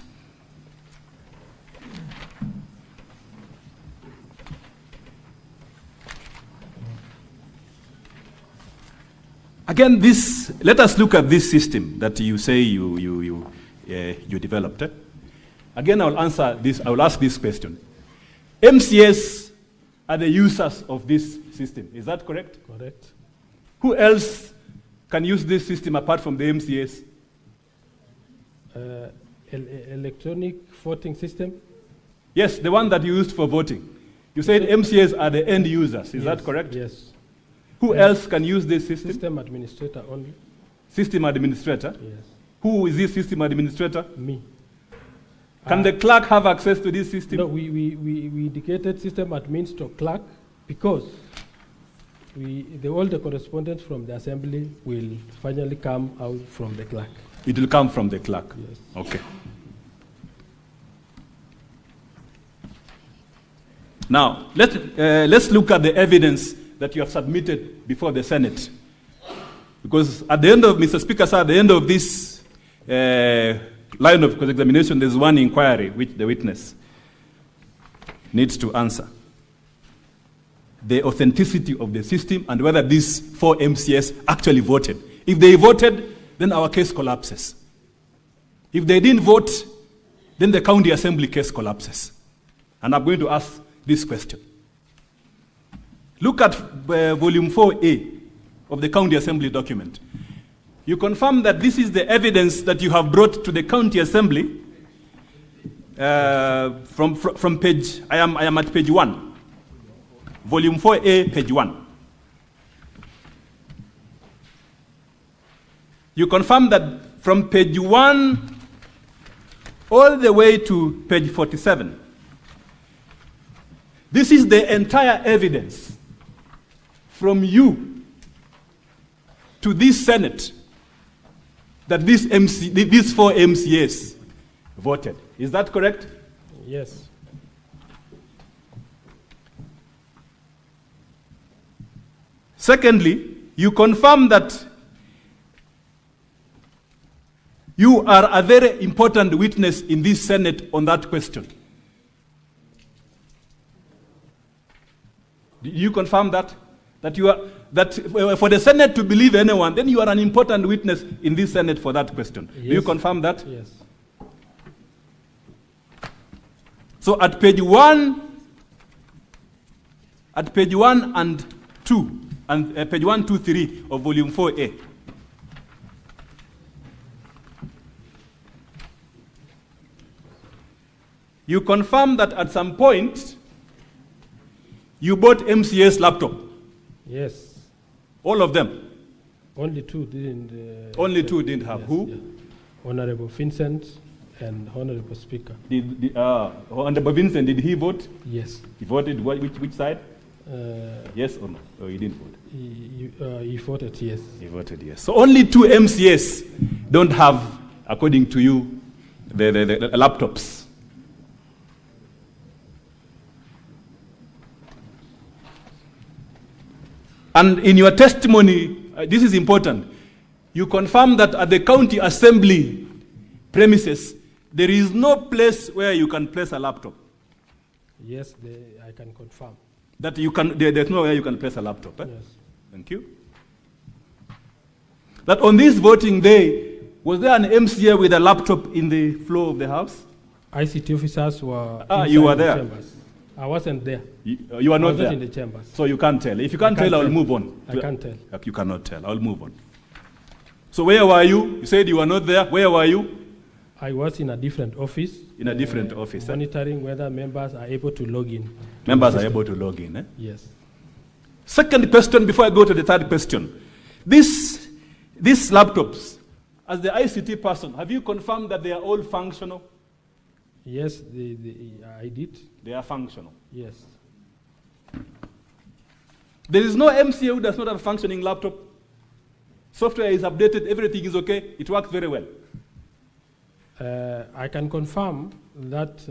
Again, let us look at this system that you say you developed. Again, I will ask this question. MCS are the users of this system. Is that correct? Correct. Who else can use this system apart from the MCS? Electronic voting system? Yes, the one that you used for voting. You said MCS are the end users. Is that correct? Yes. Who else can use this system? System administrator only. System administrator? Yes. Who is this system administrator? Me. Can the clerk have access to this system? No, we indicated system admin to clerk because all the correspondence from the assembly will finally come out from the clerk. It will come from the clerk? Yes. Okay. Now, let's look at the evidence that you have submitted before the Senate. Because at the end of, Mr. Speaker, sir, at the end of this line of cross-examination, there's one inquiry which the witness needs to answer. The authenticity of the system and whether these 4 MCS actually voted. If they voted, then our case collapses. If they didn't vote, then the county assembly case collapses. And I'm going to ask this question. Look at volume 4A of the county assembly document. You confirm that this is the evidence that you have brought to the county assembly from page, I am at page 1. Volume 4A, page 1. You confirm that from page 1 all the way to page 47, this is the entire evidence from you to this Senate that these 4 MCAs voted. Is that correct? Yes. Secondly, you confirm that you are a very important witness in this Senate on that question. Do you confirm that? That for the Senate to believe anyone, then you are an important witness in this Senate for that question. Yes. Do you confirm that? Yes. So at page 1 and 2, and page 1, 2, 3 of volume 4A, you confirm that at some point you bought MCA's laptop. Yes. All of them? Only 2 didn't. Only 2 didn't have. Yes, Who? Yeah. Honorable Vincent and Honorable Speaker. Honorable Vincent, did he vote? Yes. He voted which side? Yes or no? Or he didn't vote? He voted yes. He voted yes. So only 2 MCAs don't have, according to you, the laptops. And in your testimony, this is important, you confirm that at the county assembly premises, there is no place where you can place a laptop. Yes, I can confirm. That you can, there's nowhere you can place a laptop. Yes. Thank you. That on this voting day, Was there an MCA with a laptop in the floor of the house? ICT officers were you were inside the there. chambers. I wasn't there. You were I not was there? in the chambers. So you can't tell. If you can't tell, I'll move on. I can't tell. You cannot tell. I'll move on. So where were you? You said you were not there. Where were you? I was in a different office. In a different office. Monitoring whether members are able to log in. Members are able to log in. Yes. Second question before I go to the third question. These laptops, as the ICT person, have you confirmed that they are all functional? Yes, I did. They are functional. Yes. There is no MCA who does not have a functioning laptop. Software is updated, everything is okay, it works very well. I can confirm that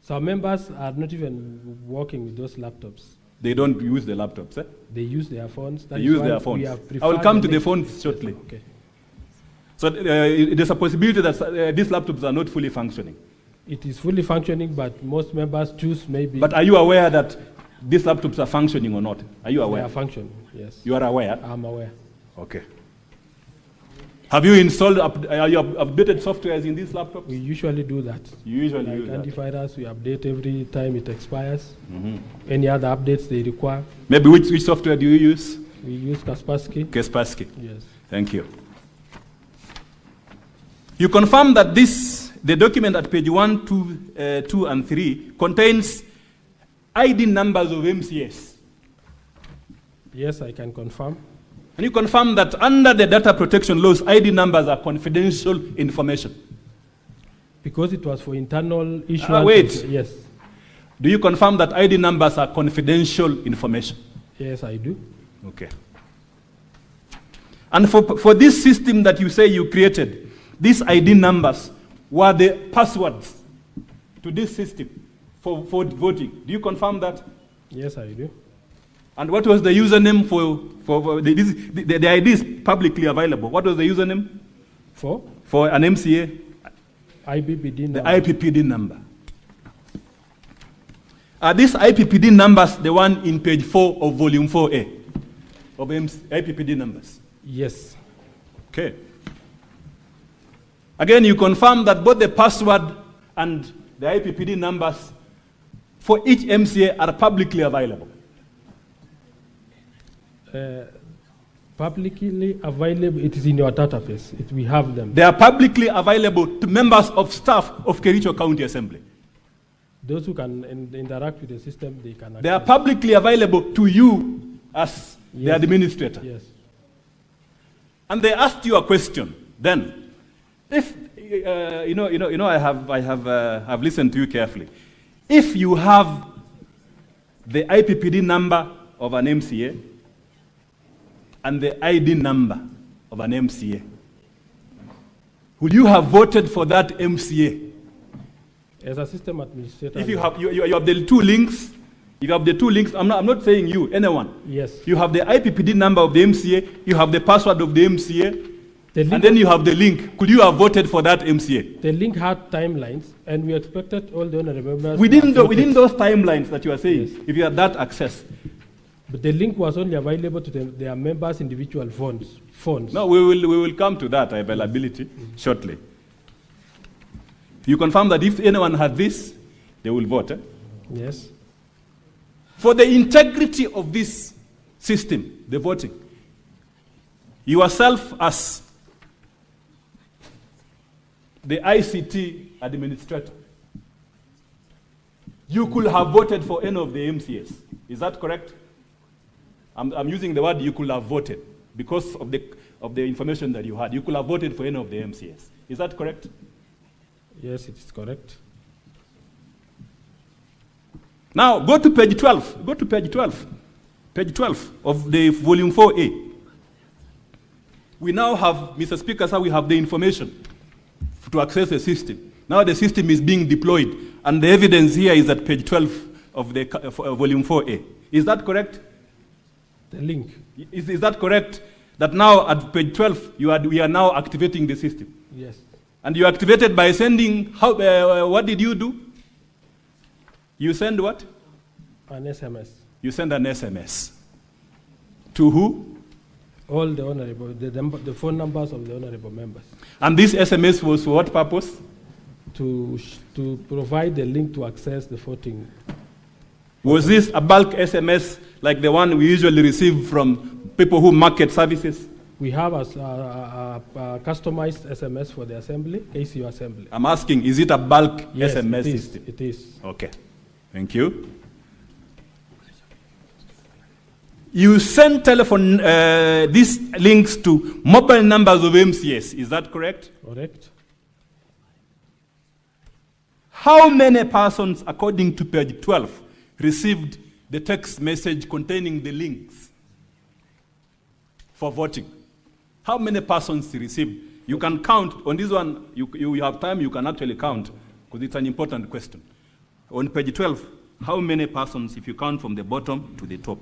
some members are not even working with those laptops. They don't use the laptops, eh? They use their phones. They use their phones. I will come to the phones shortly. Okay. So there's a possibility that these laptops are not fully functioning. It is fully functioning, but most members choose maybe. But are you aware that these laptops are functioning or not? Are you aware? They are functioning, yes. You are aware? I'm aware. Okay. Have you installed, are you updated softwares in these laptops? We usually do that. You usually like do that? antivirus, we update every time it expires. Any other updates they require. Maybe which software do you use? We use Kaspersky. Kaspersky. Yes. Thank you. You confirm that the document at page 1, 2, and 3 contains ID numbers of MCS. Yes, I can confirm. And you confirm that under the data protection laws, ID numbers are confidential information. Because it was for internal issues. Wait. Yes. Do you confirm that ID numbers are confidential information? Yes, I do. Okay. And for this system that you say you created, these ID numbers were the passwords to this system for voting. Do you confirm that? Yes, I do. And what was the username for the ID is publicly available. What was the username? For an MCA? IPPD number. The IPPD number. Are these IPPD numbers the one in page 4 of volume 4A of IPPD numbers? Yes. Okay. Again, you confirm that both the password and the IPPD numbers for each MCA are publicly available. Publicly available, it is in your database. We have them. They are publicly available to members of staff of Kericho County Assembly. Those who can interact with the system, they can access. They are publicly available to you as the administrator. Yes. And they asked you a question then. If I've listened to you carefully. If you have the IPPD number of an MCA and the ID number of an MCA, would you have voted for that MCA? As a system administrator. If you have the two links, I'm not saying you, anyone. Yes. You have the IPPD number of the MCA, you have the password of the MCA, and then you have the link. Could you have voted for that MCA? The link had timelines, and we expected all the honorable members. Within those timelines that you are saying, yes. If you had that access. But the link was only available to their members' individual phones. No, we will come to that availability shortly. You confirm that if anyone had this, they will vote. Yes. For the integrity of this system, the voting, yourself as the ICT administrator, you could have voted for any of the MCAs. Is that correct? I'm using the word you could have voted because of the information that you had. You could have voted for any of the MCAs. Is that correct? Yes, it is correct. Now, go to page 12. Go to page 12. Page 12 of the volume 4A. We now have, Mr. Speaker, sir, we have the information to access the system. Now the system is being deployed, and the evidence here is at page 12 of the volume 4A. Is that correct? The link. Is that correct? That now at page 12, we are now activating the system? Yes. And you activated by sending, what did you do? You send what? An SMS. You send an SMS. To who? All the honorable, the phone numbers of the honorable members. And this SMS was for what purpose? To provide the link to access the voting. Was this a bulk SMS like the one we usually receive from people who market services? We have a customized SMS for the assembly, ACU assembly. I'm asking, is it a bulk Yes, SMS it is, system? it is. Okay, thank you. You send telephone, these links to mobile numbers of MCS, is that correct? Correct. How many persons, according to page 12, received the text message containing the links for voting? How many persons received? You can count. On this one, you have time, you can actually count, because it's an important question. On page 12, how many persons, if you count from the bottom to the top?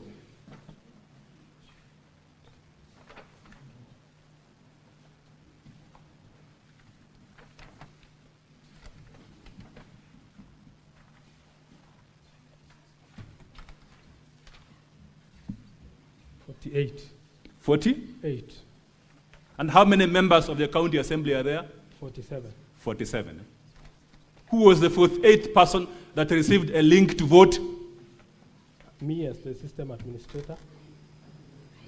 Eight. 48. And how many members of the county assembly are there? 47. 47. Who was the 48th person that received a link to vote? Me as the system administrator.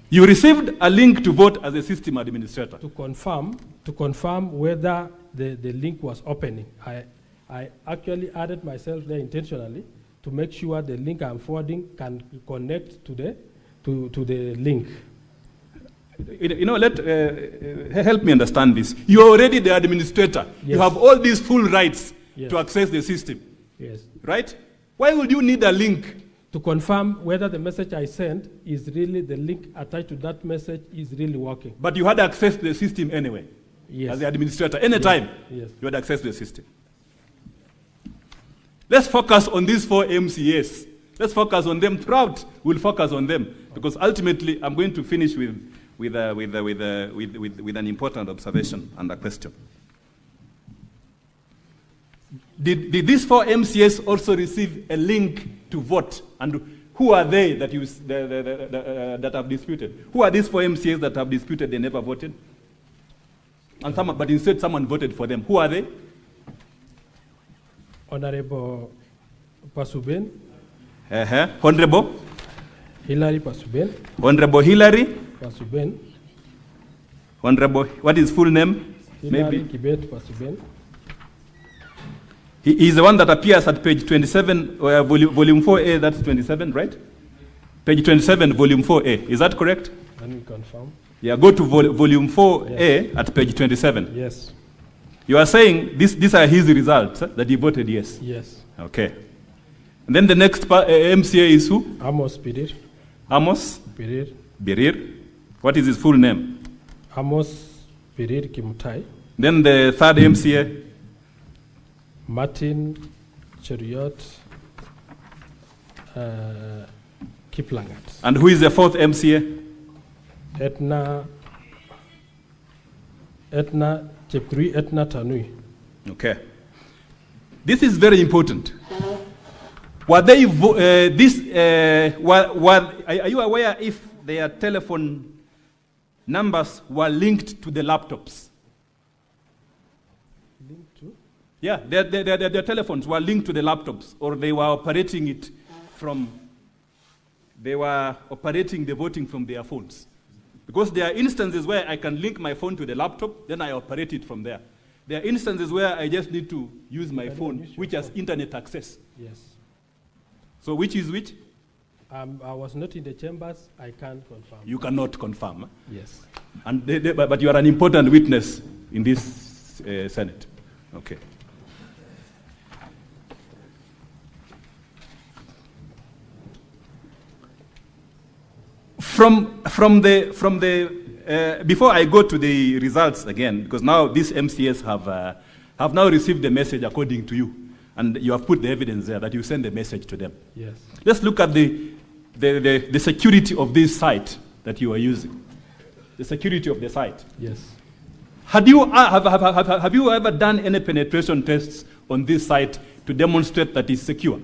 You received a link to vote as a system administrator. To confirm whether the link was opening. I actually added myself there intentionally to make sure the link I'm forwarding can connect to the link. You know, help me understand this. You're already the administrator. Yes. You have all these full rights Yes. to access the system. Yes. Right? Why would you need a link? To confirm whether the message I sent is really, the link attached to that message is really working. But you had access to the system anyway. Yes. As the administrator. Anytime Yes. you had access to the system. Let's focus on these 4 MCAs. Let's focus on them throughout. We'll focus on them because ultimately I'm going to finish with an important observation and a question. Did these 4 MCAs also receive a link to vote? And who are they that that have disputed? Who are these 4 MCAs that have disputed they never voted? And but instead someone voted for them. Who are they? Honorable Pasuben. Honorable Hilary Pasuben. Honorable Hilary Pasuben. Honorable, what is full name? Hilary Kibet Pasuben. He is the one that appears at page 27, volume 4A, that's 27, right? Page 27, volume 4A. Is that correct? Let me confirm. Yeah, go to volume 4A at page 27. Yes. You are saying these are his results, that he voted yes? Yes. Okay. And then the next MCA is who? Amos Birir. Amos? Birir. Birir. What is his full name? Amos Birir Kimutai. Then the third MCA? Martin Cheriot Kiplangat. And who is the fourth MCA? Etna Chepkuri Etna Tanui. Okay. This is very important. Were they are you aware if their telephone numbers were linked to the laptops? Linked to? Yeah, their telephones were linked to the laptops, or they were operating it they were operating the voting from their phones. Because there are instances where I can link my phone to the laptop, then I operate it from there. There are instances where I just need to use my phone, which has internet access. Yes. So which is which? I was not in the chambers, I can't confirm. You cannot confirm. Yes. And but you are an important witness in this Senate. Okay. From the before I go to the results again, because now these MCAs have now received the message according to you, and you have put the evidence there that you send the message to them. Yes. Let's look at the security of this site that you are using. The security of the site. Yes. Have you ever done any penetration tests on this site to demonstrate that it's secure?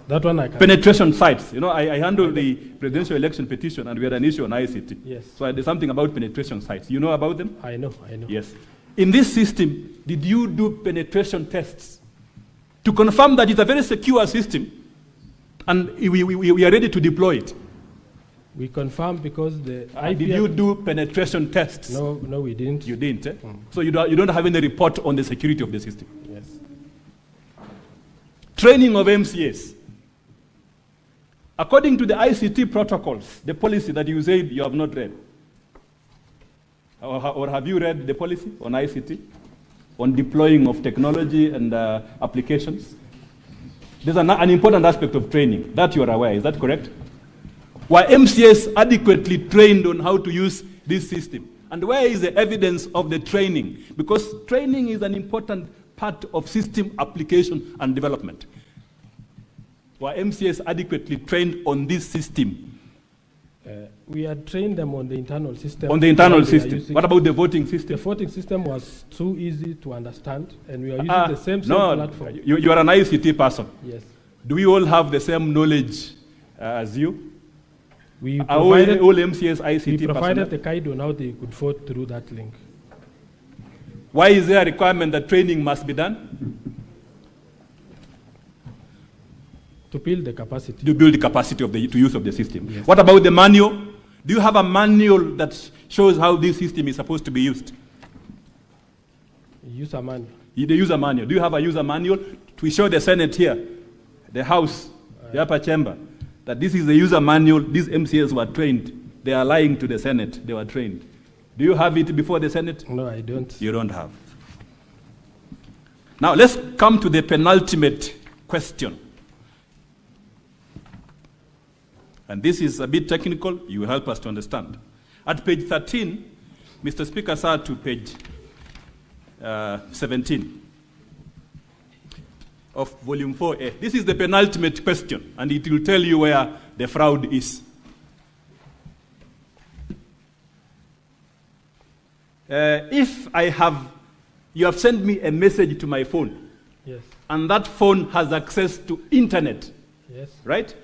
That one I can. Penetration sites. You know, I handle the presidential election petition, and we had an issue on ICT. Yes. So there's something about penetration sites. You know about them? I know. Yes. In this system, did you do penetration tests to confirm that it's a very secure system, and we are ready to deploy it? We confirmed because the IP. Did you do penetration tests? No, we didn't. You didn't, eh? So you don't have any report on the security of the system? Yes. Training of MCAs. According to the ICT protocols, the policy that you said you have not read, or have you read the policy on ICT, on deploying of technology and applications? There's an important aspect of training that you are aware. Is that correct? Were MCAs adequately trained on how to use this system? And where is the evidence of the training? Because training is an important part of system application and development. Were MCAs adequately trained on this system? We had trained them on the internal system. On the internal system. What about the voting system? The voting system was too easy to understand, and we are using the same platform. You are an ICT person. Yes. Do we all have the same knowledge as you? We are all MCAs ICT We provided personnel? the guide on how they could vote through that link. Why is there a requirement that training must be done? To build the capacity. To build the capacity of the use of the system. Yes. What about the manual? Do you have a manual that shows how this system is supposed to be used? User manual. The user manual. Do you have a user manual? We show the Senate here, the House, the upper chamber, that this is the user manual. These MCAs were trained. They are lying to the Senate. They were trained. Do you have it before the Senate? No, I don't. You don't have. Now let's come to the penultimate question. And this is a bit technical. You will help us to understand. At page 13, Mr. Speaker, sir, to page 17 of volume 4A. This is the penultimate question, and it will tell you where the fraud is. If you have sent me a message to my phone, yes, and that phone has access to internet, yes, right?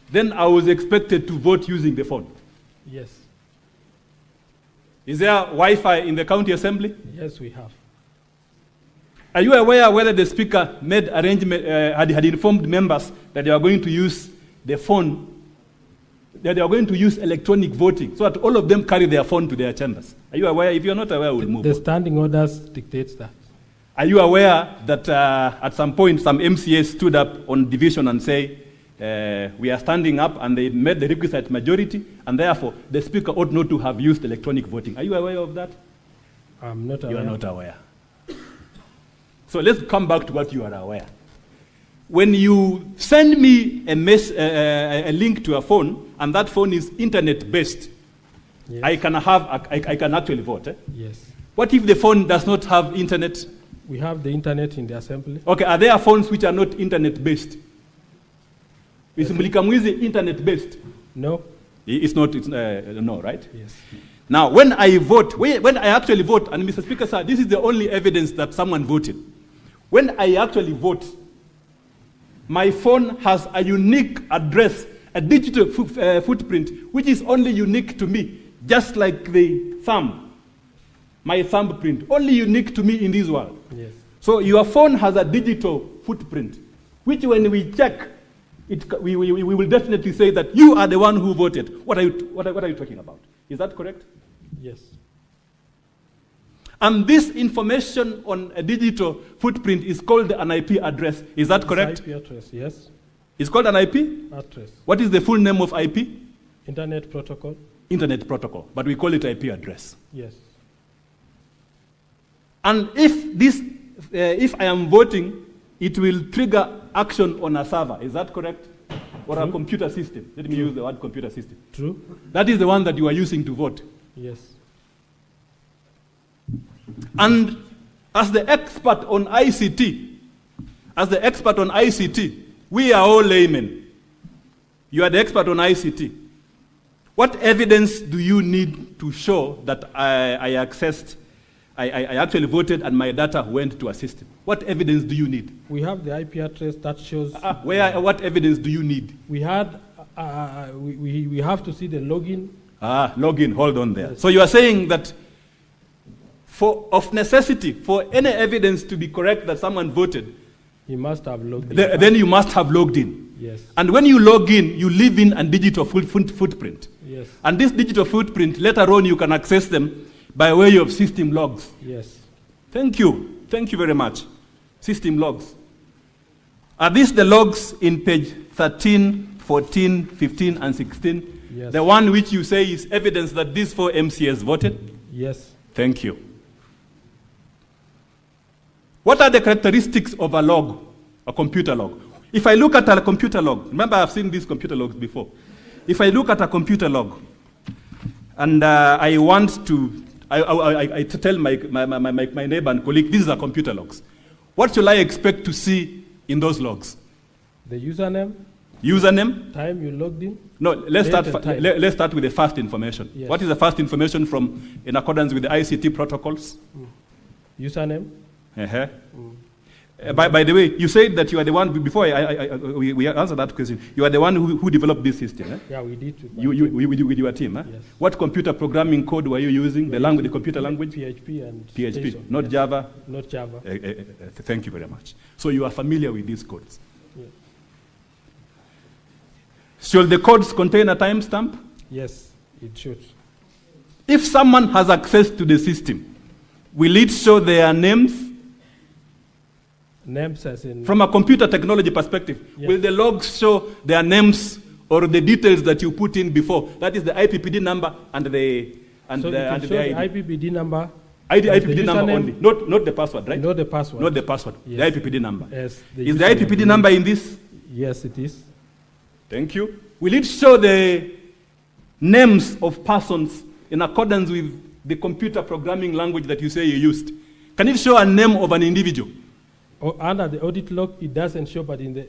Then I was expected to vote using the phone. Yes. Is there Wi-Fi in the county assembly? Yes, we have. Are you aware whether the speaker made arrangement, had informed members that they are going to use the phone, that they are going to use electronic voting, so that all of them carry their phone to their chambers? Are you aware? If you're not aware, we'll move on. The standing orders dictates that. Are you aware that at some point some MCAs stood up on division and say, we are standing up, and they made the requisite majority, and therefore the speaker ought not to have used electronic voting? Are you aware of that? I'm not aware. You are not aware. So let's come back to what you are aware. When you send me a link to a phone, and that phone is internet-based, yes, I can actually vote. Yes. What if the phone does not have internet? We have the internet in the assembly. Okay, are there phones which are not internet-based? Is Mlikamwizi internet-based? No. It's not, no, right? Yes. Now, when I vote, when I actually vote, and Mr. Speaker, sir, this is the only evidence that someone voted. When I actually vote, my phone has a unique address, a digital footprint, which is only unique to me, just like the thumb, my thumbprint, only unique to me in this world. Yes. So your phone has a digital footprint, which when we check, we will definitely say that you are the one who voted. What are you talking about? Is that correct? Yes. And this information on a digital footprint is called an IP address. Is that correct? IP address, yes. It's called an IP? Address. What is the full name of IP? Internet protocol. Internet protocol, but we call it IP address. Yes. And if I am voting, it will trigger action on a server. Is that correct? Or a computer system. Let me use the word computer system. True. That is the one that you are using to vote. Yes. And as the expert on ICT, we are all laymen. You are the expert on ICT. What evidence do you need to show that I accessed I actually voted and my data went to a system. What evidence do you need? We have the IP address that shows. What evidence do you need? We had. We have to see the login. Login. Hold on there. Yes. So you are saying that, of necessity, for any evidence to be correct that someone voted, he must have logged in. Then you must have logged in. Yes. And when you log in, you leave in a digital footprint. Yes. And this digital footprint, later on, you can access them by way of system logs. Yes. Thank you. Thank you very much. System logs. Are these the logs in page 13, 14, 15, and 16? Yes. The one which you say is evidence that these 4 MCAs voted? Yes. Thank you. What are the characteristics of a log, a computer log? If I look at a computer log, remember I've seen these computer logs before. If I look at a computer log, and I want to, I tell my neighbor and colleague, these are computer logs. What should I expect to see in those logs? The username. Username. Time you logged in. No, let's start with the first information. Yes. What is the first information from, in accordance with the ICT protocols? Username. Uh-huh. By the way, you said that you are the one, before we answer that question, you are the one who developed this system. Eh? Yeah, we did. With your team. Eh? Yes. What computer programming code were you using? The computer language? PHP and PHP, JSON. not yes. Java? Not Java. Thank you very much. So you are familiar with these codes. Yes. Should the codes contain a timestamp? Yes, it should. If someone has access to the system, will it show their names? Names as in... From a computer technology perspective, yes. Will the logs show their names or the details that you put in before? That is the IPPD number and the ID. The IPPD number. IPPD number only, not the password, right? Not the password. Not the password, yes. the IPPD number. Yes, is the IPPD number in this? Yes, it is. Thank you. Will it show the names of persons in accordance with the computer programming language that you say you used? Can it show a name of an individual? Under the audit log, it doesn't show, but in the...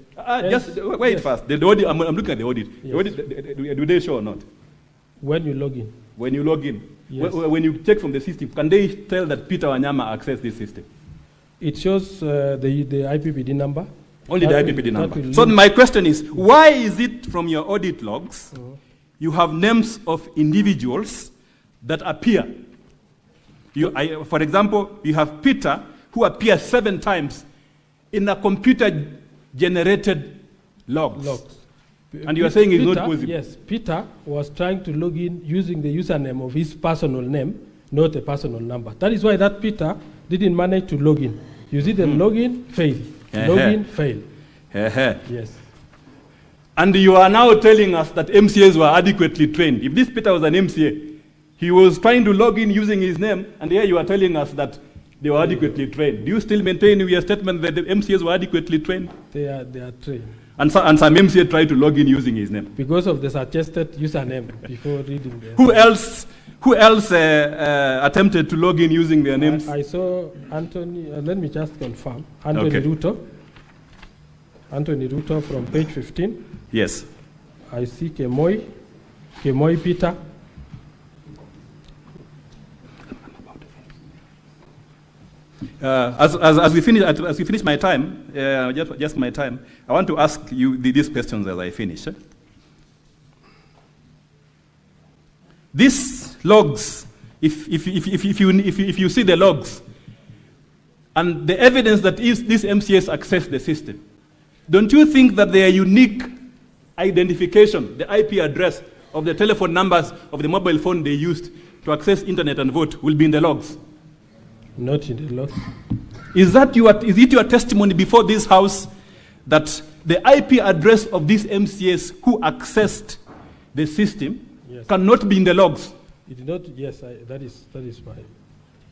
just wait yes. First. The audit, I'm looking at the audit. Yes. The audit, do they show or not? When you log in. When you log in. Yes. When you check from the system, can they tell that Peter Wanyama accessed this system? It shows the IPPD number. Only the IPPD number. So my question is, why is it from your audit logs, you have names of individuals that appear? For example, you have Peter, who appears 7 times in a computer-generated logs. And you are saying it's not possible? Yes, Peter was trying to log in using the username of his personal name, not a personal number. That is why that Peter didn't manage to log in. You see the login, fail. Login, fail. Yes. And you are now telling us that MCAs were adequately trained. If this Peter was an MCA, he was trying to log in using his name, and here you are telling us that they were adequately trained. Do you still maintain your statement that the MCAs were adequately trained? They are trained. And some MCA tried to log in using his name? Because of the suggested username before reading the... Who else attempted to log in using their names? I saw Anthony, let me just confirm. Anthony Ruto. Anthony Ruto from page 15. Yes. I see Kemoy Peter. As we finish my time, just my time, I want to ask you these questions as I finish. These logs, if you see the logs and the evidence that these MCAs access the system, don't you think that their unique identification, the IP address of the telephone numbers of the mobile phone they used to access internet and vote will be in the logs? Not in the logs. Is it your testimony before this house that the IP address of these MCAs who accessed the system cannot be in the logs? It did not. Yes, that is my.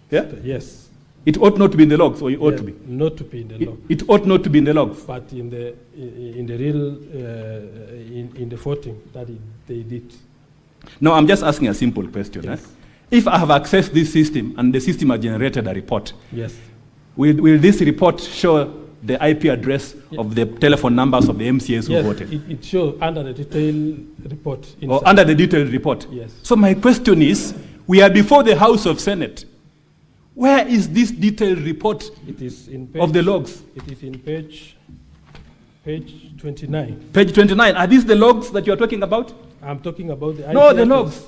Yeah. Yes. It ought not to be in the logs, or it ought to be. Not to be in the logs. It ought not to be in the logs. But in the real in the voting that they did. No, I'm just asking a simple question. Yes. If I have accessed this system and the system has generated a report, yes, will this report show the IP address of the telephone numbers of the MCAs who voted? It shows under the detailed report. Or under the detailed report? Yes. So my question is, we are before the House of Senate. Where is this detailed report It is in of the logs? It is in page 29. Page 29. Are these the logs that you are talking about? I'm talking about the No, IP the address. logs.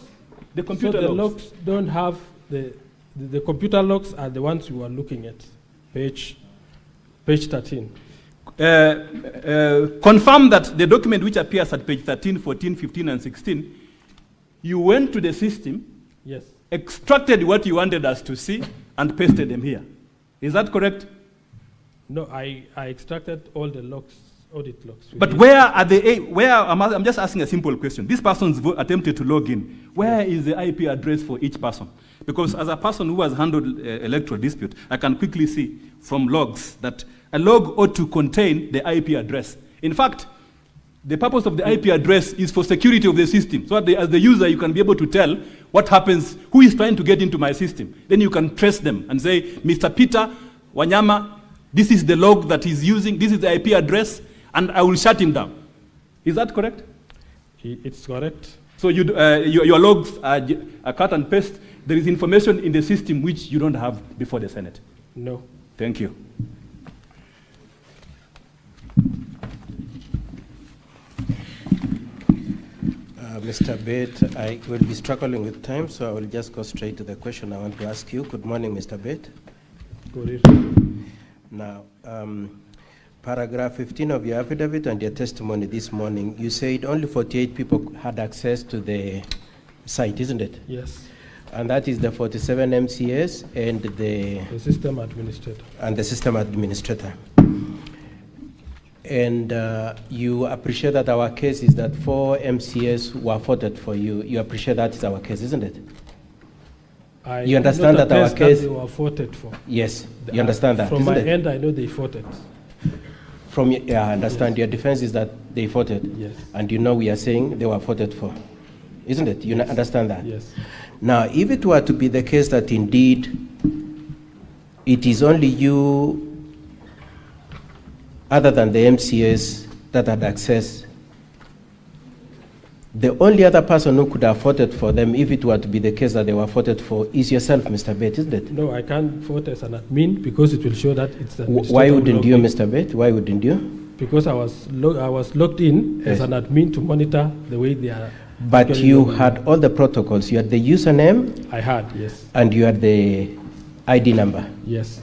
The computer so the logs. don't have the computer logs are the ones you are looking at. Page 13. Confirm that the document which appears at page 13, 14, 15, and 16, you went to the system, Yes. extracted what you wanted us to see, and pasted them here. Is that correct? No, I extracted all the logs, audit logs. But where are they? I'm just asking a simple question. This person's attempted to log in. Where is the IP address for each person? Because as a person who has handled electoral dispute, I can quickly see from logs that a log ought to contain the IP address. In fact, the purpose of the IP address is for security of the system. So that as the user, you can be able to tell what happens, who is trying to get into my system. Then you can trace them and say, Mr. Peter Wanyama, this is the log that he's using, this is the IP address, and I will shut him down. Is that correct? It's correct. So your logs are cut and paste. There is information in the system which you don't have before the Senate. No. Thank you. Mr. Bate, I will be struggling with time, so I will just go straight to the question I want to ask you. Good morning, Mr. Bate. Good evening. Now, paragraph 15 of your affidavit and your testimony this morning, you said only 48 people had access to the site, isn't it? Yes. And that is the 47 MCS and the system administrator. And the system administrator. And you appreciate that our case is that 4 MCS were voted for you. You appreciate that is our case, isn't it? You understand that our case... That they were voted for. Yes, you understand that, From isn't my it? end, I know they voted. Yeah, I understand. Your defense is that they voted. Yes. And you know we are saying they were voted for. Isn't it? You understand that? Yes. Now, if it were to be the case that indeed it is only you, other than the MCS, that had access, the only other person who could have voted for them, if it were to be the case that they were voted for, is yourself, Mr. Bate, isn't it? No, I can't vote as an admin because it will show that it's the Why wouldn't you, Mr. Bate? Why wouldn't you? Because I was logged in as an admin to monitor the way they are. But you had all the protocols. You had the username. I had, yes. And you had the ID number. Yes.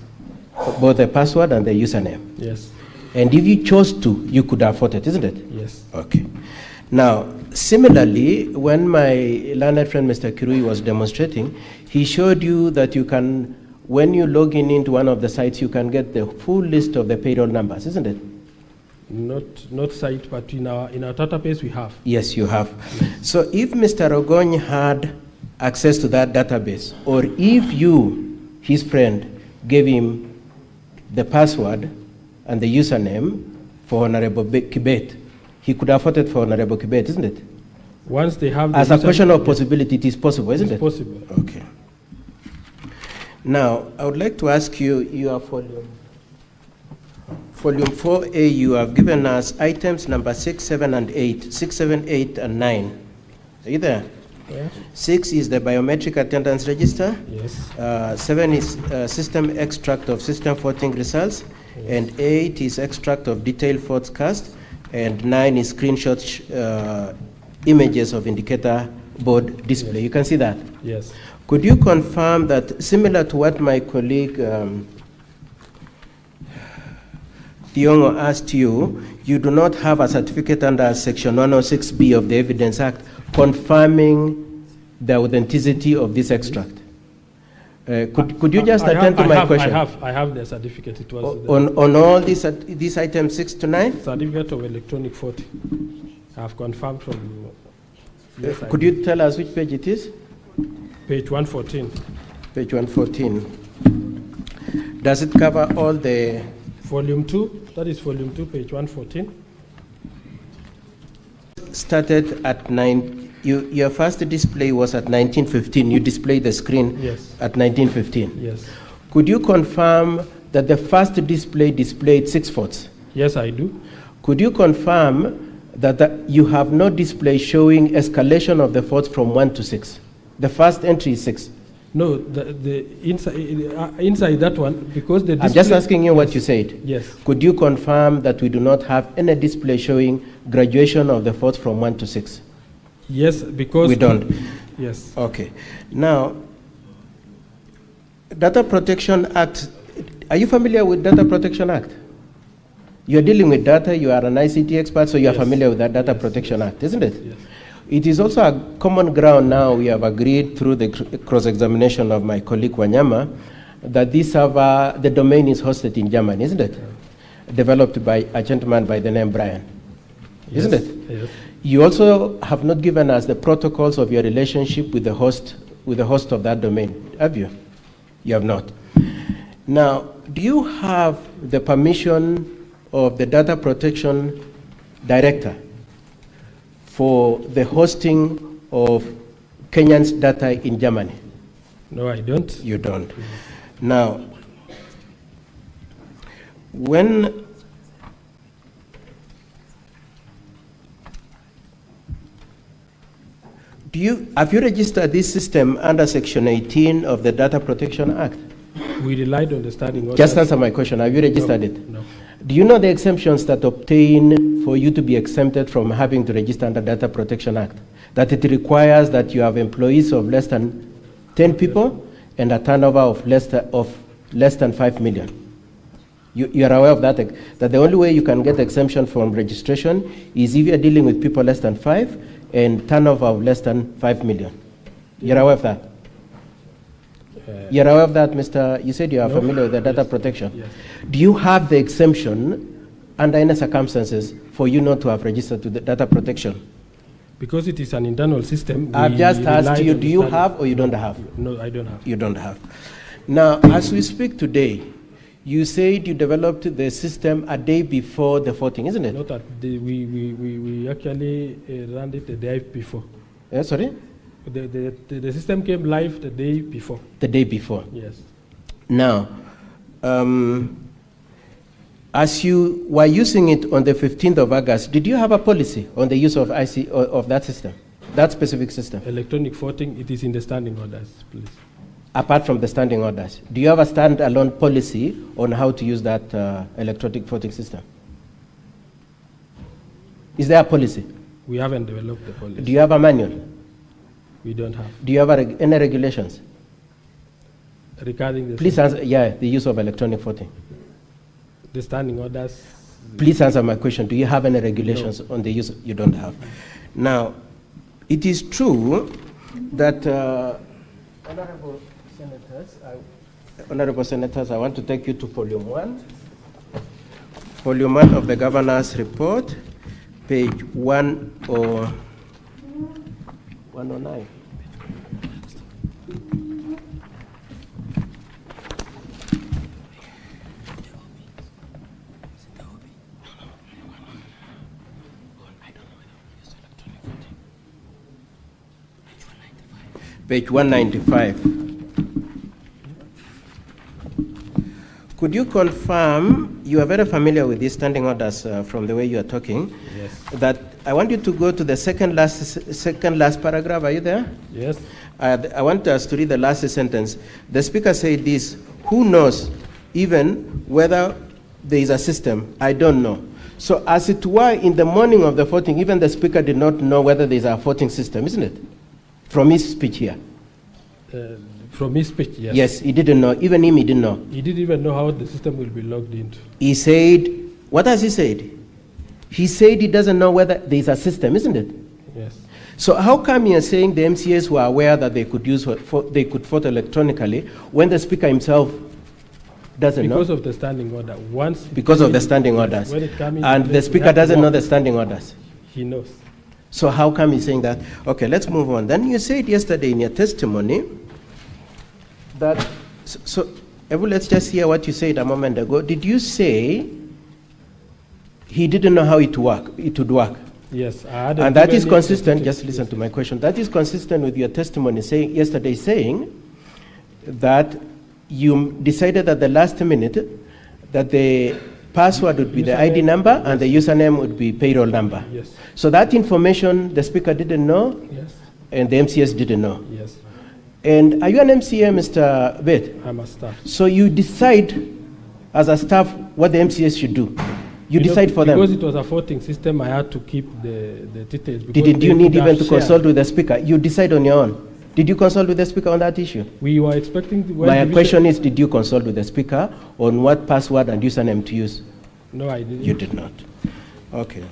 Both the password and the username. Yes. And if you chose to, you could have voted, isn't it? Yes. Okay. Now, similarly, when my learned friend Mr. Kirui was demonstrating, he showed you that you can, when you log in into one of the sites, you can get the full list of the payroll numbers, isn't it? Not site, but in our database we have. Yes, you have. Yes. So if Mr. Ogony had access to that database, or if you, his friend, gave him the password and the username for Honorable Kibet, he could have voted for Honorable Kibet, isn't it? Once they have the as a question of possibility, it is possible, isn't it? It's possible. Okay. Now, I would like to ask you, your volume 4A, you have given us items number 6, 7, and 8. 6, 7, 8, and 9. Are you there? Yeah. 6 is the biometric attendance register. Yes. 7 is system extract of system voting results. Yes. And 8 is extract of detailed votes cast. And 9 is screenshot images of indicator board display. Yes. You can see that? Yes. Could you confirm that, similar to what my colleague Thiongo asked you, you do not have a certificate under Section 106B of the Evidence Act confirming the authenticity of this extract? Could you just attend to my question? I have the certificate. It was on all these items 6 to 9? Certificate of electronic voting. I have confirmed from. Yes, could you tell us which page it is? Page 114. Page 114. Does it cover all the? Volume 2. That is volume 2, page 114. Started at 9. Your first display was at 1915. You displayed the screen at 1915. Yes. Could you confirm that the first display displayed 6 votes? Yes, I do. Could you confirm that you have no display showing escalation of the votes from 1 to 6? The first entry is 6. No, the inside that one, because the display... I'm just asking you what you said. Yes. Could you confirm that we do not have any display showing graduation of the fourth from 1 to 6? Yes, because... We don't? Yes. Okay. Now, Data Protection Act, are you familiar with Data Protection Act? You're dealing with data, you are an ICT expert, so you are familiar with that Data Protection Act, isn't it? Yes. It is also a common ground now. We have agreed through the cross-examination of my colleague Wanyama that this server, the domain is hosted in Germany, isn't it? Developed by a gentleman by the name Brian, isn't it? Yes. You also have not given us the protocols of your relationship with the host of that domain, have you? You have not. Now, do you have the permission of the Data Protection Director for the hosting of Kenyan's data in Germany? No, I don't. You don't. Now, have you registered this system under Section 18 of the Data Protection Act? We relied on the standing order. Just answer my question. Have you registered it? No. Do you know the exemptions that obtain for you to be exempted from having to register under Data Protection Act? That it requires that you have employees of less than 10 people and a turnover of less than 5 million. You are aware of that? That the only way you can get exemption from registration is if you are dealing with people less than 5 and turnover of less than 5 million. You're aware of that? You're aware of that, Mr. You said you are familiar with the data protection. Yes. Do you have the exemption under any circumstances for you not to have registered to the data protection? Because it is an internal system. I've just asked you, do you have or you don't have? No, I don't have. You don't have. Now, as we speak today, you said you developed the system a day before the voting, isn't it? Not at the, we actually ran it the day before. Sorry? The system came live the day before. The day before? Yes. Now, as you were using it on the 15th of August, did you have a policy on the use of of that system, that specific system? Electronic voting, it is in the standing orders, please. Apart from the standing orders, do you have a standalone policy on how to use that electronic voting system? Is there a policy? We haven't developed the policy. Do you have a manual? We don't have. Do you have any regulations? Regarding the Please answer, the use of electronic voting. The standing orders. Please answer my question. Do you have any regulations on the use? You don't have. Now, it is true that Honorable Senators, I want to take you to Volume 1. Volume 1 of the Governor's Report, page 109. Page 195. Could you confirm, you are very familiar with these standing orders from the way you are talking, yes, that I want you to go to the second last paragraph. Are you there? Yes. I want us to read the last sentence. The speaker said this, who knows even whether there is a system? I don't know. So as it were, in the morning of the voting, even the speaker did not know whether there is a voting system, isn't it? From his speech here. From his speech, yes. Yes, he didn't know. Even him, he didn't know. He didn't even know how the system will be logged into. He said, what has he said? He said he doesn't know whether there is a system, isn't it? Yes. So how come you're saying the MCAs were aware that they could vote electronically when the speaker himself doesn't know? Because of the standing order. Because of the standing orders. When it comes in, and the speaker doesn't know the standing orders. He knows. So how come he's saying that? Okay, let's move on. Then you said yesterday in your testimony that, let's just hear what you said a moment ago. Did you say he didn't know how it would work? Yes. And that is consistent, just listen to my question, that is consistent with your testimony yesterday saying that you decided at the last minute that the password would be the ID number and the username would be payroll number. Yes. So that information the speaker didn't know, yes, and the MCS didn't know. Yes. And are you an MCA, Mr. Bett? I'm a staff. So you decide as a staff what the MCAs should do. You decide for them. Because it was a voting system, I had to keep the details. Did you need even to consult with the speaker? You decide on your own. Did you consult with the speaker on that issue? We were expecting... My question is, did you consult with the speaker on what password and username to use? No, I didn't. You did not. Okay.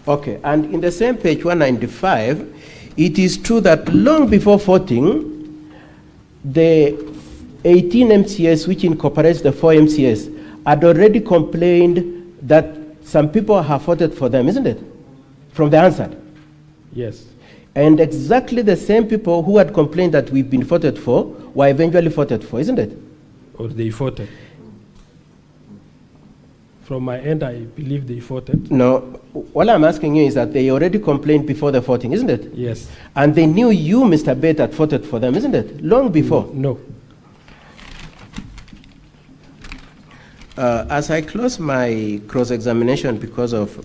Okay, and in the same page 195, it is true that long before voting, the 18 MCS, which incorporates the 4 MCS, had already complained that some people have voted for them, isn't it? From the answer. Yes. And exactly the same people who had complained that we've been voted for were eventually voted for, isn't it? Or they voted. From my end, I believe they voted. No, all I'm asking you is that they already complained before the voting, isn't it? Yes. And they knew you, Mr. Bett, had voted for them, isn't it? Long before. No. As I close my cross-examination because of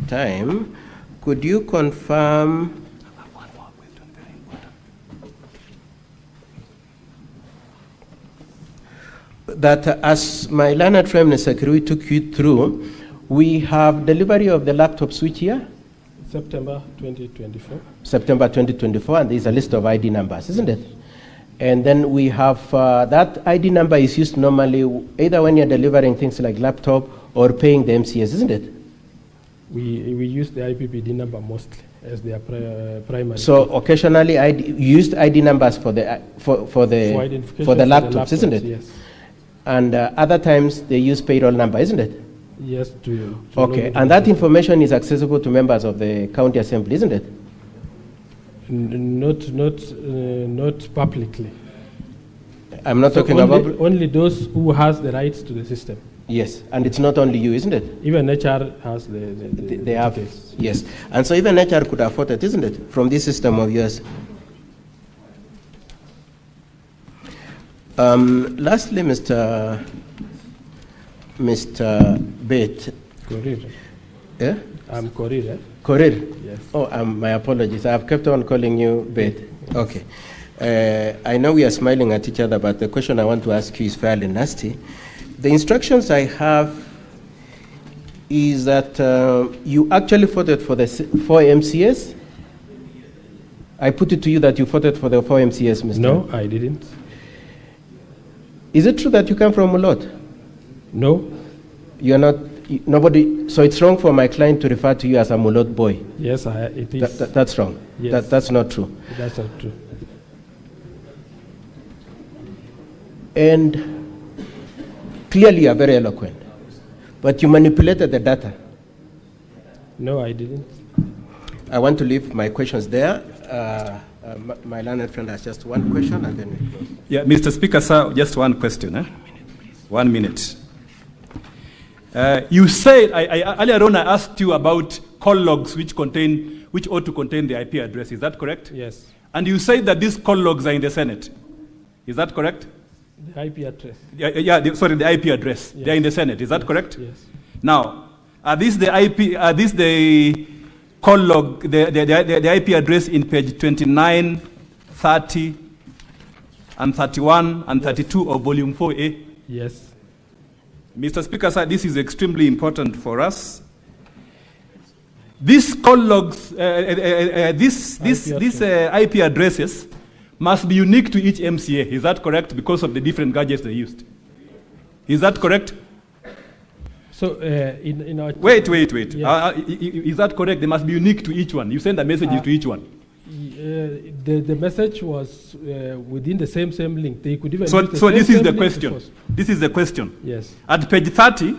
time, could you confirm that as my learned friend, Mr. Kirui, took you through, we have delivery of the laptops which year? September 2024. September 2024, and there's a list of ID numbers, isn't it? And then we have, that ID number is used normally either when you're delivering things like laptop or paying the MCS, isn't it? We use the IPPD number mostly as their primary. So occasionally you used ID numbers for the laptops, isn't it? Yes. And other times they use payroll number, isn't it? Yes. Okay, and that information is accessible to members of the county assembly, isn't it? Not publicly. I'm not talking about only those who has the rights to the system. Yes, and it's not only you, isn't it? Even HR has the they have details. Yes, and so even HR could afford it, isn't it, from this system of yours? Lastly, Mr. Bett. Korir. Yeah? I'm Korir. Eh? Korir? Yes. Oh, my apologies. I've kept on calling you Bett. Okay. I know we are smiling at each other, but the question I want to ask you is fairly nasty. The instructions I have is that you actually voted for the 4 MCS. I put it to you that you voted for the 4 MCS, Mr. No, I didn't. Is it true that you come from Mulot? No. You are not, nobody, so it's wrong for my client to refer to you as a Mulot boy? Yes, it is. That's wrong. Yes. That's not true. That's not true. And clearly you are very eloquent, but you manipulated the data. No, I didn't. I want to leave my questions there. My learned friend has just one question, and then we close. Yeah, Mr. Speaker, sir, just one question. 1 minute. You said, earlier on I asked you about call logs which ought to contain the IP address. Is that correct? Yes. And you said that these call logs are in the Senate. Is that correct? The IP address. The IP address. Yes. They're in the Senate. Is that correct? Yes. Now, are these the call log, the IP address in page 29, 30, and 31, and 32 of volume 4A? Yes. Mr. Speaker, sir, this is extremely important for us. These call logs, these IP addresses must be unique to each MCA. Is that correct? Because of the different gadgets they used. Is that correct? So in our wait. Yes. Is that correct? They must be unique to each one. You send a message to each one. The message was within the same link. They could even. So this is the question. This is the question. Yes. At page 30,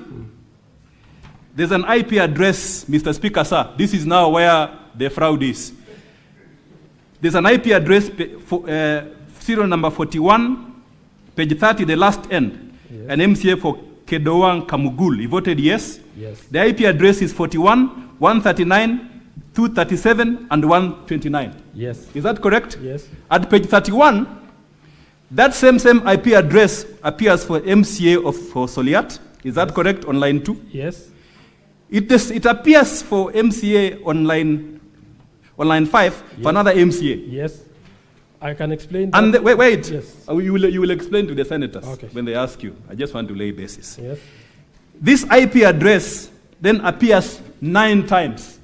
there's an IP address, Mr. Speaker, sir. This is now where the fraud is. There's an IP address, serial number 41, page 30, the last end. Yes. An MCA for Kedowang Kamugul. He voted yes. Yes. The IP address is 41, 139, 237, and 129. Yes. Is that correct? Yes. At page 31, that same IP address appears for MCA for Soliat. Is that correct on line 2? Yes. It appears for MCA on line On line 5, for another MCA. Yes. I can explain that. And wait. Yes. You will explain to the senators Okay. when they ask you. I just want to lay basis. Yes. This IP address then appears 9 times.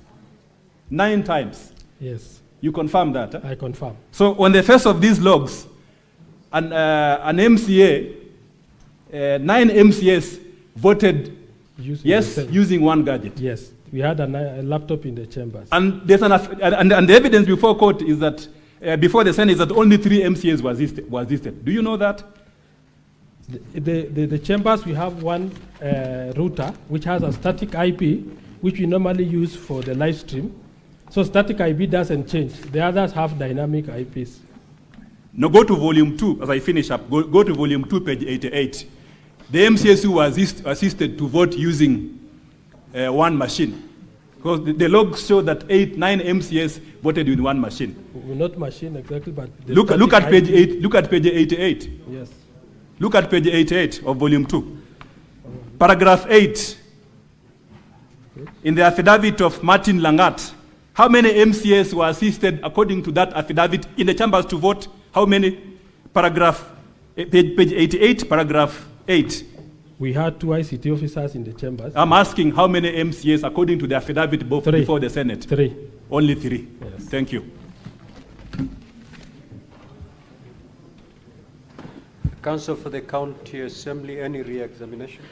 9 times. Yes. You confirm that? I confirm. So on the face of these logs, an MCA, 9 MCAs voted using one gadget. Yes. We had a laptop in the chambers. And there's and the evidence before court is that before the Senate is that only 3 MCAs was listed. Do you know that? The chambers, we have one router which has a static IP which we normally use for the live stream. So static IP doesn't change. The others have dynamic IPs. Now go to volume 2 as I finish up. Go to volume 2, page 88. The MCAs who were assisted to vote using one machine. Because the logs show that 9 MCAs voted with one machine. Not machine exactly, but look at page 8. Look at page 88. Yes. Look at page 88 of volume 2. Paragraph 8. In the affidavit of Martin Langat, how many MCAs were assisted according to that affidavit in the chambers to vote? How many? Paragraph page 88, paragraph 8. We had 2 ICT officers in the chambers. I'm asking how many MCAs according to the affidavit before the Senate? 3. Only 3. Yes. Thank you. Counsel for the County Assembly, any re-examination?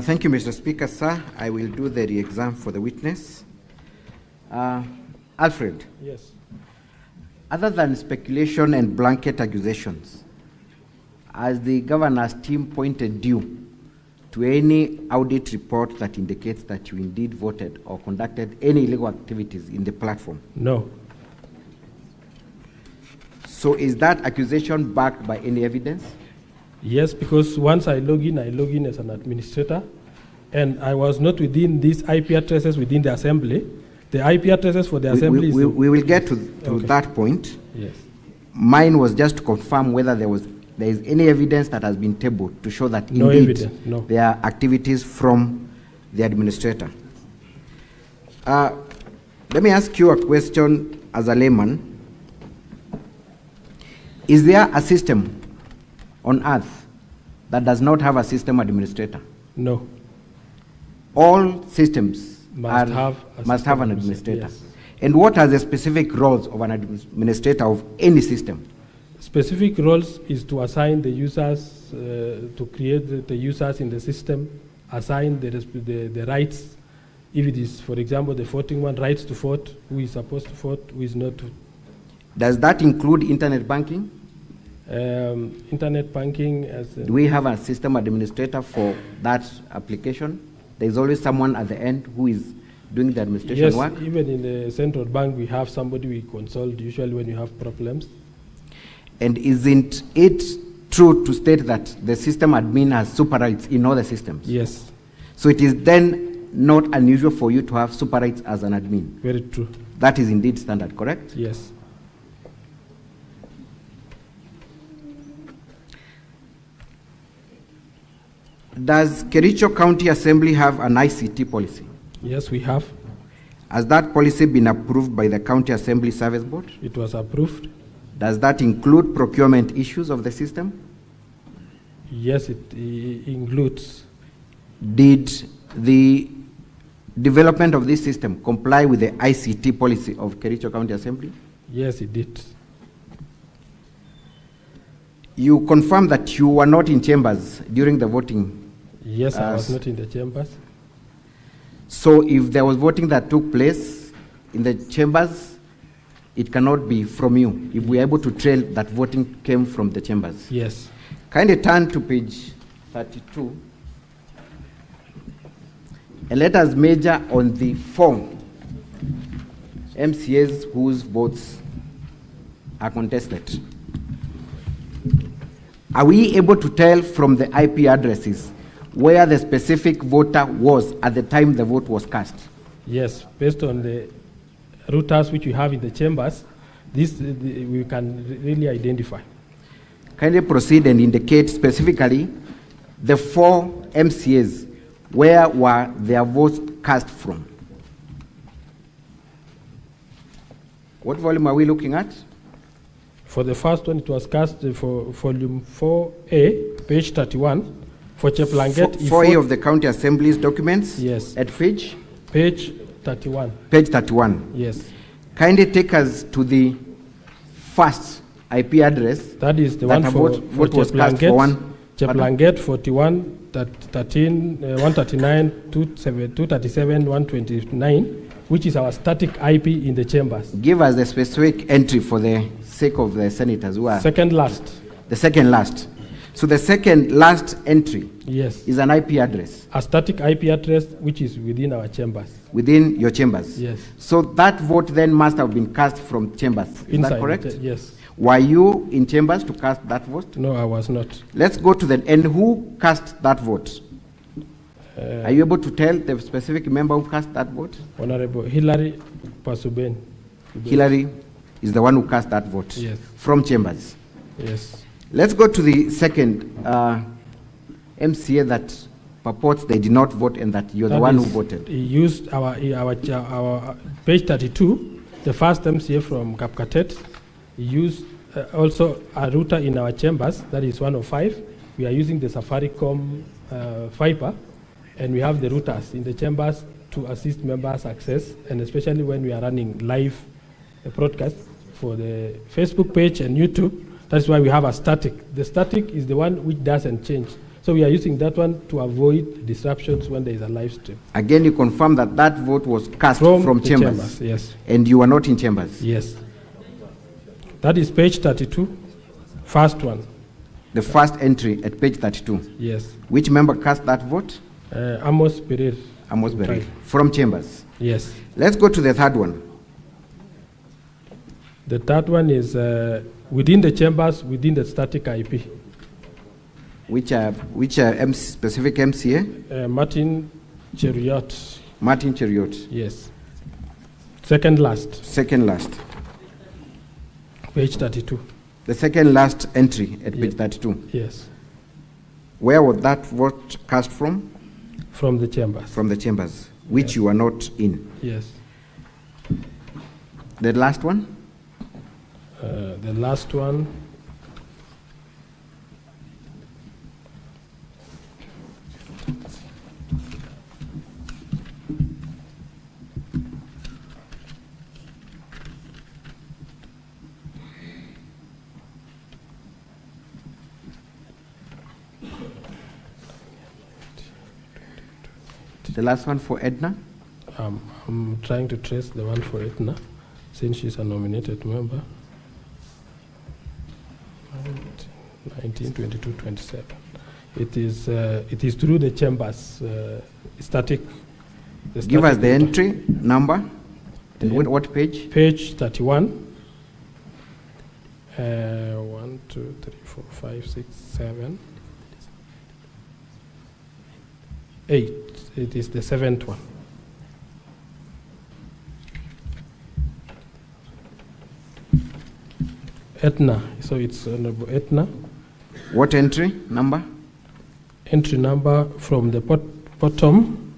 Thank you, Mr. Speaker, sir. I will do the re-exam for the witness. Alfred. Yes. Other than speculation and blanket accusations, has the governor's team pointed you to any audit report that indicates that you indeed voted or conducted any illegal activities in the platform? No. So is that accusation backed by any evidence? Yes, because once I log in as an administrator, and I was not within these IP addresses within the assembly. The IP addresses for the assembly we will get to okay. that point. Yes. Mine was just to confirm whether there is any evidence that has been tabled to show that no indeed evidence, no. there are activities from the administrator. Let me ask you a question as a layman. Is there a system on earth that does not have a system administrator? No. All systems must have an administrator. Yes. And what are the specific roles of an administrator of any system? Specific roles is to assign the users, to create the users in the system, assign the rights. If it is, for example, the voting one, rights to vote, who is supposed to vote, who is not to. Does that include internet banking? Internet banking. Do we have a system administrator for that application? There is always someone at the end who is doing the administration work? Yes, even in the central bank, we have somebody we consult usually when you have problems. And isn't it true to state that the system admin has super rights in all the systems? Yes. So it is then not unusual for you to have super rights as an admin? Very true. That is indeed standard, correct? Yes. Does Kericho County Assembly have an ICT policy? Yes, we have. Has that policy been approved by the County Assembly Service Board? It was approved. Does that include procurement issues of the system? Yes, it includes. Did the development of this system comply with the ICT policy of Kericho County Assembly? Yes, it did. You confirm that you were not in chambers during the voting? Yes, I was not in the chambers. So if there was voting that took place in the chambers, it cannot be from you, if we are able to trail that voting came from the chambers? Yes. Kindly turn to page 32 and let us measure on the 4 MCAs whose votes are contested. Are we able to tell from the IP addresses where the specific voter was at the time the vote was cast? Yes, based on the routers which we have in the chambers, we can really identify. Kindly proceed and indicate specifically the 4 MCAs, where were their votes cast from? What volume are we looking at? For the first one, it was cast for volume 4A, page 31. For Cheplanget, 4A of the County Assembly's documents? Yes. At page? Page 31. Page 31. Yes. Kindly take us to the first IP address. That is the one for was cast for one. Cheplanget 41, 13, 139, 237, 129, which is our static IP in the chambers. Give us the specific entry for the sake of the senators who are. Second last. The second last. So the second last entry, yes, is an IP address. A static IP address which is within our chambers. Within your chambers? Yes. So that vote then must have been cast from chambers. Is Inside that correct? Yes. Were you in chambers to cast that vote? No, I was not. Let's go to and who cast that vote? Are you able to tell the specific member who cast that vote? Honorable Hilary Pasuben. Hilary is the one who cast that vote? Yes. From chambers? Yes. Let's go to the second MCA that purports they did not vote and that you're the one who voted. He used our page 32, the first MCA from Kapkatet. He used also a router in our chambers, that is 105. We are using the Safaricom fiber, and we have the routers in the chambers to assist members access, and especially when we are running live broadcast for the Facebook page and YouTube. That's why we have a static. The static is the one which doesn't change. So we are using that one to avoid disruptions when there is a live stream. Again, you confirm that that vote was cast from chambers? Yes. And you were not in chambers? Yes. That is page 32, first one. The first entry at page 32? Yes. Which member cast that vote? Amos Pereira. Amos Pereira. From chambers? Yes. Let's go to the third one. The third one is within the chambers, within the static IP. Which specific MCA? Martin Cheriot. Martin Cheriot. Yes. Second last. Second last. Page 32. The second last entry at page 32? Yes. Where was that vote cast from? From the chambers. From the chambers, which you are not in? Yes. The last one? The last one. The last one for Edna? I'm trying to trace the one for Edna, since she's a nominated member. 19, 22, 27. It is through the chambers, static. Give us the entry number. And what page? Page 31. 1, 2, 3, 4, 5, 6, 7, 8. It is the seventh one. Etna. So it's Honorable Etna. What entry number? Entry number from the bottom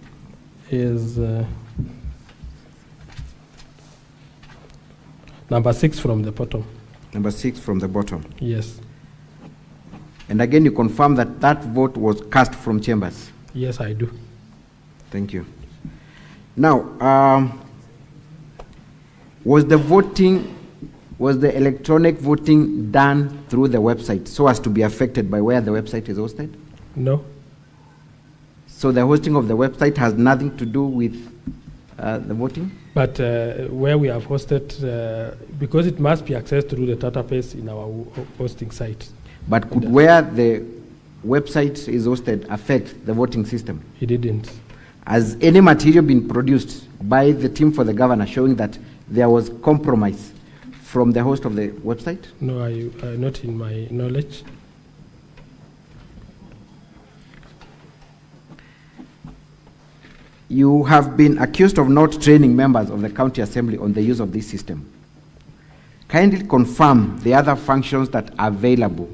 is number 6 from the bottom. Number 6 from the bottom. Yes. And again, you confirm that that vote was cast from chambers? Yes, I do. Thank you. Now, was the electronic voting done through the website so as to be affected by where the website is hosted? No. So the hosting of the website has nothing to do with the voting? But where we have hosted, because it must be accessed through the database in our hosting site. But could where the website is hosted affect the voting system? It didn't. Has any material been produced by the team for the governor showing that there was compromise from the host of the website? No, not in my knowledge. You have been accused of not training members of the county assembly on the use of this system. Kindly confirm the other functions that are available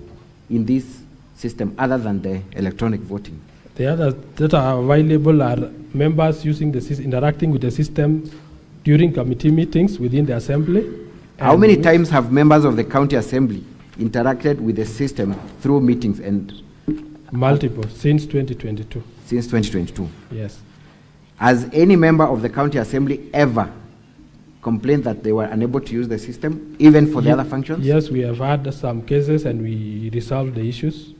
in this system other than the electronic voting? The others that are available are members using the interacting with the system during committee meetings within the assembly. How many times have members of the county assembly interacted with the system through meetings and multiple since 2022? Since 2022. Yes. Has any member of the county assembly ever complained that they were unable to use the system, even for the other functions? Yes, we have had some cases and we resolved the issues.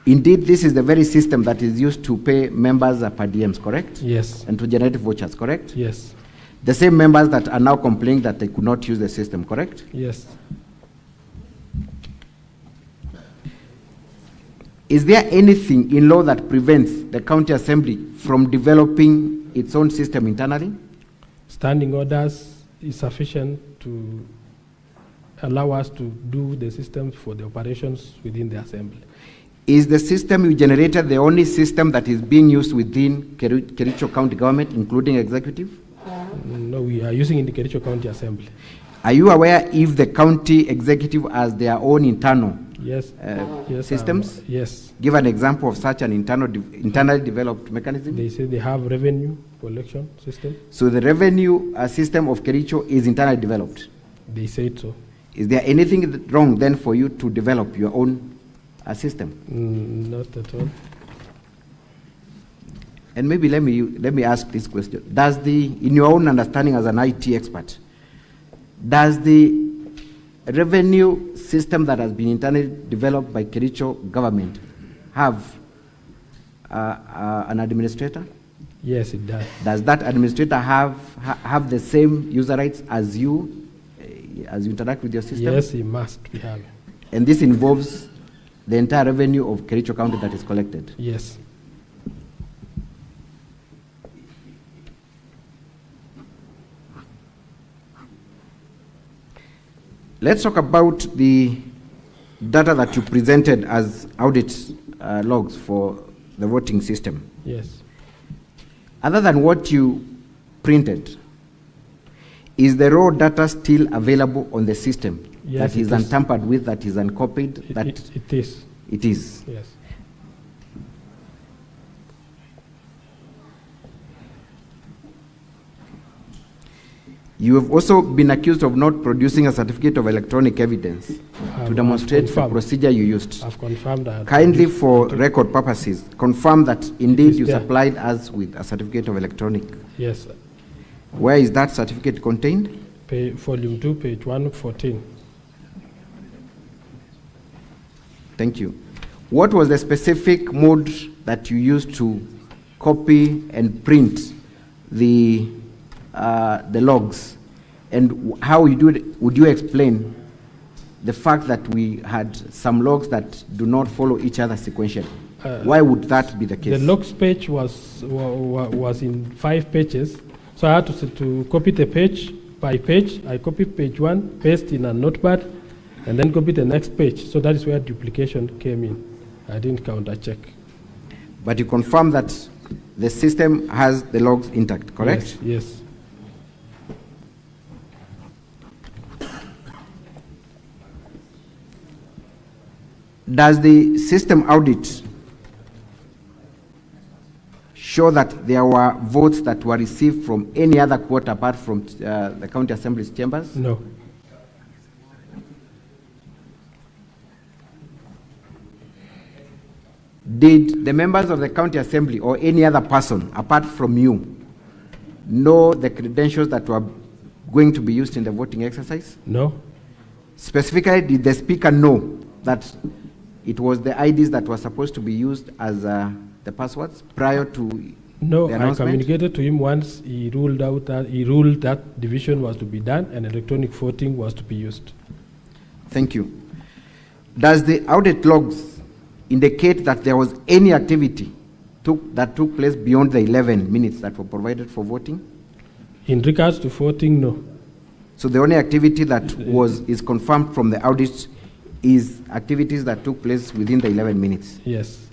Indeed, this is the very system that is used to pay members per diems, correct? Yes. And to generate vouchers, correct? Yes. The same members that are now complaining that they could not use the system, correct? Yes. Is there anything in law that prevents the county assembly from developing its own system internally? Standing orders is sufficient to allow us to do the systems for the operations within the assembly. Is the system you generated the only system that is being used within Kericho County government, including executive? No, we are using in the Kericho County Assembly. Are you aware if the county executive has their own internal yes, systems? Yes. Give an example of such an internally developed mechanism. They say they have revenue collection system. So the revenue system of Kericho is internally developed? They say so. Is there anything wrong then for you to develop your own system? Not at all. And maybe let me ask this question. In your own understanding as an IT expert, does the revenue system that has been internally developed by Kericho government have an administrator? Yes, it does. Does that administrator have the same user rights as you interact with your system? Yes, he must be having. And this involves the entire revenue of Kericho County that is collected? Yes. Let's talk about the data that you presented as audit logs for the voting system. Yes. Other than what you printed, is the raw data still available on the system? Yes, that is untampered with, that is uncopied? It is. It is? Yes. You have also been accused of not producing a certificate of electronic evidence to demonstrate the procedure you used. I've confirmed that. Kindly, for record purposes, confirm that indeed you supplied us with a certificate of electronic. Yes. Where is that certificate contained? Volume 2, page 114. Thank you. What was the specific mode that you used to copy and print the logs, and how would you explain the fact that we had some logs that do not follow each other sequentially? Why would that be the case? The logs page was in 5 pages, so I had to copy the page by page. I copied page 1, paste in a notepad, and then copy the next page. So that is where duplication came in. I didn't counter check. But you confirm that the system has the logs intact, correct? Yes. Does the system audit show that there were votes that were received from any other court apart from the county assembly's chambers? No. Did the members of the county assembly or any other person apart from you know the credentials that were going to be used in the voting exercise? No. Specifically, did the speaker know that it was the IDs that were supposed to be used as the passwords prior to the announcement? I communicated to him once he ruled that division was to be done and electronic voting was to be used. Thank you. Does the audit logs indicate that there was any activity that took place beyond the 11 minutes that were provided for voting? In regards to voting, no. So the only activity that is confirmed from the audit is activities that took place within the 11 minutes? Yes.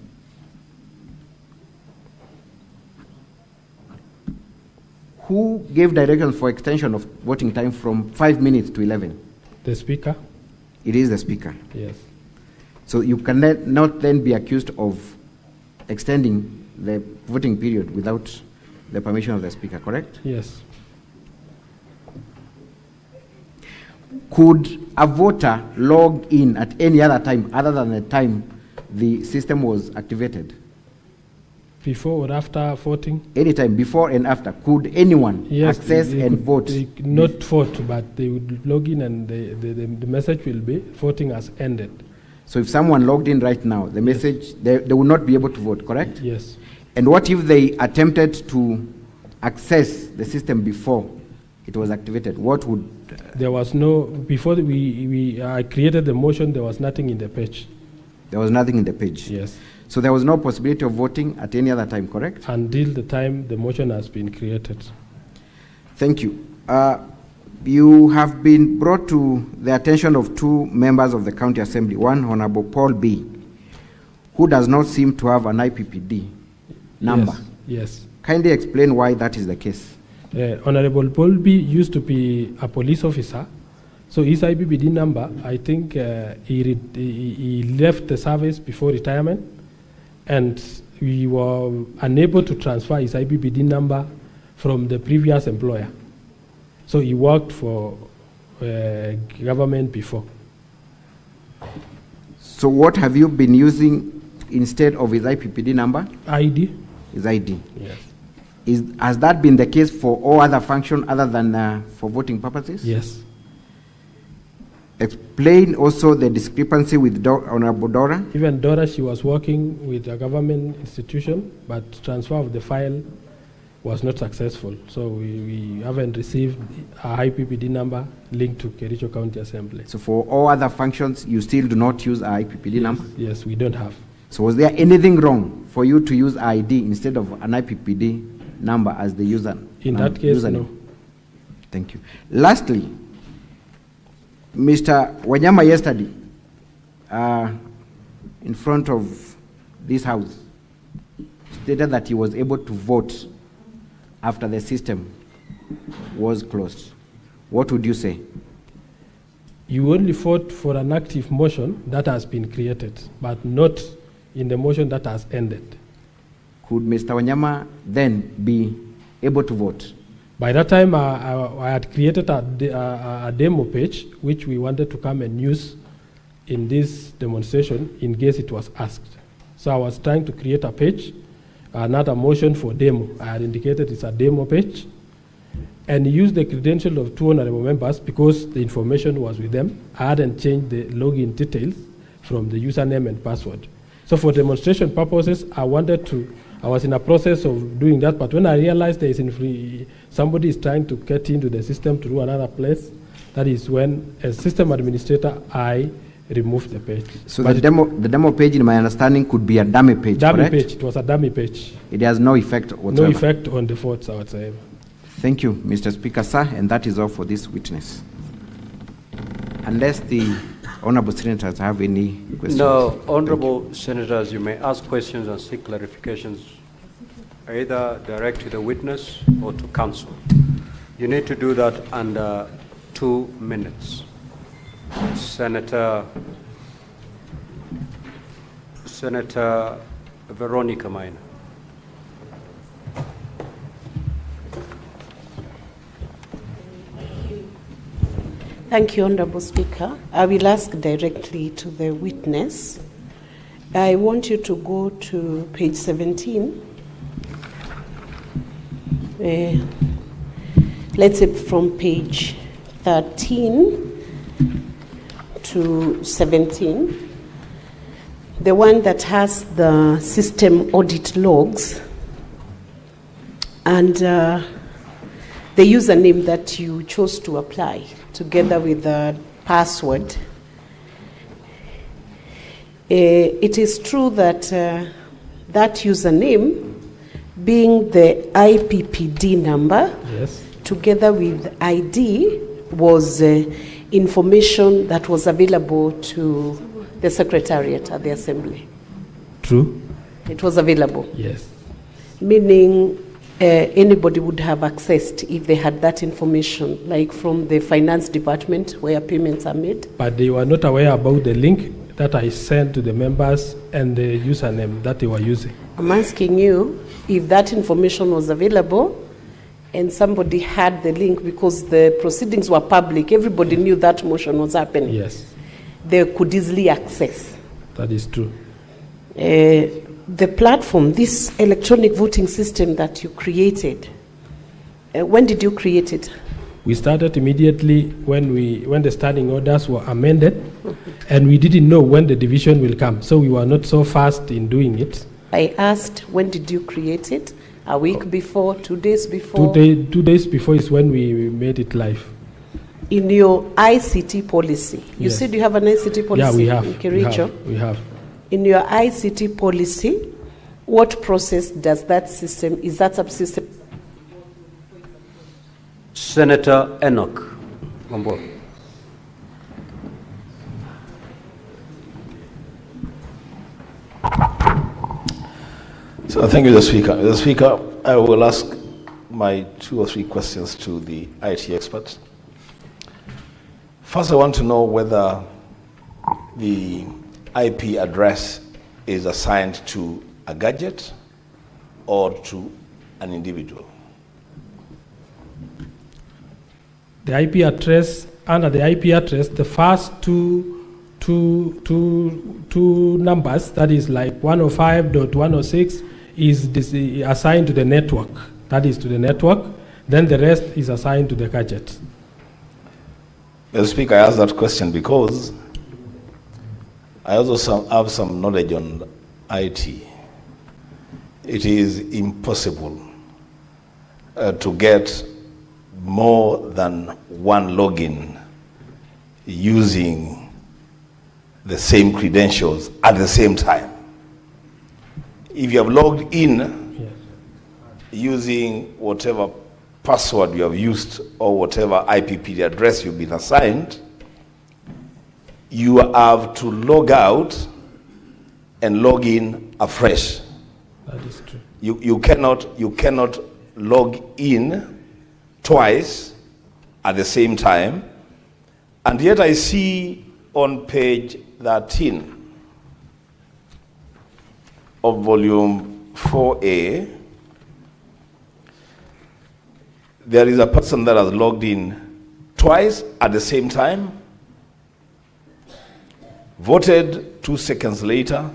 Who gave directions for extension of voting time from 5 minutes to 11? The speaker. It is the speaker. Yes. So you cannot then be accused of extending the voting period without the permission of the Speaker, correct? Yes. Could a voter log in at any other time other than the time the system was activated? Before or after voting? Anytime, before and after. Could anyone access and vote? They could not vote, but they would log in and the message will be voting has ended. So if someone logged in right now, the message, they will not be able to vote, correct? Yes. And what if they attempted to access the system before it was activated? What would... There was no, before we created the motion, there was nothing in the page. There was nothing in the page? Yes. So there was no possibility of voting at any other time, correct? Until the time the motion has been created. Thank you. You have been brought to the attention of two members of the County Assembly, one Honorable Paul B., who does not seem to have an IPPD number. Yes. Kindly explain why that is the case. Honorable Paul B. used to be a police officer, so his IPPD number, I think he left the service before retirement, and we were unable to transfer his IPPD number from the previous employer. So he worked for government before. So what have you been using instead of his IPPD number? ID. His ID. Yes. Has that been the case for all other functions other than for voting purposes? Yes. Explain also the discrepancy with Honorable Dora. Even Dora, she was working with a government institution, but transfer of the file was not successful. So we haven't received a IPPD number linked to Kericho County Assembly. So for all other functions, you still do not use a IPPD number? Yes, we don't have. So was there anything wrong for you to use ID instead of an IPPD number as the user? In that case, no. Thank you. Lastly, Mr. Wanyama yesterday, in front of this house, stated that he was able to vote after the system was closed. What would you say? You only vote for an active motion that has been created, but not in the motion that has ended. Could Mr. Wanyama then be able to vote? By that time, I had created a demo page, which we wanted to come and use in this demonstration in case it was asked. So I was trying to create a page, not a motion for demo. I had indicated it's a demo page, and use the credential of two honorable members because the information was with them. I hadn't changed the login details from the username and password. So for demonstration purposes, I was in a process of doing that, but when I realized there is somebody is trying to get into the system to do another place, that is when, as system administrator, I removed the page. So the demo page, in my understanding, could be a dummy page, correct? Page. It was a dummy page. It has no effect whatsoever? No effect on the votes whatsoever. Thank you, Mr. Speaker, sir, and that is all for this witness. Unless the honorable senators have any questions. No, honorable senators, you may ask questions and seek clarifications, either direct to the witness or to counsel. You need to do that under 2 minutes. Senator Veronica Maina. Thank you, Honorable Speaker. I will ask directly to the witness. I want you to go to page 17. Let's say from page 13 to 17. The one that has the system audit logs and the username that you chose to apply, together with the password. It is true that that username, being the IPPD number, yes, together with ID, was information that was available to the Secretariat at the Assembly. True. It was available. Yes. Meaning anybody would have accessed if they had that information, like from the finance department where payments are made. But they were not aware about the link that I sent to the members and the username that they were using. I'm asking you if that information was available and somebody had the link, because the proceedings were public, everybody knew that motion was happening. Yes. They could easily access. That is true. The platform, this electronic voting system that you created, when did you create it? We started immediately when the standing orders were amended, and we didn't know when the division will come, so we were not so fast in doing it. I asked, when did you create it? A week before, 2 days before? 2 days before is when we made it live. In your ICT policy, you said you have an ICT policy? Yeah, we have. In Kericho? We have. In your ICT policy, what process does that system, is that subsystem? Senator Enoch Wambua. So thank you, the Speaker. The Speaker, I will ask my 2 or 3 questions to the IT experts. First, I want to know whether the IP address is assigned to a gadget or to an individual. The IP address, under the IP address, the first two numbers, that is like 105.106, is assigned to the network. That is to the network. Then the rest is assigned to the gadget. Mr. Speaker, I asked that question because I also have some knowledge on IT. It is impossible to get more than one login using the same credentials at the same time. If you have logged in using whatever password you have used or whatever IPP address you've been assigned, you have to log out and log in afresh. That is true. You cannot log in twice at the same time. And yet I see on page 13 of volume 4A, there is a person that has logged in twice at the same time, voted 2 seconds later,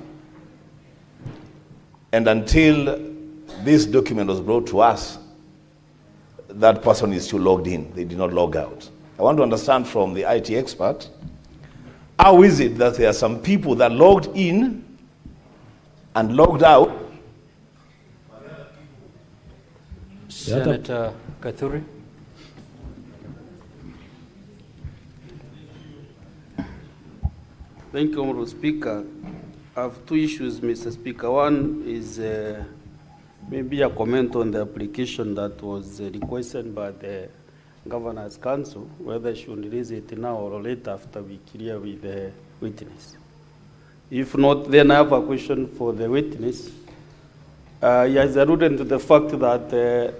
and until this document was brought to us, that person is still logged in. They did not log out. I want to understand from the IT expert, how is it that there are some people that logged in and logged out? Senator Kathuri. Thank you, Honorable Speaker. I have 2 issues, Mr. Speaker. One is maybe a comment on the application that was requested by the Governor's Council, whether she will release it now or later after we clear with the witness. If not, then I have a question for the witness. He has alluded to the fact that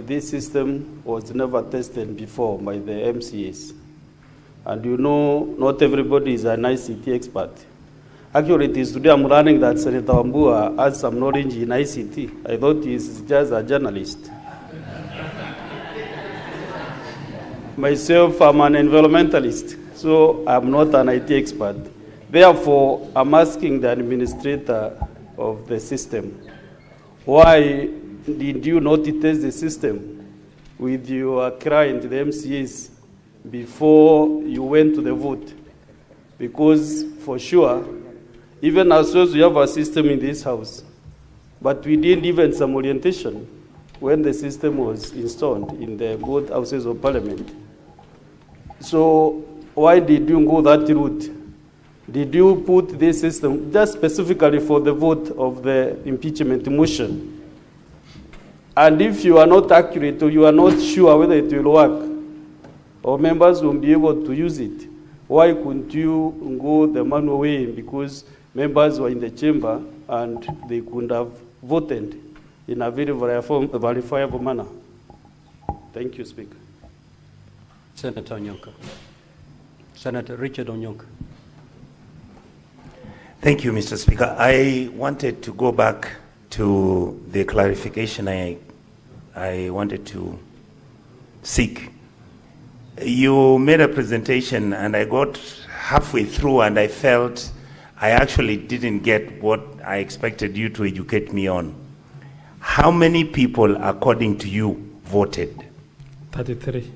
this system was never tested before by the MCAs. And you know, not everybody is an ICT expert. Actually, it is today I'm learning that Senator Wambua has some knowledge in ICT. I thought he's just a journalist. Myself, I'm an environmentalist, so I'm not an IT expert. Therefore, I'm asking the administrator of the system, why did you not test the system with your client, the MCAs, before you went to the vote? Because for sure, even ourselves, we have a system in this house, but we didn't even some orientation when the system was installed in the both houses of parliament. So why did you go that route? Did you put this system just specifically for the vote of the impeachment motion? And if you are not accurate or you are not sure whether it will work, or members won't be able to use it, why couldn't you go the manual way? Because members were in the chamber and they could have voted in a very verifiable manner. Thank you, Speaker. Senator Onyonka. Senator Richard Onyonka. Thank you, Mr. Speaker. I wanted to go back to the clarification I wanted to seek. You made a presentation and I got halfway through and I felt I actually didn't get what I expected you to educate me on. How many people, according to you, voted? 33.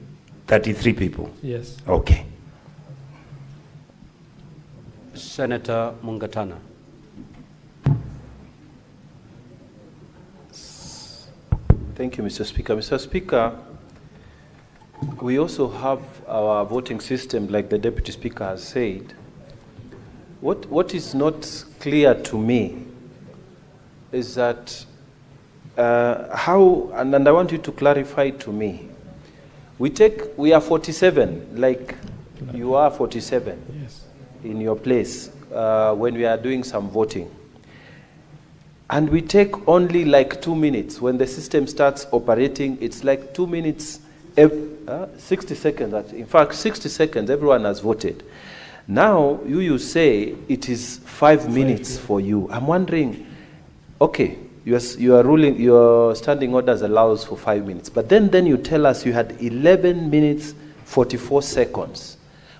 33 people? Yes. Okay. Senator Mungatana. Thank you, Mr. Speaker. Mr. Speaker, we also have our voting system, like the Deputy Speaker has said. What is not clear to me is that how, and I want you to clarify to me, we are 47, like you are 47 yes. in your place when we are doing some voting. And we take only like 2 minutes. When the system starts operating, it's like 2 minutes, 60 seconds. In fact, 60 seconds, everyone has voted. Now, you say it is 5 minutes for you. I'm wondering, okay, your standing orders allows for 5 minutes. But then you tell us you had 11 minutes, 44 seconds.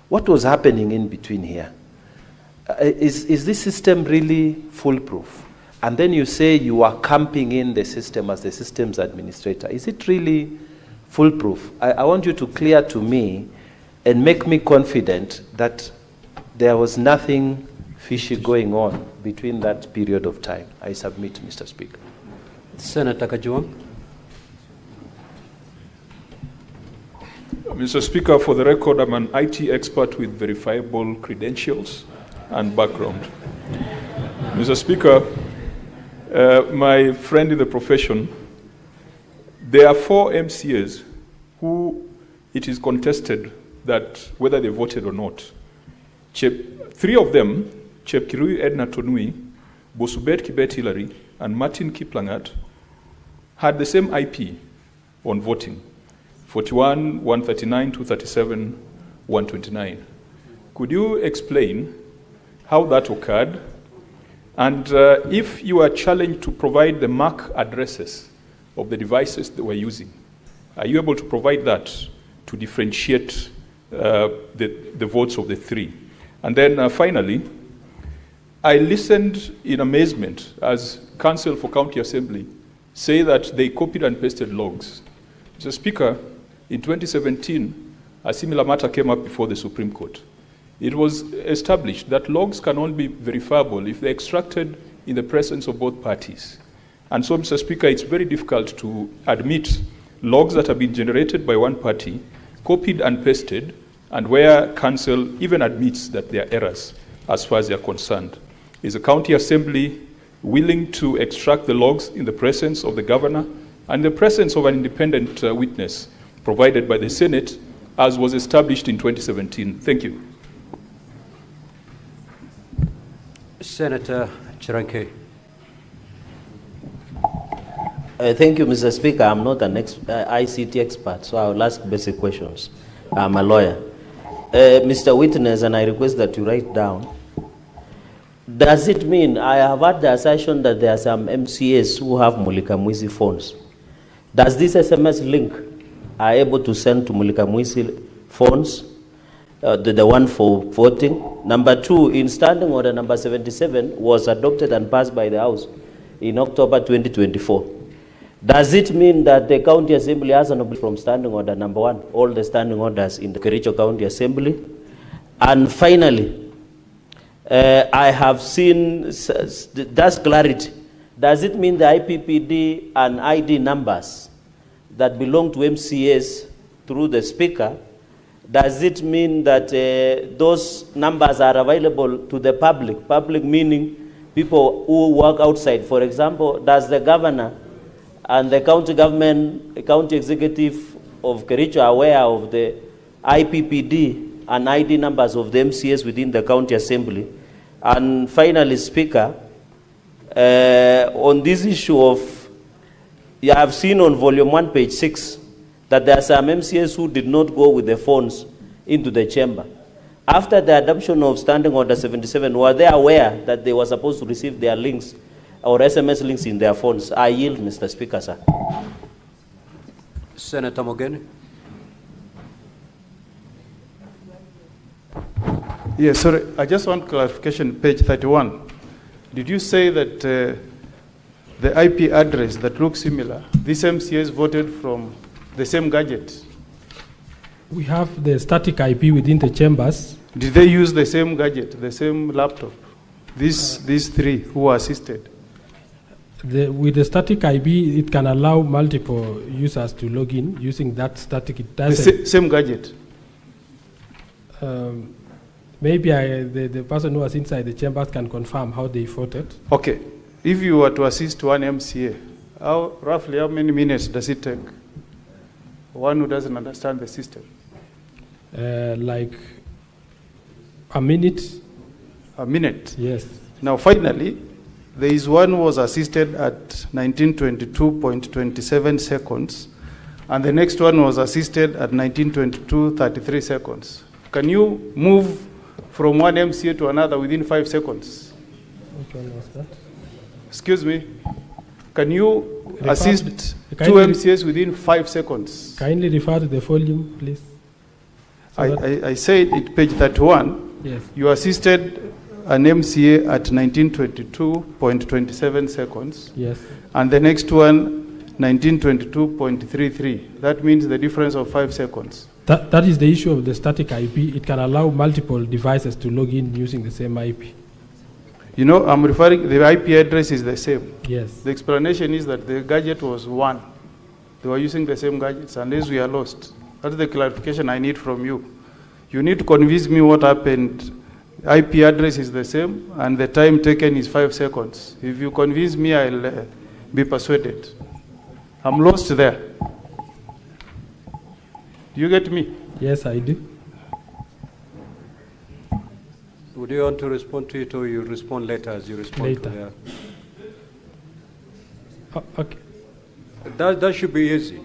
What was happening in between here? Is this system really foolproof? And then you say you are camping in the system as the systems administrator. Is it really foolproof? I want you to clear to me and make me confident that there was nothing fishy going on between that period of time. I submit, Mr. Speaker. Senator Kajuang. Mr. Speaker, for the record, I'm an IT expert with verifiable credentials and background. Mr. Speaker, my friend in the profession, there are 4 MCAs who it is contested that whether they voted or not. 3 of them, Chepkirui Edna Tonui, Bosubet Kibet Hillary, and Martin Kiplangat, had the same IP on voting, 41, 139, 237, 129. Could you explain how that occurred? And if you are challenged to provide the MAC addresses of the devices that we're using, are you able to provide that to differentiate the votes of the 3? And then finally, I listened in amazement as Council for County Assembly say that they copied and pasted logs. Mr. Speaker, in 2017, a similar matter came up before the Supreme Court. It was established that logs can only be verifiable if they're extracted in the presence of both parties. And so, Mr. Speaker, it's very difficult to admit logs that have been generated by one party, copied and pasted, and where council even admits that there are errors as far as they are concerned. Is the County Assembly willing to extract the logs in the presence of the governor and the presence of an independent witness provided by the Senate, as was established in 2017? Thank you. Senator Chiranke. Thank you, Mr. Speaker. I'm not an ICT expert, so I will ask basic questions. I'm a lawyer. Mr. Witness, and I request that you write down, does it mean, I have had the assertion that there are some MCAs who have Mulika Mwizi phones. Does this SMS link are able to send to Mulika Mwizi phones, the one for voting? Number 2, in Standing Order number 77 was adopted and passed by the House in October 2024. Does it mean that the County Assembly has an obligation from Standing Order number 1, all the standing orders in the Kericho County Assembly? And finally, I have seen, just clarity, does it mean the IPPD and ID numbers that belong to MCAs through the Speaker, does it mean that those numbers are available to the public? Public meaning people who work outside. For example, does the governor and the county government, the county executive of Kericho aware of the IPPD and ID numbers of the MCAs within the County Assembly? And finally, Speaker, on this issue of, you have seen on volume 1, page 6, that there are some MCAs who did not go with the phones into the chamber. After the adoption of Standing Order 77, were they aware that they were supposed to receive their links or SMS links in their phones? I yield, Mr. Speaker, sir. Senator Mogeni. Yes, sorry, I just want clarification, page 31. Did you say that the IP address that looks similar, these MCAs voted from the same gadget? We have the static IP within the chambers. Did they use the same gadget, the same laptop? These three who were assisted? With the static IP, it can allow multiple users to log in using that static. It doesn't. Same gadget? Maybe the person who was inside the chambers can confirm how they voted. Okay. If you were to assist one MCA, roughly how many minutes does it take? One who doesn't understand the system. Like a minute. A minute? Yes. Now, finally, there is one who was assisted at 1922.27 seconds, and the next one was assisted at 1922.33 seconds. Can you move from one MCA to another within 5 seconds? Which one was that? Excuse me. Can you assist two MCAs within 5 seconds? Kindly refer to the volume, please. I said at page 31, yes. You assisted an MCA at 1922.27 seconds. Yes. And the next one, 1922.33. That means the difference of 5 seconds. That is the issue of the static IP. It can allow multiple devices to log in using the same IP. You know, I'm referring, the IP address is the same. Yes. The explanation is that the gadget was one. They were using the same gadgets, unless we are lost. That's the clarification I need from you. You need to convince me what happened. IP address is the same, and the time taken is 5 seconds. If you convince me, I'll be persuaded. I'm lost there. Do you get me? Yes, I do. Would you want to respond to it, or you respond later as you respond later. to that? Okay. That should be easy.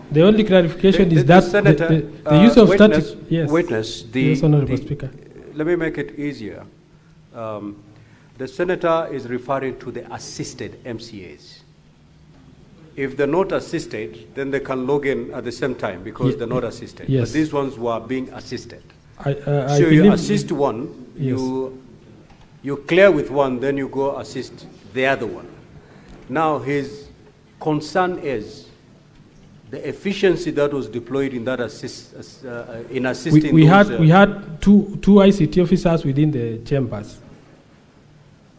The only clarification is that Senator, the use of witness, static. Yes. Witness, Yes, Honorable Speaker. Let me make it easier. The senator is referring to the assisted MCAs. If they're not assisted, then they can log in at the same time because they're not assisted. Yes. But these ones were being assisted. I So you assist one, yes. you clear with one, then you go assist the other one. Now his concern is the efficiency that was deployed in that in assisting. We had two ICT officers within the chambers,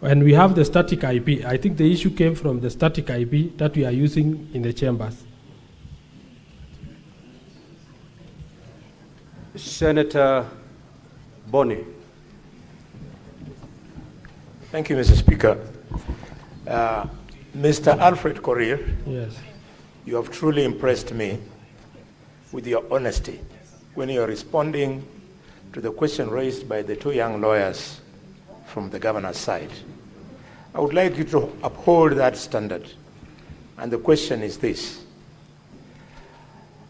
and we have the static IP. I think the issue came from the static IP that we are using in the chambers. Senator Boni. Thank you, Mr. Speaker. Mr. Alfred Korir, yes. You have truly impressed me with your honesty when you are responding to the question raised by the two young lawyers from the governor's side. I would like you to uphold that standard. And the question is this.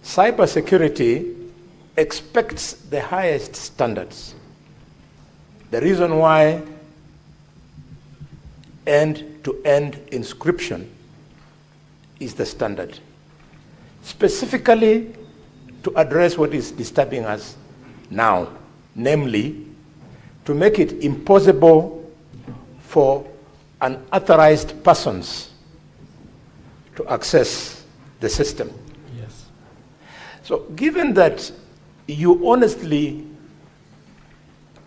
Cybersecurity expects the highest standards. The reason why end-to-end encryption is the standard, specifically to address what is disturbing us now, namely to make it impossible for unauthorized persons to access the system. Yes. So given that you honestly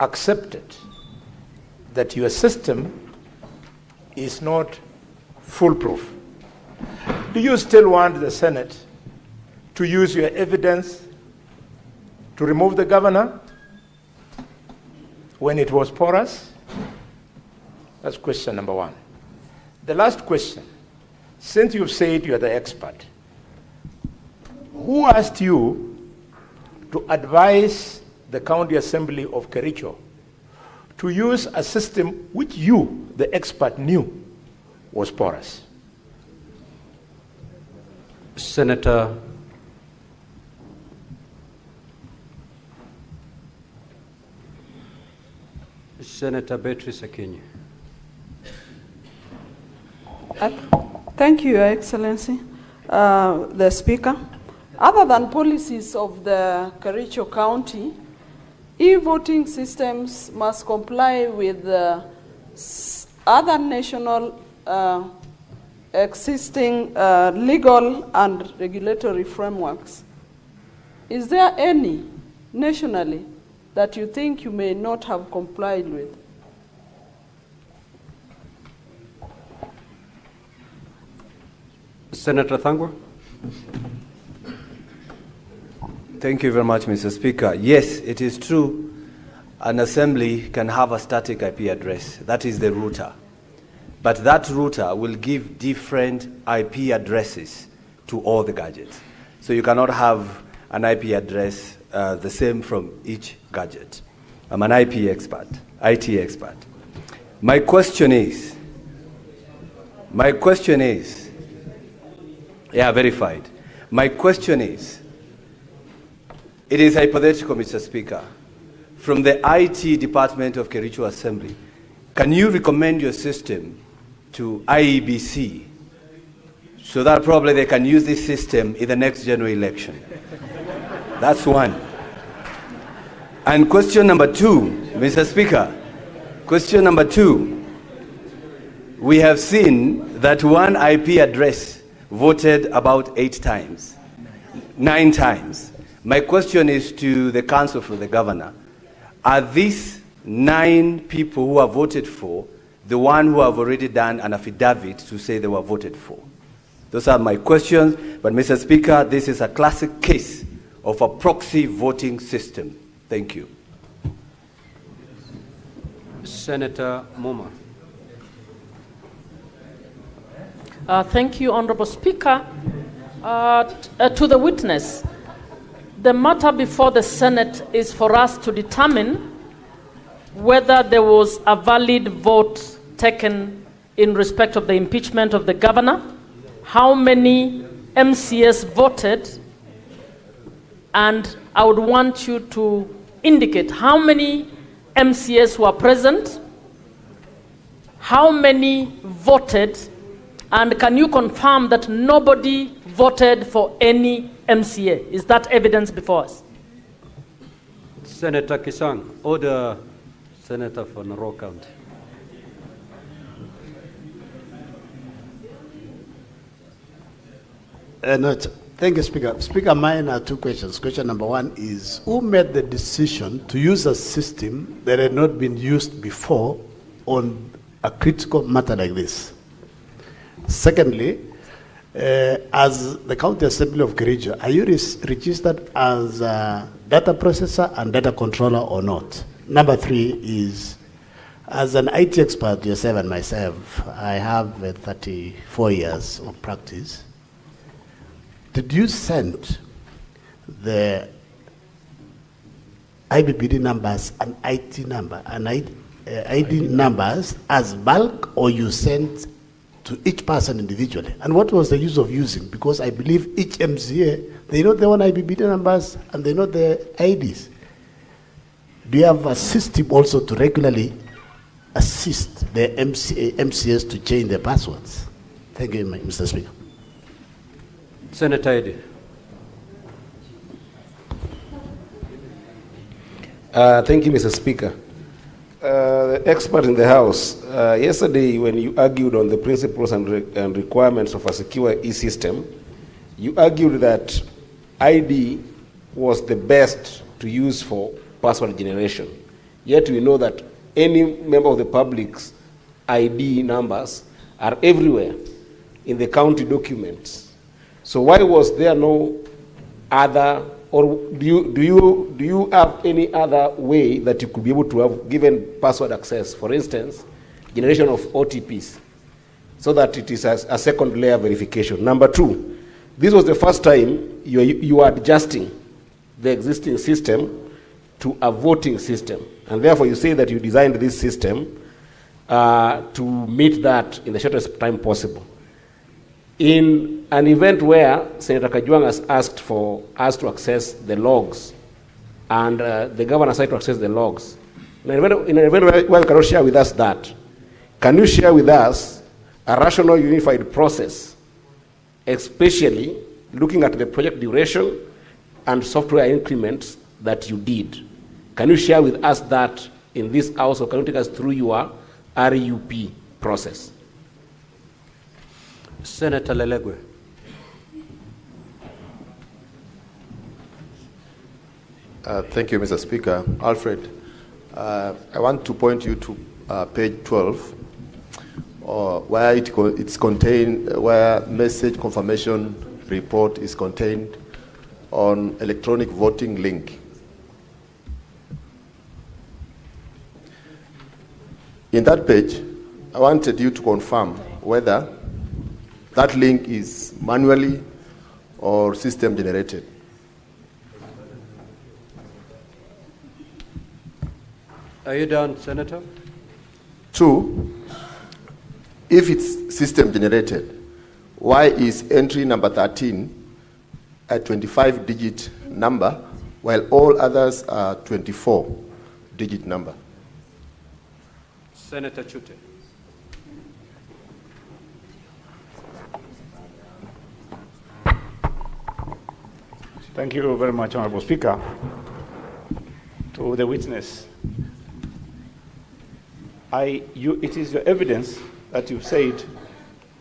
accepted that your system is not foolproof, do you still want the Senate to use your evidence to remove the governor when it was porous? That's question number one. The last question, since you've said you're the expert, who asked you to advise the County Assembly of Kericho to use a system which you, the expert, knew was porous? Senator Senator Beatrice Akinyi. Thank you, Your Excellency, the Speaker. Other than policies of the Kericho County, e-voting systems must comply with other national existing legal and regulatory frameworks. Is there any nationally that you think you may not have complied with? Senator Thangwa. Thank you very much, Mr. Speaker. Yes, it is true. An assembly can have a static IP address. That is the router. But that router will give different IP addresses to all the gadgets. So you cannot have an IP address the same from each gadget. I'm an IP expert, IT expert. My question is, yeah, verified. My question is, it is hypothetical, Mr. Speaker. From the IT department of Kericho Assembly, can you recommend your system to IEBC so that probably they can use this system in the next general election? That's one. And question number two, Mr. Speaker, question number two, we have seen that one IP address voted about 9 times. My question is to the Council for the Governor. Are these 9 people who are voted for the one who have already done an affidavit to say they were voted for? Those are my questions. But Mr. Speaker, this is a classic case of a proxy voting system. Thank you. Senator Moma. Thank you, Honorable Speaker. To the witness, the matter before the Senate is for us to determine whether there was a valid vote taken in respect of the impeachment of the governor, how many MCS voted, and I would want you to indicate how many MCS were present, how many voted, and can you confirm that nobody voted for any MCA? Is that evidence before us? Senator Kisang, order Senator for Narok County. Thank you, Speaker. Speaker, mine are 2 questions. Question number 1 is, who made the decision to use a system that had not been used before on a critical matter like this? Secondly, as the County Assembly of Kericho, are you registered as a data processor and data controller or not? Number 3 is, as an IT expert, yourself and myself, I have 34 years of practice. Did you send the IBBD numbers and IT number and ID numbers as bulk, or you sent to each person individually? And what was the use of using? Because I believe each MCA, they know their own IBBD numbers and they know their IDs. Do you have a system also to regularly assist the MCAs to change their passwords? Thank you, Mr. Speaker. Senator Eddy. Thank you, Mr. Speaker. The expert in the House, yesterday when you argued on the principles and requirements of a secure e-system, you argued that ID was the best to use for password generation. Yet we know that any member of the public's ID numbers are everywhere in the county documents. So why was there no other, or do you have any other way that you could be able to have given password access? For instance, generation of OTPs, so that it is a second layer verification. Number 2, this was the first time you are adjusting the existing system to a voting system, and therefore you say that you designed this system to meet that in the shortest time possible. In an event where Senator Kajwang has asked for us to access the logs, and the governor said to access the logs, In a very well, cannot share with us that. Can you share with us a rational, unified process, especially looking at the project duration and software increments that you did? Can you share with us that in this house, or can you take us through your RUP process? Senator Lelegwe. Thank you, Mr. Speaker. Alfred, I want to point you to page 12, where it's contained, where message confirmation report is contained on electronic voting link. In that page, I wanted you to confirm whether that link is manually or system generated. Are you done, Senator? 2, if it's system generated, why is entry number 13 a 25-digit number while all others are 24-digit number? Senator Chute. Thank you very much, Honorable Speaker. To the witness, it is your evidence that you said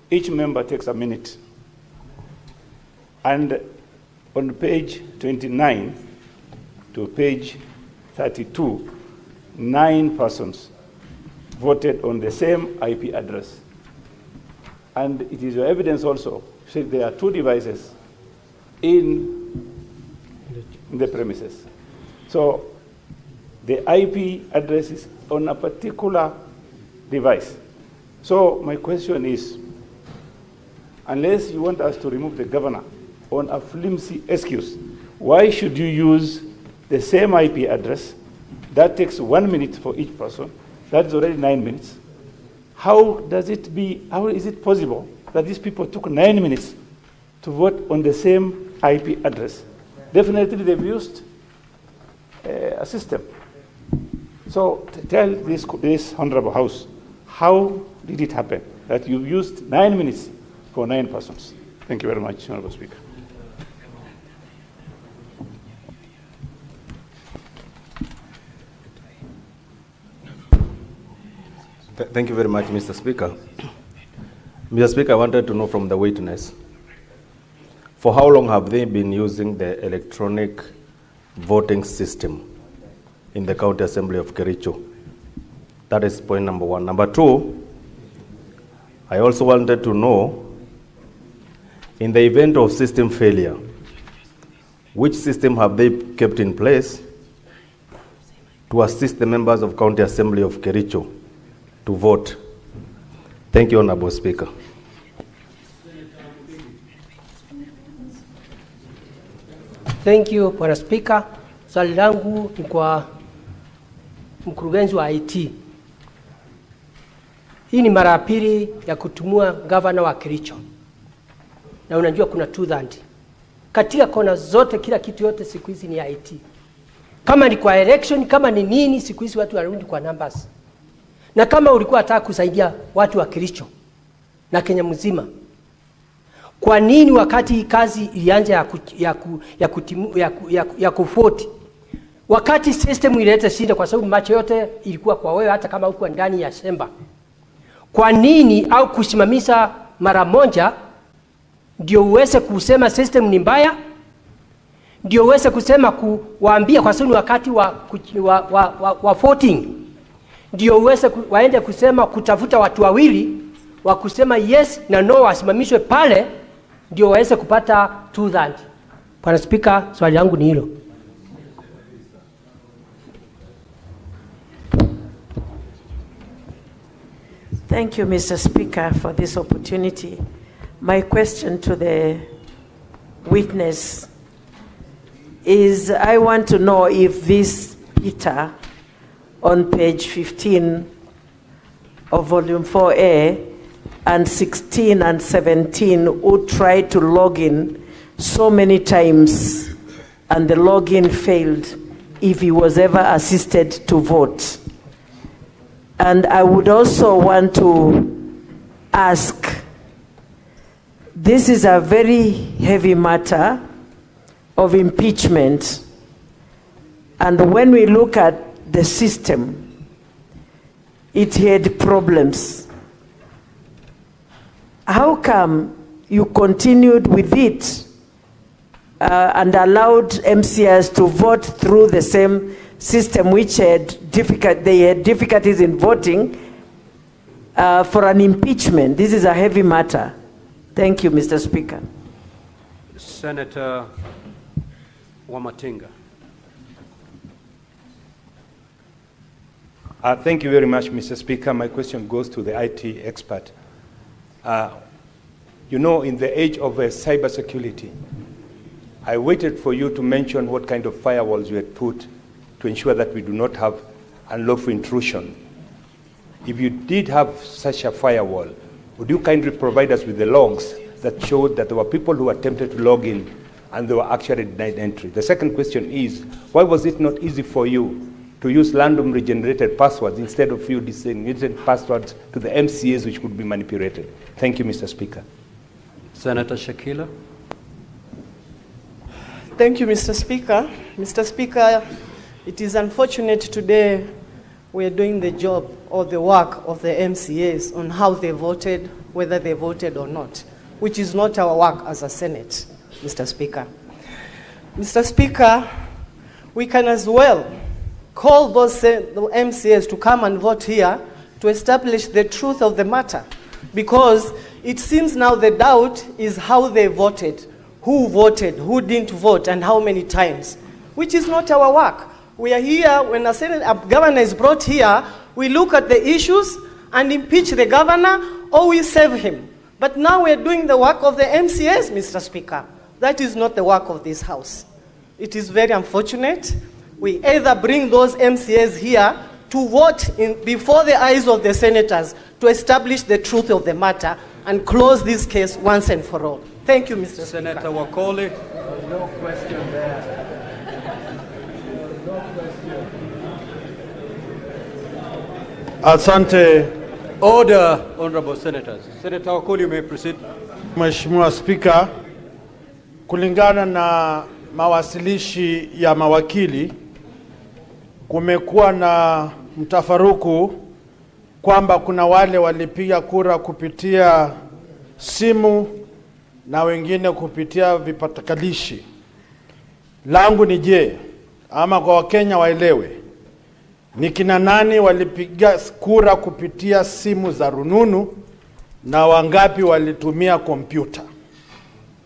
each member takes a minute. And on page 29 to page 32, 9 persons voted on the same IP address. And it is your evidence also, said there are 2 devices in the premises. So the IP address is on a particular device. So my question is, unless you want us to remove the governor on a flimsy excuse, why should you use the same IP address? That takes 1 minute for each person. That's already 9 minutes. How is it possible that these people took 9 minutes to vote on the same IP address? Definitely they've used a system. So tell this Honorable House, how did it happen that you used 9 minutes for 9 persons? Thank you very much, Honorable Speaker. Thank you very much, Mr. Speaker. Mr. Speaker, I wanted to know from the witness, for how long have they been using the electronic voting system in the County Assembly of Kericho? That is point number 1. Number 2, I also wanted to know, in the event of system failure, which system have they kept in place to assist the members of County Assembly of Kericho to vote? Thank you, Honorable Speaker. Thank you, Bwana Speaker. Swali langu ni kwa mkurugenzi wa IT. Hii ni mara ya pili ya kutumua gavana wa Kericho. Na unajua kuna two-third. Katika kona zote, kila kitu yote siku hizi ni IT. Kama ni kwa election, kama ni nini, siku hizi watu warudi kwa numbers. Na kama ulikuwa unataka kusaidia watu wa Kericho na Kenya mzima, kwa nini wakati kazi ilianza ya kufuati, wakati system ileta shida, kwa sababu macho yote ilikuwa kwa wewe hata kama uko ndani ya shamba, kwa nini au kusimamisha mara moja ndio uweze kusema system ni mbaya, ndio uweze kusema kuwaambia, kwa sababu wakati wa voting ndio uweze waende kusema kutafuta watu wawili wa kusema yes na no wasimamishwe pale, ndio waweze kupata two-third. Bwana Speaker, swali langu ni hilo. Thank you, Mr. Speaker, for this opportunity. My question to the witness is, I want to know if this Peter on page 15 of volume 4A and 16 and 17 who tried to log in so many times and the login failed, if he was ever assisted to vote. And I would also want to ask, this is a very heavy matter of impeachment. And when we look at the system, it had problems. How come you continued with it and allowed MCS to vote through the same system which had difficulties in voting for an impeachment? This is a heavy matter. Thank you, Mr. Speaker. Senator Wamatinga. Thank you very much, Mr. Speaker. My question goes to the IT expert. You know, in the age of cybersecurity, I waited for you to mention what kind of firewalls you had put to ensure that we do not have unlawful intrusion. If you did have such a firewall, would you kindly provide us with the logs that showed that there were people who attempted to log in and they were actually denied entry? The second question is, why was it not easy for you to use randomly generated passwords instead of you designated passwords to the MCAs which could be manipulated? Thank you, Mr. Speaker. Senator Shakila. Thank you, Mr. Speaker. Mr. Speaker, it is unfortunate today we are doing the job or the work of the MCAs on how they voted, whether they voted or not, which is not our work as a Senate, Mr. Speaker. Mr. Speaker, we can as well call those the MCAs to come and vote here to establish the truth of the matter, because it seems now the doubt is how they voted, who didn't vote, and how many times, which is not our work. We are here, when a governor is brought here, we look at the issues and impeach the governor, or we save him. But now we are doing the work of the MCAs, Mr. Speaker. That is not the work of this House. It is very unfortunate. We either bring those MCAs here to vote before the eyes of the senators to establish the truth of the matter and close this case once and for all. Thank you, Mr. Senator Speaker. Wakoli. No question there. Asante. Order, honorable senators. Senator Wakoli, you may proceed. Mheshimiwa Spika, kulingana na mawasilishi ya mawakili, kumekuwa na mtafaruku kwamba kuna wale walipiga kura kupitia simu na wengine kupitia vipatakalishi. Langu ni je, ama kwa Wakenya waelewe, ni kina nani walipiga kura kupitia simu za rununu na wangapi walitumia kompyuta?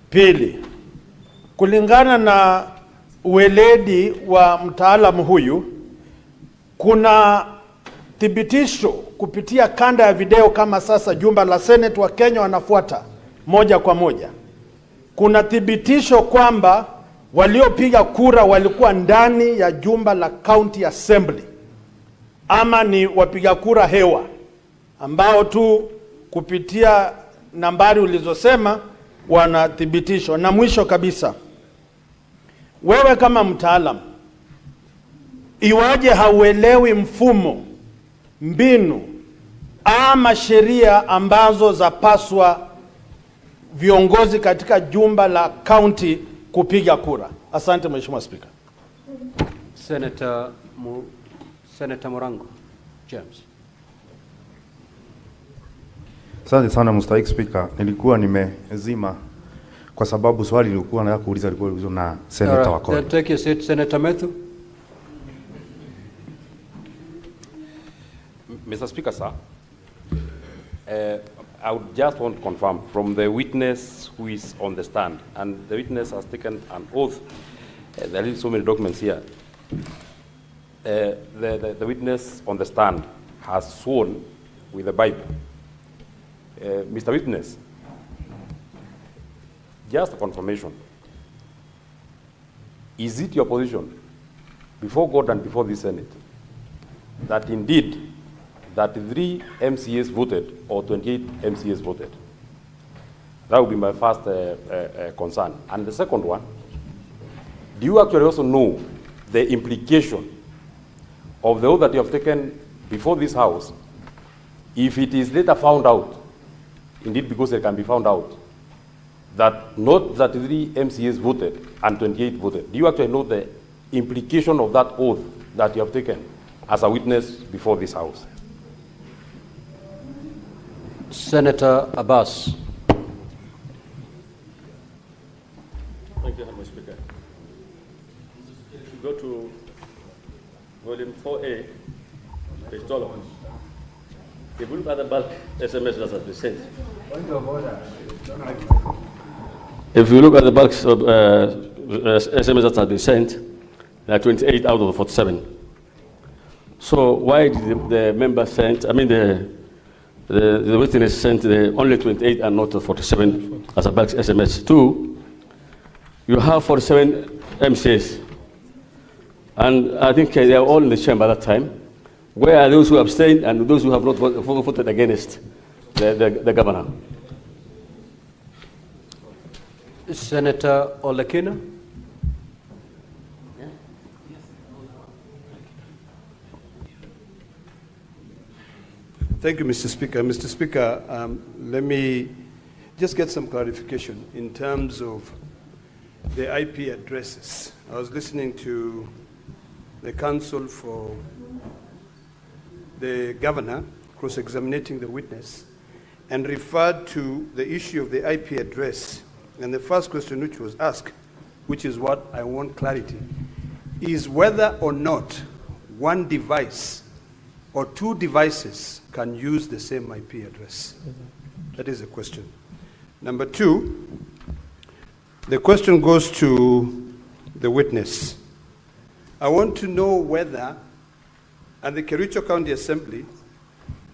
Pili, kulingana na uweledi wa mtaalamu huyu, kuna thibitisho kupitia kanda ya video kama sasa jumba la Senate wa Kenya wanafuata moja kwa moja. Kuna thibitisho kwamba waliopiga kura walikuwa ndani ya jumba la County Assembly, ama ni wapiga kura hewa ambao tu kupitia nambari ulizosema wanathibitishwa. Na mwisho kabisa, wewe kama mtaalamu, iwaje hauelewi mfumo, mbinu ama sheria ambazo zapaswa viongozi katika jumba la county kupiga kura? Asante Mheshimiwa Spika. Senator Morango James. Asante sana Mr. Speaker. Nilikuwa nimezima kwa sababu swali nilikuwa nataka kuuliza lilikuwa na Senator Wakoli. Then take your seat, Senator Methu. Mr. Speaker, sir, I would just want to confirm from the witness who is on the stand, and the witness has taken an oath. There are so many documents here. The witness on the stand has sworn with the Bible. Mr. Witness, just a confirmation. Is it your position before God and before the Senate that indeed that 3 MCAs voted or 28 MCAs voted? That would be my first concern. And the second one, do you actually also know the implication of the oath that you have taken before this House If it is later found out, indeed because it can be found out, that not 33 MCAs voted and 28 voted, do you actually know the implication of that oath that you have taken as a witness before this House? Senator Abbas. Thank you, Mr. Speaker. If you go to volume 4A, page 12, if you look at the bulk SMS that has been sent, if you look at the bulk of SMS that has been sent, there are 28 out of the 47. So why did the member send, I mean the witness sent only 28 and not 47 as a bulk SMS? Two, you have 47 MCAs, and I think they are all in the chamber at that time. Where are those who abstained and those who have not voted against the governor? Senator Olekina. Thank you, Mr. Speaker. Mr. Speaker, let me just get some clarification in terms of the IP addresses. I was listening to the counsel for the governor cross-examining the witness and referred to the issue of the IP address. And the first question which was asked, which is what I want clarity, is whether or not one device or two devices can use the same IP address. That is a question. Number two, the question goes to the witness. I want to know whether at the Kericho County Assembly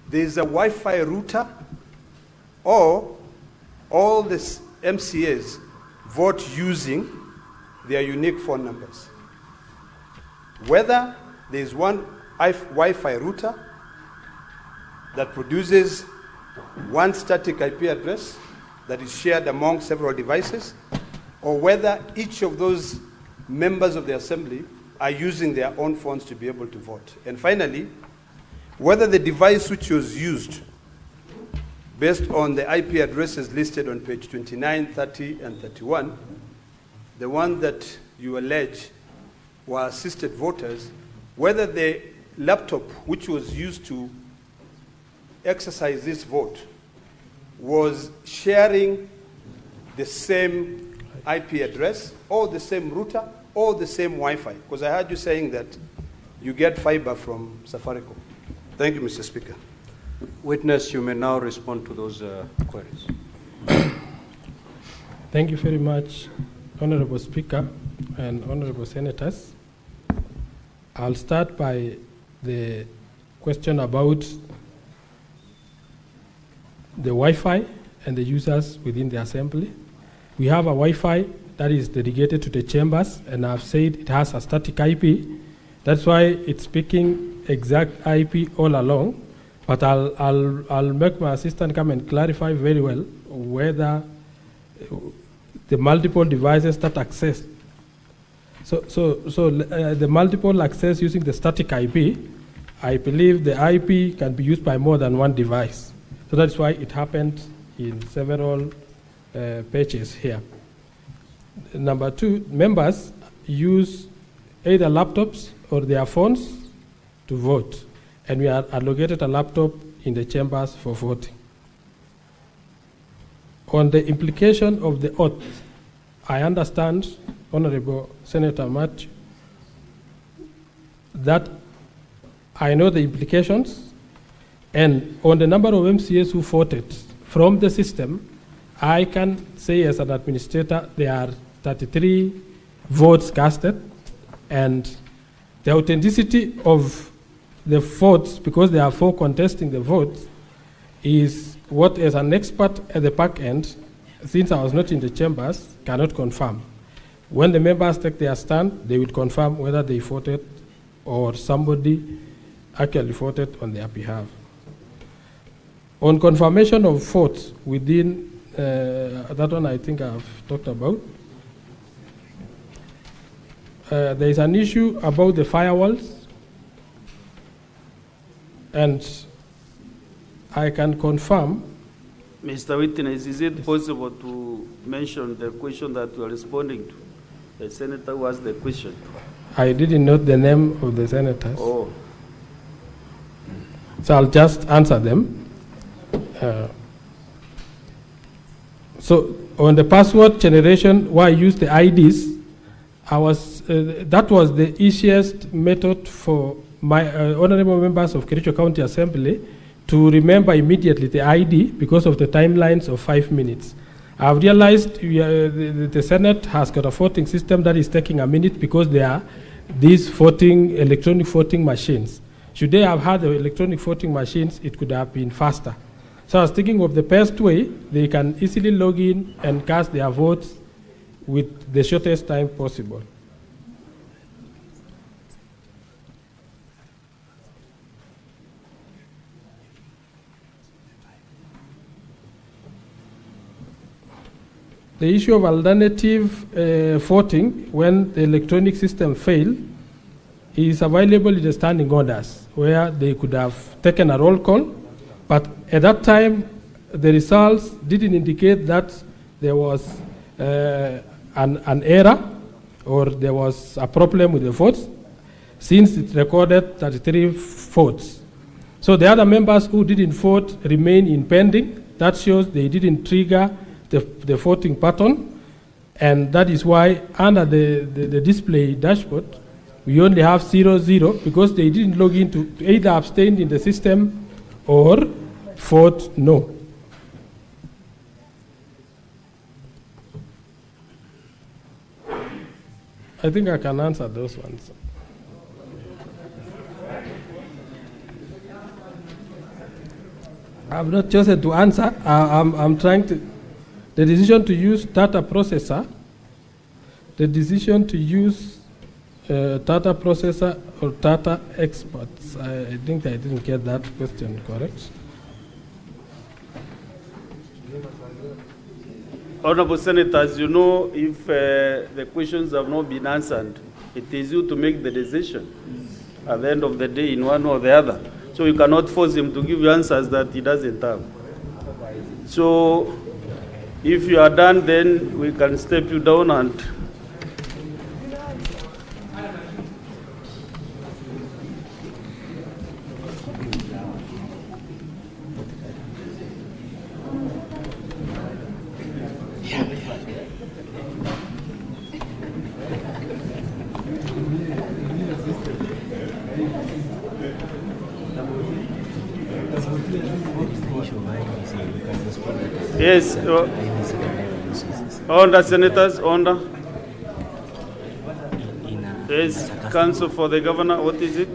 there is a Wi-Fi router or all the MCAs vote using their unique phone numbers. Whether there is one Wi-Fi router that produces one static IP address that is shared among several devices, or whether each of those members of the assembly are using their own phones to be able to vote. And finally, whether the device which was used based on the IP addresses listed on page 29, 30, and 31, the one that you allege were assisted voters, whether the laptop which was used to exercise this vote was sharing the same IP address or the same router or the same Wi-Fi, because I heard you saying that you get fiber from Safaricom. Thank you, Mr. Speaker. Witness, you may now respond to those queries. Thank you very much, Honorable Speaker and Honorable Senators. I'll start by the question about the Wi-Fi and the users within the Assembly. We have a Wi-Fi that is dedicated to the chambers, and I've said it has a static IP. That's why it's speaking exact IP all along. But I'll make my assistant come and clarify very well whether the multiple devices that access. So the multiple access using the static IP, I believe the IP can be used by more than one device. So that's why it happened in several pages here. Number two, members use either laptops or their phones to vote. And we are allocated a laptop in the chambers for voting. On the implication of the oath, I understand, Honorable Senator Matthew, that I know the implications, and on the number of MCAs who voted from the system, I can say as an administrator there are 33 votes casted, and the authenticity of the votes, because there are 4 contesting the votes, is what as an expert at the back end, since I was not in the chambers, cannot confirm. When the members take their stand, they will confirm whether they voted or somebody actually voted on their behalf. On confirmation of votes within, that one I think I've talked about. There is an issue about the firewalls, and I can confirm. Mr. Witness, is it possible to mention the question that you are responding to? The senator who asked the question. I didn't note the name of the senators. Oh. So I'll just answer them. So on the password generation, where I used the IDs, that was the easiest method for my honorable members of Kericho County Assembly to remember immediately the ID because of the timelines of 5 minutes. I've realized the Senate has got a voting system that is taking a minute because there are these electronic voting machines. Should they have had the electronic voting machines, it could have been faster. So I was thinking of the best way, they can easily log in and cast their votes with the shortest time possible. The issue of alternative voting when the electronic system failed is available in the standing orders where they could have taken a roll call, but at that time the results didn't indicate that there was an error or there was a problem with the votes since it recorded 33 votes. So the other members who didn't vote remain in pending. That shows they didn't trigger the voting pattern, and that is why under the display dashboard we only have 0-0 because they didn't log in to either abstain in the system or vote no. I think I can answer those ones. I'm not chosen to answer. I'm trying to. The decision to use data processor, data processor or data experts. I think I didn't get that question correct. Honorable Senators, you know, if the questions have not been answered, it is you to make the decision at the end of the day in one or the other. So you cannot force him to give you answers that he doesn't have. So if you are done, then we can step you down and yes, order, senators, order. Yes, counsel for the governor, what is it?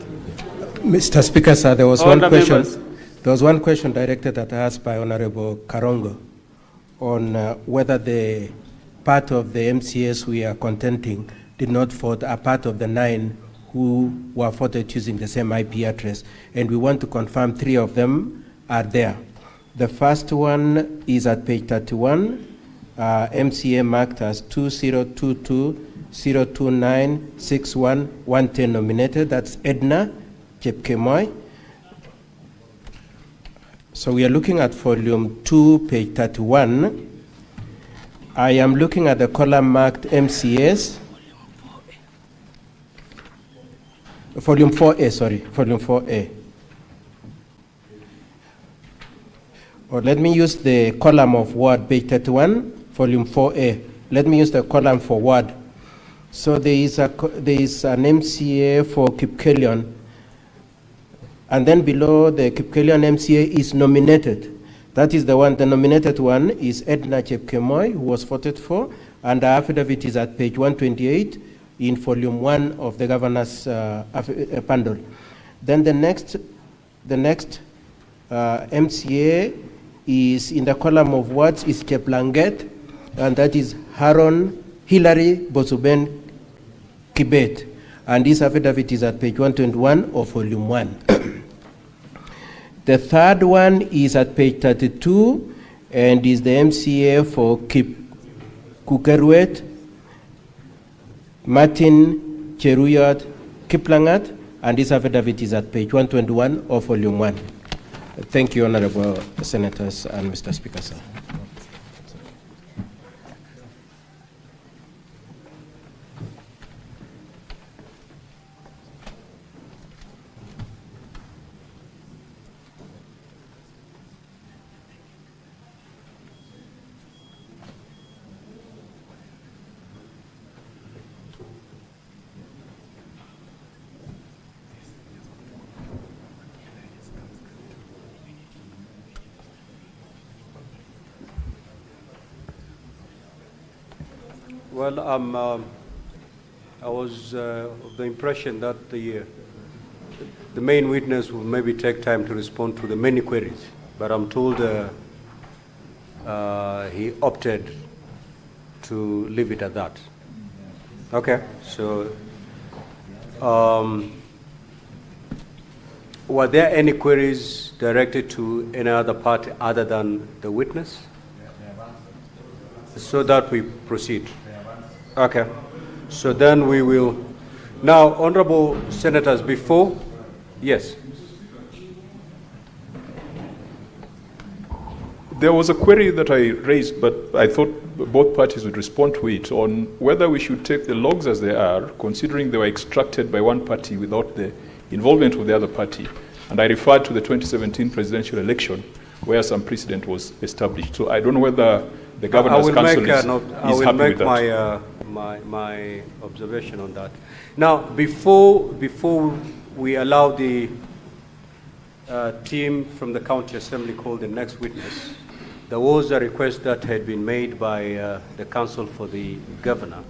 Mr. Speaker, sir, there was Order, one question. members. There was one question directed at us by Honorable Karongo on whether the part of the MCAs we are contending did not vote a part of the 9 who were voted using the same IP address, and we want to confirm 3 of them are there. The first one is at page 31, MCA marked as 2022-029-61-110 nominated. That's Edna Chepkemoi. So we are looking at volume 2, page 31. I am looking at the column marked MCAs. Volume 4A, sorry, volume 4A. Or let me use the column of word, page 31, volume 4A. Let me use the column for word. So there is an MCA for Kipkelion, and then below the Kipkelion MCA is nominated. That is the one, the nominated one is Edna Chepkemoi, who was voted for, and the affidavit is at page 128 in volume 1 of the governor's bundle. Then the next MCA is in the column of words is Cheplanget, and that is Hilary Bosuben Kibet, and this affidavit is at page 121 of volume 1. The third one is at page 32 and is the MCA for Kukerwet, Martin Cheruyot Kiplangat, and this affidavit is at page 121 of volume 1. Thank you, Honorable Senators and Mr. Speaker, sir. Well, I was of the impression that the main witness will maybe take time to respond to the many queries, but I'm told he opted to leave it at that. Okay, so were there any queries directed to any other party other than the witness? So that we proceed. Okay, so then we will. Now, honorable senators, before, yes. There was a query that I raised, but I thought both parties would respond to it on whether we should take the logs as they are, considering they were extracted by one party without the involvement of the other party. And I referred to the 2017 presidential election, where some precedent was established. So I don't know whether the Governor's Council is happy with that. My observation on that. Now, before we allow the team from the County Assembly call the next witness, there was a request that had been made by the Council for the Governor,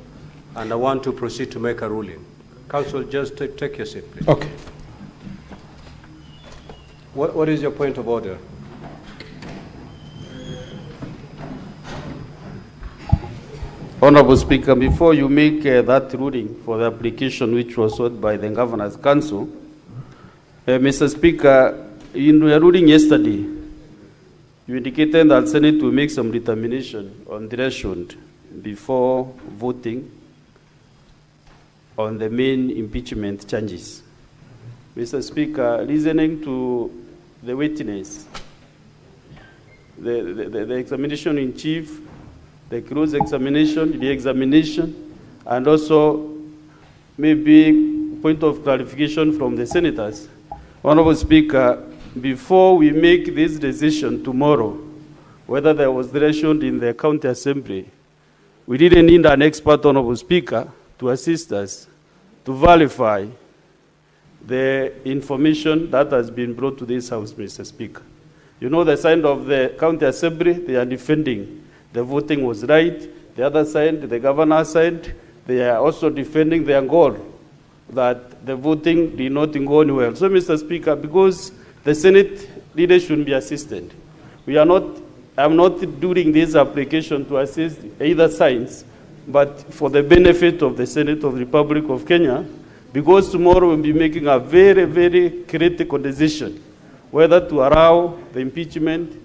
and I want to proceed to make a ruling. Council, just take your seat, please. Okay. What is your point of order? Honorable Speaker, before you make that ruling for the application which was sought by the Governor's Council, Mr. Speaker, in your ruling yesterday, you indicated that Senate will make some determination on threshold before voting on the main impeachment charges. Mr. Speaker, listening to the witness, the examination in chief, the close examination, the examination, and also maybe point of clarification from the senators. Honorable Speaker, before we make this decision tomorrow, whether there was threshold in the County Assembly, we didn't need an expert, Honorable Speaker, to assist us to verify the information that has been brought to this House, Mr. Speaker. You know, the side of the County Assembly, they are defending the voting was right. The other side, the Governor's side, they are also defending their goal that the voting did not go anywhere. So, Mr. Speaker, because the Senate leaders should be assisted, I'm not doing this application to assist either sides, but for the benefit of the Senate of the Republic of Kenya, because tomorrow we'll be making a very, very critical decision whether to allow the impeachment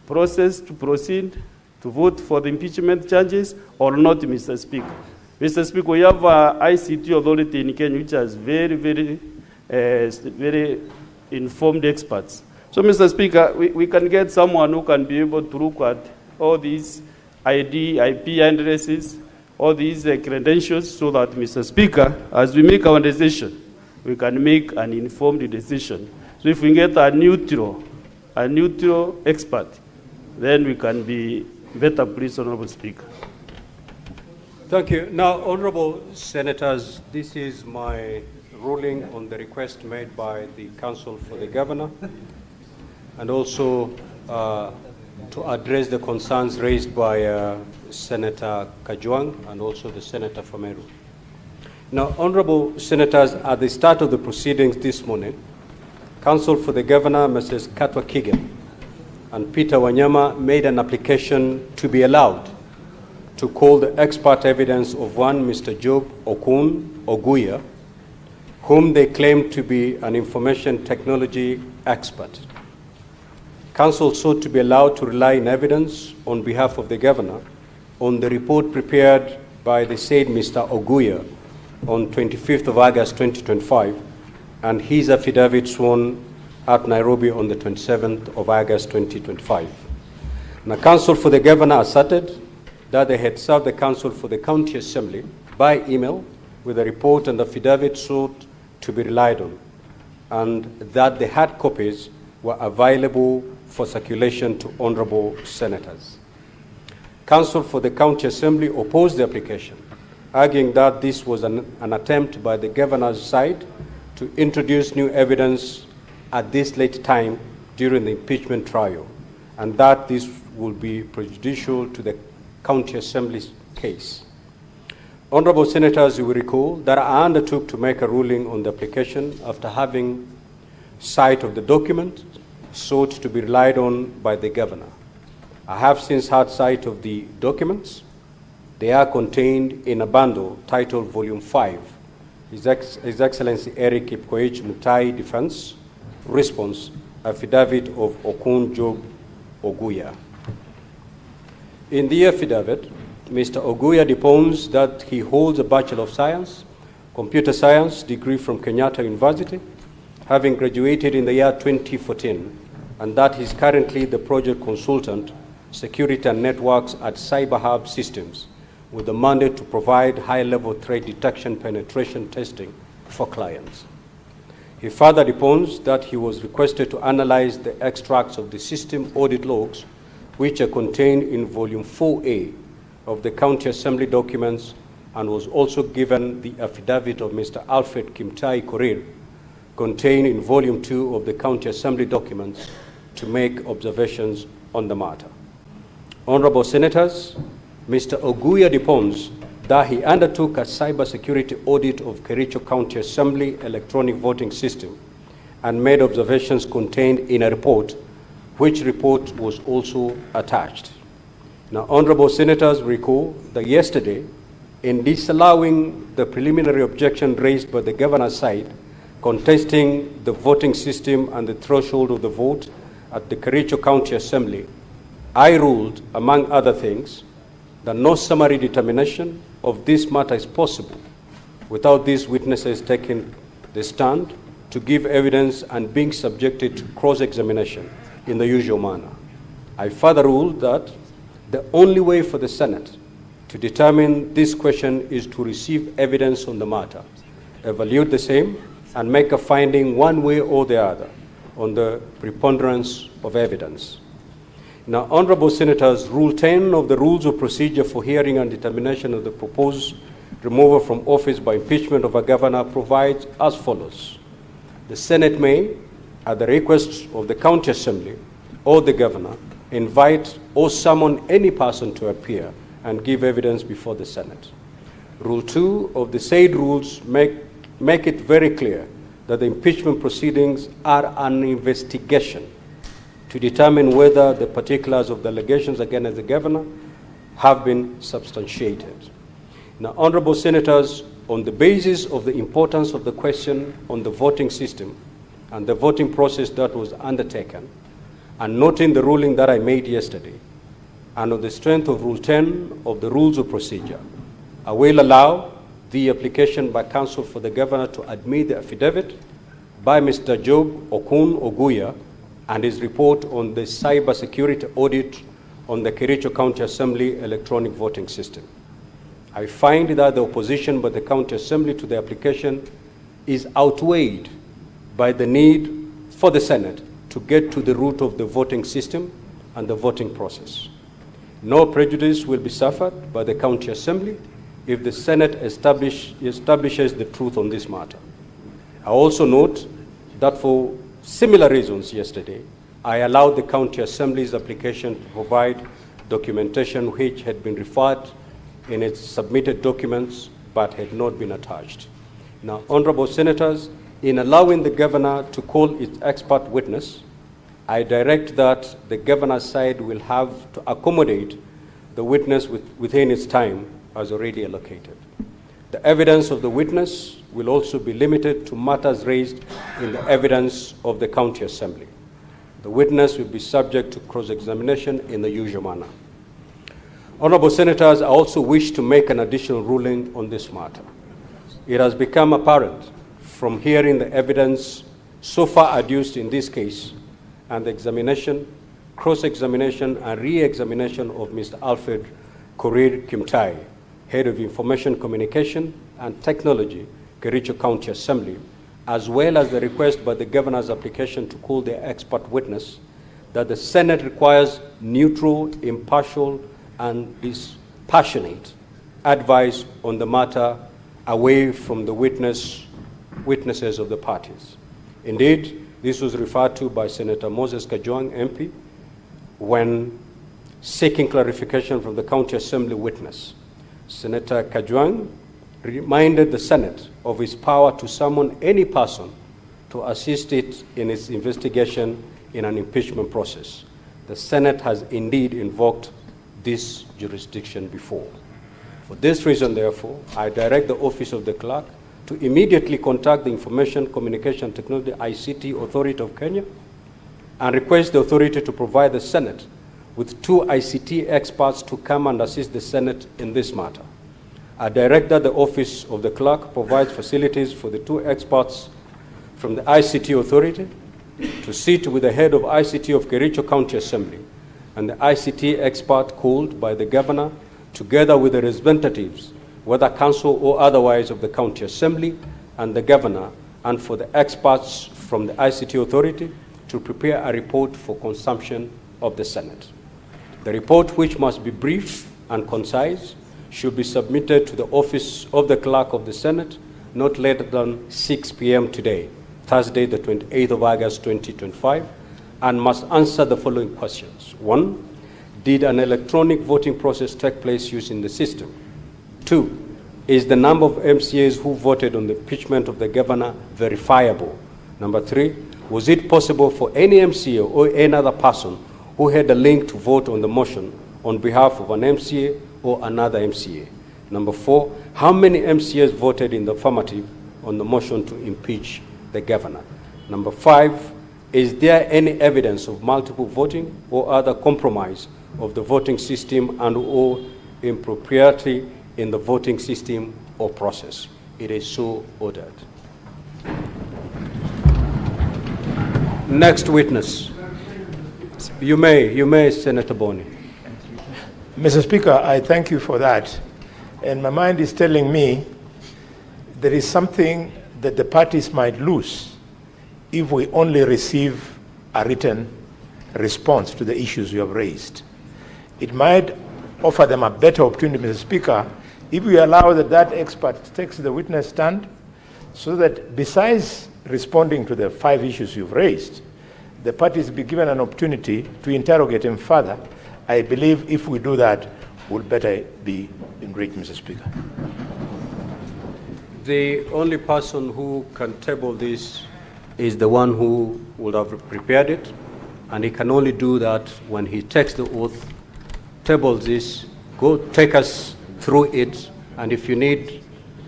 process to proceed, to vote for the impeachment charges or not, Mr. Speaker. Mr. Speaker, we have an ICT authority in Kenya which has very, very informed experts. So, Mr. Speaker, we can get someone who can be able to look at all these ID, IP addresses, all these credentials, so that, Mr. Speaker, as we make our decision, we can make an informed decision. So if we get a neutral expert, then we can be better pleased, Honorable Speaker. Thank you. Now, Honorable Senators, this is my ruling on the request made by the Council for the Governor, and also to address the concerns raised by Senator Kajwang and also the Senator from Meru. Now, Honorable Senators, at the start of the proceedings this morning, Council for the Governor, Mrs. Katwa Kigen, and Peter Wanyama made an application to be allowed to call the expert evidence of one Mr. Job Okun Oguya, whom they claimed to be an information technology expert. Council sought to be allowed to rely on evidence on behalf of the Governor on the report prepared by the said Mr. Oguya on 25th of August 2025 and his affidavit sworn at Nairobi on the 27th of August 2025. Now, counsel for the governor asserted that they had served the counsel for the county assembly by email with a report and affidavit sought to be relied on, and that the hard copies were available for circulation to honorable senators. Counsel for the county assembly opposed the application, arguing that this was an attempt by the governor's side to introduce new evidence at this late time during the impeachment trial, and that this would be prejudicial to the county assembly's case. Honorable senators, you will recall that I undertook to make a ruling on the application after having sight of the document sought to be relied on by the governor. I have since had sight of the documents. They are contained in a bundle titled Volume 5, His Excellency Eric Kipkoech Mutai Defense Response, Affidavit of Okun Job Oguya. In the affidavit, Mr. Oguya deposed that he holds a Bachelor of Science, Computer Science degree from Kenyatta University, having graduated in the year 2014, and that he's currently the project consultant, Security and Networks at CyberHub Systems, with the mandate to provide high-level threat detection penetration testing for clients. He further deposed that he was requested to analyze the extracts of the system audit logs, which are contained in Volume 4A of the County Assembly documents, and was also given the affidavit of Mr. Alfred Kimtai Korir, contained in Volume 2 of the County Assembly documents, to make observations on the matter. Honorable Senators, Mr. Oguya deposed that he undertook a cybersecurity audit of Kericho County Assembly electronic voting system and made observations contained in a report, which report was also attached. Now, Honorable Senators recall that yesterday, in disallowing the preliminary objection raised by the governor's side, contesting the voting system and the threshold of the vote at the Kericho County Assembly, I ruled, among other things, that no summary determination of this matter is possible without these witnesses taking the stand to give evidence and being subjected to cross-examination in the usual manner. I further ruled that the only way for the Senate to determine this question is to receive evidence on the matter, evaluate the same, and make a finding one way or the other on the preponderance of evidence. Now, Honorable Senators, Rule 10 of the Rules of Procedure for Hearing and Determination of the Proposed Removal from Office by Impeachment of a Governor provides as follows. The Senate may, at the request of the County Assembly or the Governor, invite or summon any person to appear and give evidence before the Senate. Rule 2 of the said rules make it very clear that the impeachment proceedings are an investigation to determine whether the particulars of the allegations against the governor have been substantiated. Now, Honorable Senators, on the basis of the importance of the question on the voting system and the voting process that was undertaken, and noting the ruling that I made yesterday, and on the strength of Rule 10 of the Rules of Procedure, I will allow the application by counsel for the governor to admit the affidavit by Mr. Job Okun Oguya and his report on the cybersecurity audit on the Kericho County Assembly electronic voting system. I find that the opposition by the County Assembly to the application is outweighed by the need for the Senate to get to the root of the voting system and the voting process. No prejudice will be suffered by the County Assembly if the Senate establishes the truth on this matter. I also note that for similar reasons yesterday, I allowed the County Assembly's application to provide documentation which had been referred in its submitted documents but had not been attached. Now, Honorable Senators, in allowing the governor to call its expert witness, I direct that the governor's side will have to accommodate the witness within its time as already allocated. The evidence of the witness will also be limited to matters raised in the evidence of the County Assembly. The witness will be subject to cross-examination in the usual manner. Honorable Senators, I also wish to make an additional ruling on this matter. It has become apparent from hearing the evidence so far adduced in this case, and the examination, cross-examination, and re-examination of Mr. Alfred Korir Kimtai, Head of Information Communication and Technology, Kericho County Assembly, as well as the request by the governor's application to call the expert witness, that the Senate requires neutral, impartial, and dispassionate advice on the matter away from the witnesses of the parties. Indeed, this was referred to by Senator Moses Kajwang, MP, when seeking clarification from the County Assembly witness. Senator Kajwang reminded the Senate of its power to summon any person to assist it in its investigation in an impeachment process. The Senate has indeed invoked this jurisdiction before. For this reason, therefore, I direct the Office of the Clerk to immediately contact the Information Communication Technology ICT Authority of Kenya and request the authority to provide the Senate with 2 ICT experts to come and assist the Senate in this matter. I direct that the Office of the Clerk provides facilities for the 2 experts from the ICT Authority to sit with the head of ICT of Kericho County Assembly and the ICT expert called by the Governor, together with the representatives, whether council or otherwise, of the County Assembly and the Governor, and for the experts from the ICT Authority to prepare a report for consumption of the Senate. The report, which must be brief and concise, should be submitted to the Office of the Clerk of the Senate not later than 6 p.m. today, Thursday, the 28th of August, 2025, and must answer the following questions. 1, did an electronic voting process take place using the system? 2, is the number of MCAs who voted on the impeachment of the governor verifiable? Number 3, was it possible for any MCA or any other person who had a link to vote on the motion on behalf of an MCA or another MCA? Number 4, how many MCAs voted in the affirmative on the motion to impeach the governor? Number 5, is there any evidence of multiple voting or other compromise of the voting system and or impropriety in the voting system or process? It is so ordered. Next witness. You may, Senator Boni. Mr. Speaker, I thank you for that. And my mind is telling me there is something that the parties might lose if we only receive a written response to the issues you have raised. It might offer them a better opportunity, Mr. Speaker, if we allow that expert takes the witness stand, so that besides responding to the 5 issues you've raised, the parties be given an opportunity to interrogate him further. I believe if we do that, we'll better be enriched, Mr. Speaker. The only person who can table this is the one who would have prepared it, and he can only do that when he takes the oath, tables this, go take us through it, and if you need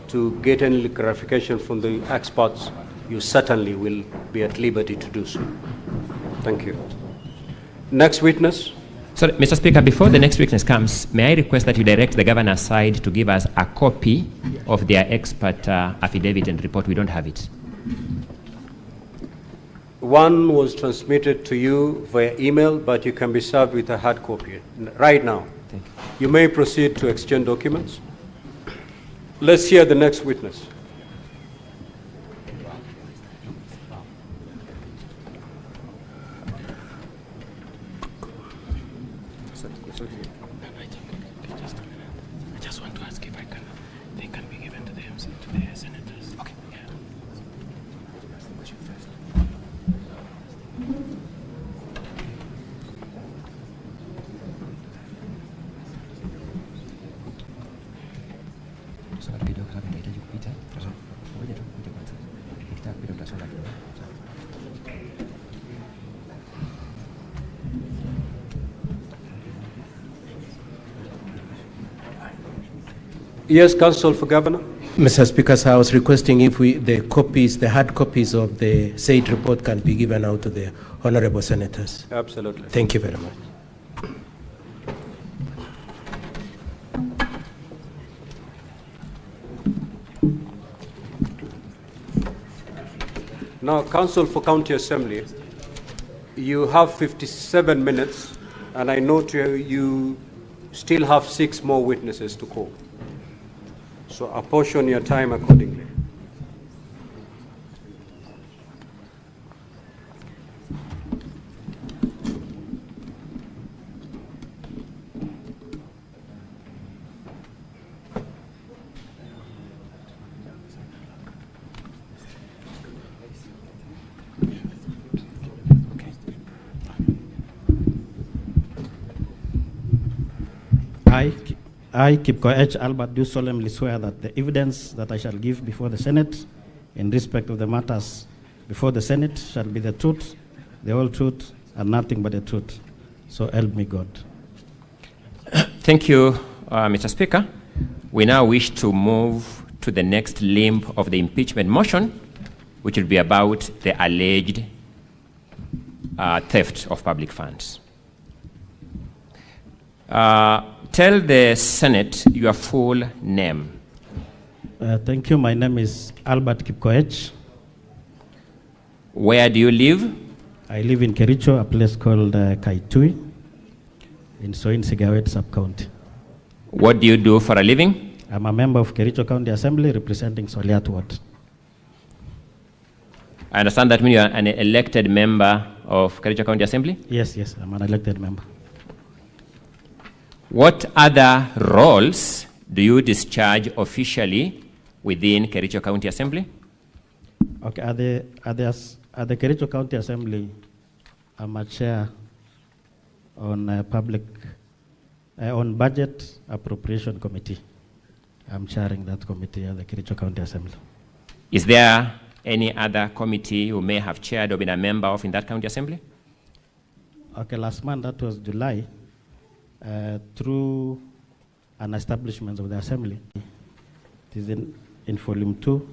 to get any clarification from the experts, you certainly will be at liberty to do so. Thank you. Next witness. So, Mr. Speaker, before the next witness comes, may I request that you direct the governor's side to give us a copy of their expert affidavit and report? We don't have it. One was transmitted to you via email, but you can be served with a hard copy right now. Thank you. You may proceed to exchange documents. Let's hear the next witness. I just want to ask if they can be given to the senators. Okay. Yeah. Yes, Counsel for Governor. Mr. Speaker, so I was requesting if the hard copies of the said report can be given out to the honorable senators. Absolutely. Thank you very much. Now, Council for County Assembly, you have 57 minutes, and I note you still have 6 more witnesses to call. So apportion your time accordingly. I, Kipko H. Albert, do solemnly swear that the evidence that I shall give before the Senate in respect of the matters before the Senate shall be the truth, the whole truth, and nothing but the truth. So help me God. Thank you, Mr. Speaker. We now wish to move to the next limb of the impeachment motion, which will be about the alleged theft of public funds. Tell the Senate your full name. Thank you. My name is Albert Kipkoech. Where do you live? I live in Kericho, a place called Kaitui, in Soin Sigawet sub-county. What do you do for a living? I'm a member of Kericho County Assembly representing Soliat Ward. I understand that means you are an elected member of Kericho County Assembly? Yes, I'm an elected member. What other roles do you discharge officially within Kericho County Assembly? Okay, at the Kericho County Assembly, I'm a chair on on Budget Appropriation Committee. I'm chairing that committee at the Kericho County Assembly. Is there any other committee you may have chaired or been a member of in that county assembly? Okay, last month, that was July, through an establishment of the assembly. It is in volume 2,